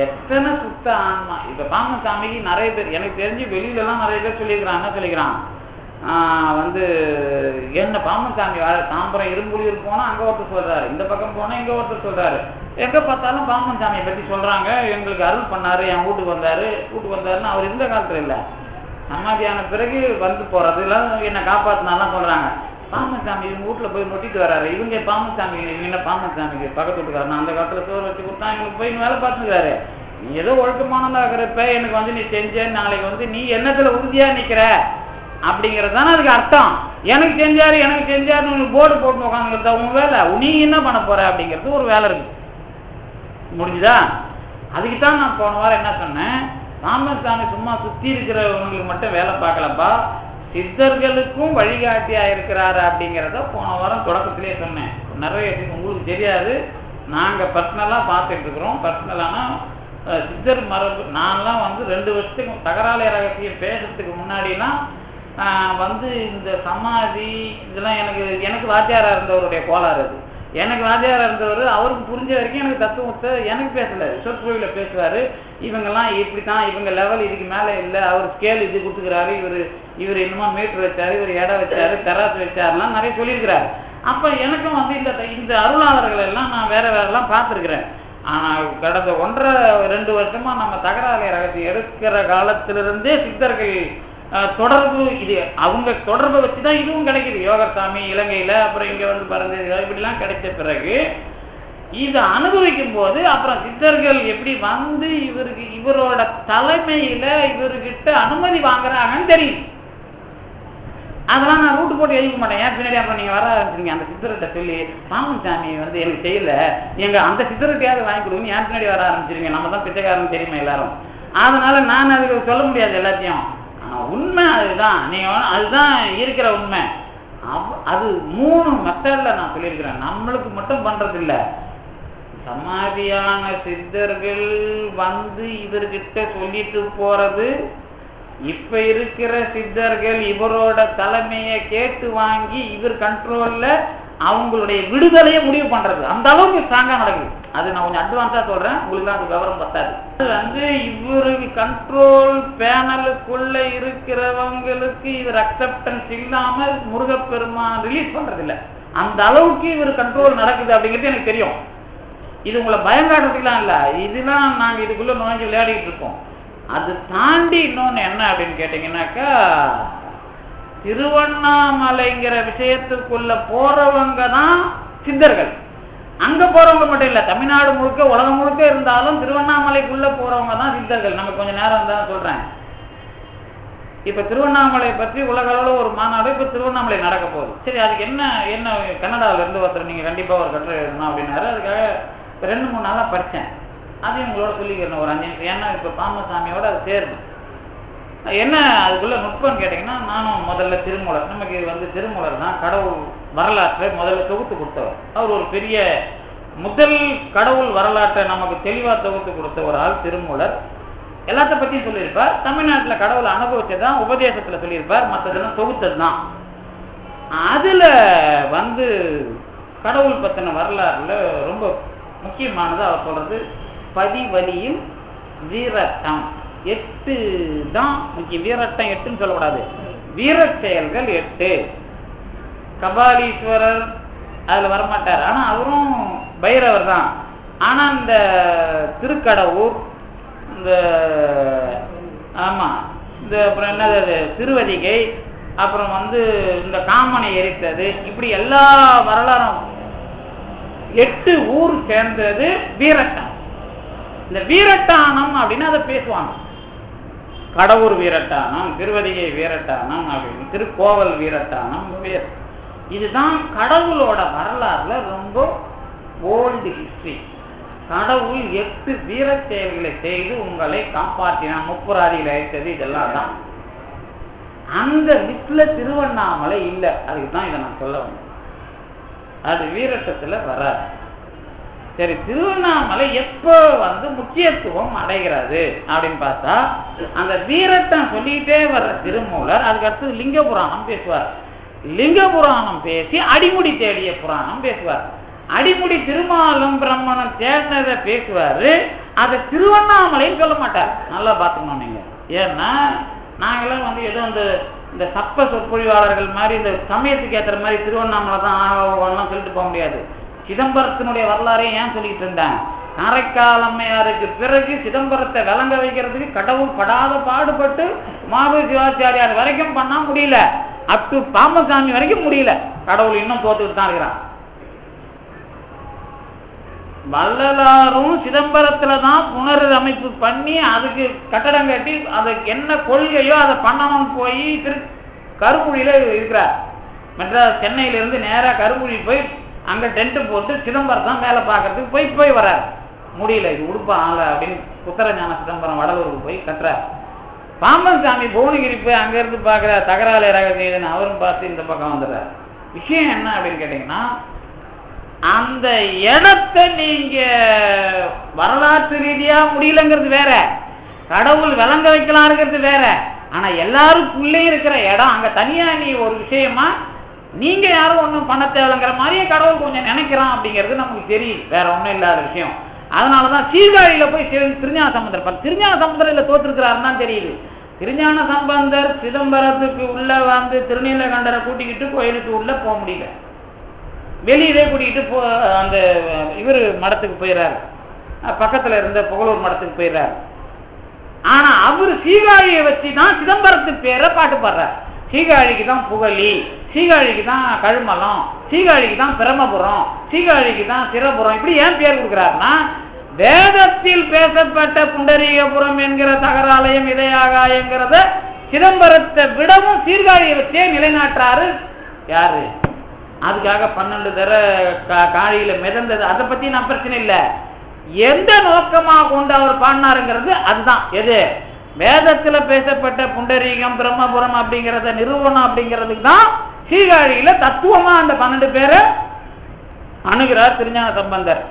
எத்தனை சுத்த ஆன்மா. இப்ப பாம்பன் சாமிக்கு நிறைய பேர், எனக்கு தெரிஞ்சு வெளியில எல்லாம் நிறைய பேர் சொல்லியிருக்கிறான். என்ன சொல்லிக்கிறான், என்ன பாம்பன் சாமி தாம்பரம் இரும்புலியூர் போனா அங்க ஒருத்தர் சொல்றாரு, இந்த பக்கம் போனா இங்க ஒருத்தர் சொல்றாரு. எங்க பார்த்தாலும் பாம்பன் சாமியை பற்றி சொல்றாங்க. எங்களுக்கு அருள் பண்ணாரு, என் வீட்டுக்கு வந்தாருன்னு அவர் இந்த காலத்துல இல்ல, சமாதியான பிறகு போறது எல்லாம் என்னை காப்பாத்தினாலாம் சொல்றாங்க. பாம்பன் சாமி இவங்க வீட்டுல போய் நொட்டிட்டு வர்றாரு. இவங்க பாம்பன் சாமி, இவங்க பாம்பன் சாமிக்கு பக்கத்து வீட்டுக்காரன் அந்த காலத்துல சோறு வச்சு கொடுத்தா எங்களுக்கு போய் வேலை பார்த்துக்கிறாரு. நீ ஏதோ ஒழுக்கமானதா இருக்கிறப்ப எனக்கு நீ செஞ்ச, நாளைக்கு நீ என்னத்துல உறுதியா நிக்கிற அப்படிங்கிறது தானே அதுக்கு அர்த்தம். எனக்கு செஞ்சாருன்னு போர்டு போட்டு உட்காந்துக்கிறதா உன் வேலை, நீ என்ன பண்ண போற அப்படிங்கிறது ஒரு வேலை இருக்கு. முடிஞ்சுதா? அதுக்குத்தான் நான் போன வாரம் என்ன சொன்னேன், பாம்பன் சாமி சும்மா சுத்தி இருக்கிறவங்களுக்கு மட்டும் வேலை பார்க்கலப்பா, சித்தர்களுக்கும் வழிகாட்டியா இருக்கிறாரு அப்படிங்கிறத போன வாரம் தொடக்கத்திலே சொன்னேன். நிறைய உங்களுக்கு தெரியாது, நாங்க பர்சனலா பார்த்துட்டு இருக்கிறோம். பர்சனலானா சித்தர் மரபு. நான்லாம் 2 வருஷத்துக்கு தகராலை ரகசியம் பேசுறதுக்கு முன்னாடிலாம் இந்த சமாதி இதெல்லாம் எனக்கு வாத்தியாரா இருந்தவருடைய கோளாறு. அது எனக்கு வாத்தியாரா இருந்தவர், அவருக்கு புரிஞ்ச வரைக்கும் எனக்கு தத்துவத்தை எனக்கு பேசல, சொற்கோவில பேசுவாரு. இவங்கெல்லாம் இப்படித்தான், இவங்க லெவல் இதுக்கு மேல இல்லை, அவர் ஸ்கேல் இது கொடுத்துக்கிறாரு, இவர் என்னமோ மீட்டர் வச்சாரு, இவர் இடம் வச்சாரு, தெராசு வச்சாருலாம் நிறைய சொல்லியிருக்கிறாரு. அப்ப எனக்கும் இந்த அருளாளர்கள் எல்லாம் நான் வேற வேறெல்லாம் பார்த்துருக்கிறேன். ஆனால் கடந்த 1.5-2 வருஷமா நம்ம தகராலை ரகசியம் எடுக்கிற காலத்திலிருந்தே சித்தர்கள் தொடர்பு, இது அவங்க தொடர்பை வச்சுதான் இதுவும் கிடைக்குது. யோகசாமி இலங்கையில, அப்புறம் இங்க வந்து பாருங்க இப்படிலாம் கிடைச்ச பிறகு இதை அனுபவிக்கும் போது அப்புறம் சித்தர்கள் எப்படி வந்து இவரோட தலைமையில இவர்கிட்ட அனுமதி வாங்குறாங்கன்னு தெரியும். அதெல்லாம் நான் ரூட்டு போட்டு எழுதிக்க மாட்டேன். ஏன் பின்னாடி அப்புறம் நீங்க வர ஆரம்பிச்சிருங்க அந்த சித்தர்கிட்ட சொல்லி பாமசாமி வந்து எனக்கு செய்யல, எங்க அந்த சித்தர்கிட்டையாவது வாங்கி கொடுங்க, ஏன் பின்னாடி வர ஆரம்பிச்சிருங்க, நம்ம தான் பிச்சைக்காரன் தெரியுமா எல்லாரும். அதனால நான் அதுக்கு சொல்ல முடியாது எல்லாத்தையும். ஆனா உண்மை அதுதான், நீங்க அதுதான் இருக்கிற உண்மை. அது 3 மெத்தட்ல நான் சொல்லியிருக்கிறேன். நம்மளுக்கு மட்டும் பண்றது இல்லை, சமாதியான சித்தர்கள் வந்து இவர்கிட்ட சொல்லிட்டு போறது, இப்ப இருக்கிற சித்தர்கள் இவரோட தலைமையை கேட்டு வாங்கி இவர் கண்ட்ரோல்ல அவங்களுடைய விடுதலையை முடிவு பண்றது. அந்த அளவுக்கு ஸ்ட்ராங்கா நடக்குது. அது நான் கொஞ்சம் அட்வான்ஸா சொல்றேன், உங்களுக்கு தான் அது விவரம் பத்தாது. அது வந்து இவருக்கு கண்ட்ரோல் பேனலுக்குள்ள இருக்கிறவங்களுக்கு இவர் அக்செப்டன்ஸ் இல்லாம முருகப்பெருமான் ரிலீஸ் பண்றது இல்லை. அந்த அளவுக்கு இவர் கண்ட்ரோல் நடக்குது அப்படிங்கிறது எனக்கு தெரியும். இது உங்களை பயங்காட்டுறதுலாம் இல்லை, இதெல்லாம் நாங்க இதுக்குள்ள நுழைஞ்சு விளையாடிட்டு இருக்கோம். அது தாண்டி இன்னொன்னு என்ன அப்படின்னு கேட்டீங்கன்னாக்கா, திருவண்ணாமலைங்கிற விஷயத்துக்குள்ள போறவங்க தான் சித்தர்கள். அங்க போறவங்க மட்டும் இல்ல, தமிழ்நாடு முழுக்க உலகம் முழுக்க இருந்தாலும் திருவண்ணாமலைக்குள்ள போறவங்க தான் சித்தர்கள். நம்ம கொஞ்சம் நேரம் தான் சொல்றேன். இப்ப திருவண்ணாமலை பற்றி உலக அளவுல ஒரு மாநாடு இப்ப திருவண்ணாமலை நடக்க போகுது. சரி, அதுக்கு என்ன கன்னடாவில இருந்து ஒருத்தர் நீங்க கண்டிப்பா ஒரு கட்டுரை எழுதணும் அப்படின்னாரு. அதுக்காக 2-3 நாளா படிச்சேன். அதையும் உங்களோட சொல்லிக்கிறேன் ஒரு 5 நிமிஷம். ஏன்னா இப்ப பாமசாமியோட அது சேரும். என்ன அதுக்குள்ள நுட்பம் கேட்டீங்கன்னா, நானும் முதல்ல திருமூலர், நமக்கு இது வந்து திருமூலர் தான் கடவுள் வரலாற்றை முதல்ல தொகுத்து கொடுத்தவர். அவர் ஒரு பெரிய முதல் கடவுள் வரலாற்றை நமக்கு தெளிவா தொகுத்து கொடுத்த ஒரு ஆள் திருமூலர். எல்லாத்த பத்தியும் சொல்லியிருப்பார். தமிழ்நாட்டில் கடவுளை அனுபவிச்சதான் உபதேசத்துல சொல்லியிருப்பார், மற்றதெல்லாம் தொகுத்தது தான். அதுல வந்து கடவுள் பத்தின வரலாறுல ரொம்ப முக்கியமானது அவர் சொல்றது பதிவலியும் வீரட்டம். 8 தான் முக்கியம். வீரட்டம் 8ன்னு சொல்லக்கூடாது, வீர செயல்கள் 8. கபாலீஸ்வரர் அதுல வரமாட்டார், ஆனா அவரும் பைரவர் தான். ஆனா இந்த திருக்கடவுர், இந்த ஆமா இந்த அப்புறம் என்னது திருவதிகை, அப்புறம் வந்து இந்த காமனை எரித்தது, இப்படி எல்லா வரலாறும் 8 ஊர் சேர்ந்தது வீரட்டம். இந்த வீரட்டானம் அப்படின்னு அதை பேசுவாங்க. கடவுர் வீரட்டானம், திருவதிகை வீரட்டானம் அப்படின்னு, திருக்கோவல் வீரட்டானம் பேர். இதுதான் கடவுளோட வரலாறுல ரொம்ப ஓல்டு ஹிஸ்டரி. கடவுள் 8 வீர செயல்களை செய்து உங்களை காப்பாற்றினான், முப்புராதிகளை அழைத்தது, இதெல்லாம் தான். அந்த லிஸ்ட்ல திருவண்ணாமலை இல்லை. அதுக்கு தான் இதை நான் சொல்ல வந்தேன். அது வீரட்டத்துல வராது. சரி, திருவண்ணாமலை எப்போ வந்து முக்கியத்துவம் அடைகிறது அப்படின்னு பார்த்தா, அந்த வீரட்டம் சொல்லிட்டே வர்ற திருமூலர் அதுக்கு அடுத்து லிங்க புராணம் பேசுவார். லிங்க புராணம் பேசி அடிமுடி தேடிய புராணம் பேசுவார். அடிமுடி திருமாலும் பிரம்மனும் சேர்ந்ததை பேசுவாரு. அதை திருவண்ணாமலைன்னு சொல்ல மாட்டார். நல்லா பார்த்துக்கணும் நீங்க. ஏன்னா நாங்களாம் வந்து ஏதோ இந்த சப்ப சொற்பொழிவாளர்கள் மாதிரி இந்த சமயத்துக்கு ஏற்ற மாதிரி திருவண்ணாமலை தான் ஆகலாம் சொல்லிட்டு போக முடியாது. சிதம்பரத்தினுடைய வரலாறையும் ஏன் சொல்லிட்டு இருந்தேன், காரைக்கால் அம்மையாருக்கு பிறகு சிதம்பரத்தை விளங்க வைக்கிறதுக்கு கடவுள் படாத பாடுபட்டு மாபு சிவாச்சாரியார் வரைக்கும் பண்ணா முடியல, அப் டு பாமசாமி வரைக்கும் முடியல. கடவுள் இன்னும் தோத்துக்கிட்டு தான் இருக்கிறான். வள்ளலாரும் சிதம்பரத்துலதான் புனரமைப்பு பண்ணி அதுக்கு கட்டடம் கட்டி அதுக்கு என்ன கொள்கையோ அதை பண்ணணும் போய் கருங்குழியில இருக்கிறார். மெட்ராஸ் சென்னையில இருந்து நேரா கருங்குழி போய் அங்க டென்ட் போட்டு சிதம்பரம் தான் வேலை பார்க்கறதுக்கு போய் வர்றார். முடியல, இது உடுப்பா ஆள அப்படின்னு புத்தரஞான சிதம்பரம் வடலூருக்கு போய் கட்டுறார். பாம்பன் சாமி புவனகிரி போய் அங்க இருந்து பாக்குற தகராலை ரகசியம் அவரும் பார்த்து இந்த பக்கம் வந்துடுறார். விஷயம் என்ன அப்படின்னு கேட்டீங்கன்னா, அந்த இடத்தை நீங்க வரலாற்று ரீதியா முடியலங்கிறது வேற, கடவுள் விளங்க வைக்கலாம்ங்கிறது வேற. ஆனா எல்லாருக்குள்ளே இருக்கிற இடம் அங்க தனியா நீ ஒரு விஷயமா நீங்க யாரும் ஒன்றும் பண்ண தேவைங்கிற மாதிரியே கடவுள் கொஞ்சம் நினைக்கிறான் அப்படிங்கிறது நமக்கு தெரியும், வேற ஒன்றும் இல்லாத விஷயம். அதனாலதான் சீர்காழியில போய் திருஞான சம்பந்தர் திருஞான சம்பந்தர் தோற்றிருக்கிறாருன்னு தான் தெரியுது. திருஞான சம்பந்தர் சிதம்பரத்துக்கு உள்ள வந்து திருநீலகண்டரை கூட்டிக்கிட்டு கோயிலுக்கு உள்ள போக முடியல, வெளியவே கூட்டிக்கிட்டு அந்த இவர் மடத்துக்கு போயிடறாரு. பக்கத்துல இருந்த புகழூர் மடத்துக்கு போயிடுறாரு. ஆனா அவர் சீகாழியை வச்சுதான் சிதம்பரத்துக்கு பேரை பாட்டு பாடுறார். சீகாழிக்கு தான் புகழி, சீகாழிக்கு தான் கழுமலம், சீகாழிக்கு தான் பிரமபுரம், சீகாழிக்கு தான் சிரபுரம், இப்படி ஏன் பேர் கொடுக்கிறாருன்னா வேதத்தில் பேசப்பட்ட புண்டரீகபுரம் என்கிற தகராலயம் இதயாகாயங்கிறத சிதம்பரத்தை விடவும் சீர்காழியை வச்சே நிலைநாட்டுறாரு. யாரு? அதுக்காக 12 தடவை காழியில மிதந்தது, அதை பத்தி நான் பிரச்சனை இல்லை. எந்த நோக்கமாக கொண்டு அவர் பாடினாருங்கிறது அதுதான். எது? வேதத்துல பேசப்பட்ட புண்டரீகம் பிரம்மபுரம் அப்படிங்கிறத நிறுவனம் அப்படிங்கிறதுக்கு தான் சீர்காழியில தத்துவமா அந்த 12 பேரை அணுகிறார் திருஞான சம்பந்தர்.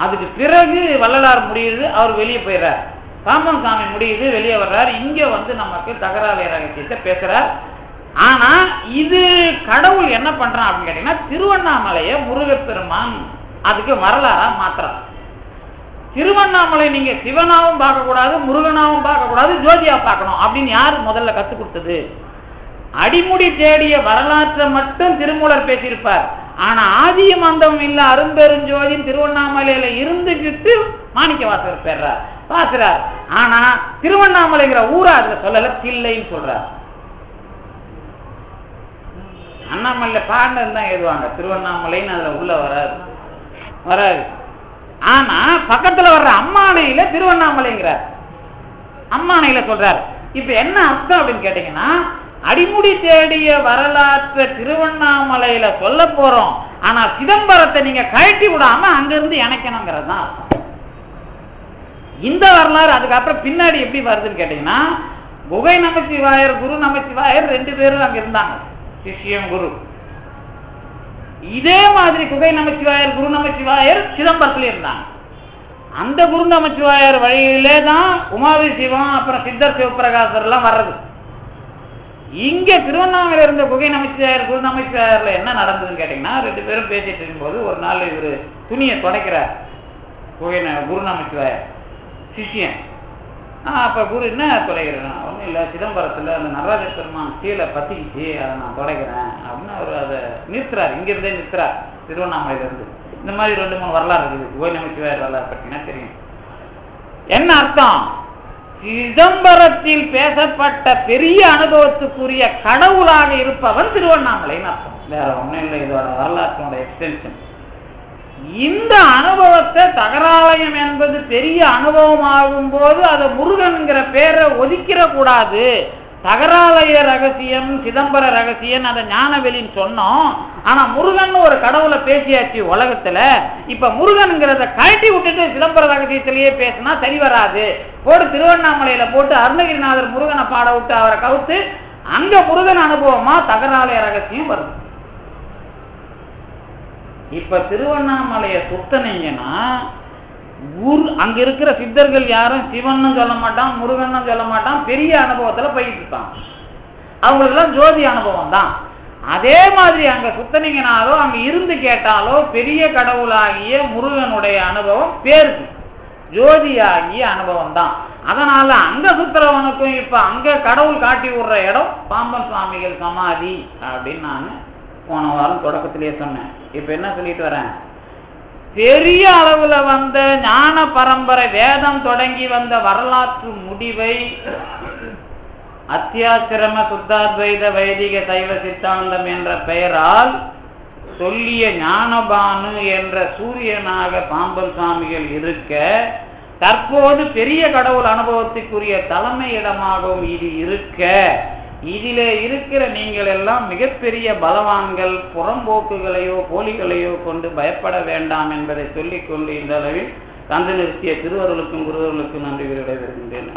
அதுக்கு பிறகு வள்ளலார் முடியுது, அவர் வெளியே போயிடுறார். பாம்பன் சாமி முடியுது, வெளியே வர்றார். இங்க வந்து நமக்கு தகராலய ரகசியத்தை பேசுறார். ஆனா இது கடவுள் என்ன பண்றான் அப்படின்னு கேட்டீங்கன்னா திருவண்ணாமலைய முருகப்பெருமான் அதுக்கு வரலாறா மாத்திரம். திருவண்ணாமலை நீங்க சிவனாவும் பார்க்க கூடாது, முருகனாவும் பார்க்க கூடாது, ஜோதியா பார்க்கணும் அப்படின்னு யாரு முதல்ல கத்துக் கொடுத்தது? அடிமுடி தேடிய வரலாற்றை மட்டும் திருமூலர் பேசியிருப்பார். ஆனா ஆதியும் அந்தமும் இல்ல அரும்பெருஞ்சோதியின் திருவண்ணாமலையில இருந்துகிட்டு மாணிக்க வாசகர் பெறார் பாக்குறார். ஆனா திருவண்ணாமலைங்கிற ஊரா அதுல சொல்லல, தில்லைன்னு சொல்றார். அண்ணாமலை பாண்டது தான் எழுதுவாங்க, திருவண்ணாமலைன்னு அதுல உள்ள வராது. ஆனா பக்கத்துல வர்ற அம்மானையில திருவண்ணாமலைங்கிறார், அம்மானையில சொல்றாரு. இப்ப என்ன அர்த்தம் அப்படின்னு கேட்டீங்கன்னா அடிமுடி தேடிய வரலாற்றை திருவண்ணாமலையில சொல்ல போறோம், ஆனா சிதம்பரத்தை நீங்க கழட்டி விடாம அங்கிருந்து இணைக்கணுங்கிறது தான் அர்த்தம். இந்த வரலாறு அதுக்கப்புறம் பின்னாடி எப்படி வருதுன்னு கேட்டீங்கன்னா குகை நமச்சிவாயர் குரு நமச்சிவாயர் 2 பேரும் அங்க இருந்தாங்க, சிஷ்யம் குரு. இதே மாதிரி குகை நமச்சிவாயர் குரு நமச்சிவாயர் சிதம்பரத்துல இருந்தாங்க. அந்த குரு நமச்சிவாயர் வழியிலே தான் உமாவி சிவம் அப்புறம் சித்தர் சிவபிரகாசர் எல்லாம் வர்றது. இங்க திருவண்ணாமலை இருந்த குகை நமச்சிவாயர் குரு நமச்சிவாயர்ல என்ன நடந்ததுன்னு கேட்டீங்கன்னா 2 பேரும் பேசிட்டு இருக்கும்போது ஒரு நாள் இவரு துணியை துடைக்கிறார் குரு நமச்சிவாயர் சிஷியன். அப்ப குரு என்ன துடைக்கிறேன்? ஒன்றும் இல்லை, சிதம்பரத்துல அந்த நடராஜ பெருமான் கீழே பத்திக்கிச்சு, அதை நான் துடைக்கிறேன் அப்படின்னு அவர் அதை நிறுத்துறாரு. இங்கிருந்தே நிறுத்துறார் திருவண்ணாமலையில இருந்து. இந்த மாதிரி 2-3 வரலாறு இருக்குது குகை நமச்சிவாயர் வரலாறு பற்றினா தெரியும். என்ன அர்த்தம்? சிதம்பரத்தில் பேசப்பட்ட பெரிய அனுபவத்துக்குரிய கடவுளாக இருப்பவன் திருவண்ணாமலைன்னு அர்த்தம், வேற ஒன்றும் இல்லை. இதோட வரலாற்றோட எக்ஸ்டென்ஷன். இந்த அனுபவத்தை தகராலயம் என்பது பெரிய அனுபவம் ஆகும் போது அதை முருகன்கிற பேரை ஒதுக்கிற கூடாது. தகராலய ரகசியம் சிதம்பர ரகசியம் அதை ஞானவெளின்னு சொன்னோம். ஆனா முருகன் ஒரு கடவுளை பேசியாச்சு உலகத்துல. இப்ப முருகன்கிறத கழட்டி விட்டுட்டு சிதம்பர ரகசியத்திலேயே பேசினா சரி வராது. போட்டு திருவண்ணாமலையில போட்டு அருணகிரிநாதர் முருகனை பாட விட்டு அவரை கவுத்து அங்க முருகன் அனுபவமா தகராலய ரகசியம் வருது. இப்ப திருவண்ணாமலைய சுத்தனீங்கன்னா அங்க இருக்கிற சித்தர்கள் யாரும் சிவன்னு சொல்ல மாட்டான், முருகன்னு சொல்ல மாட்டான், பெரிய அனுபவத்துல போயிட்டு இருக்கான். அவங்களுக்கு எல்லாம் ஜோதி அனுபவம் தான். அதே மாதிரி அங்க சுத்தனீங்கனாலோ அங்க இருந்து கேட்டாலோ பெரிய கடவுளாகிய முருகனுடைய அனுபவம் பேருக்கு ஜோதியாகிய அனுபவம் தான். அதனால அங்க சுத்துறவனுக்கும் இப்ப அங்க கடவுள் காட்டி விடுற இடம் பாம்பன் சுவாமிகள் சமாதி அப்படின்னு நான் போன வாரம் தொடக்கத்திலேயே சொன்னேன். இப்ப என்ன சொல்லிட்டு வரேன்? பெரிய அளவுல வந்த ஞான பரம்பரை வேதம் தொடங்கி வந்த வரலாற்று முடிவை அத்தியாசிரம சுத்தாத்வைத வைதிக சைவ சித்தாந்தம் என்ற பெயரால் சொல்லிய ஞானபானு என்ற சூரியனாக பாம்பன் சுவாமிகள் இருக்க, தற்போது பெரிய கடவுள் அனுபவத்துக்குரிய தலைமை இடமாகவும் இது இருக்க, இதிலே இருக்கிற நீங்கள் எல்லாம் மிகப்பெரிய பலவான்கள், புறம்போக்குகளையோ போலிகளையோ கொண்டு பயப்பட வேண்டாம் என்பதை சொல்லிக்கொண்டு இந்த அளவில் தந்து நிறுத்திய திருவருளுக்கும் குருவர்களுக்கும் நன்றி விடைபெறுகின்றேன்.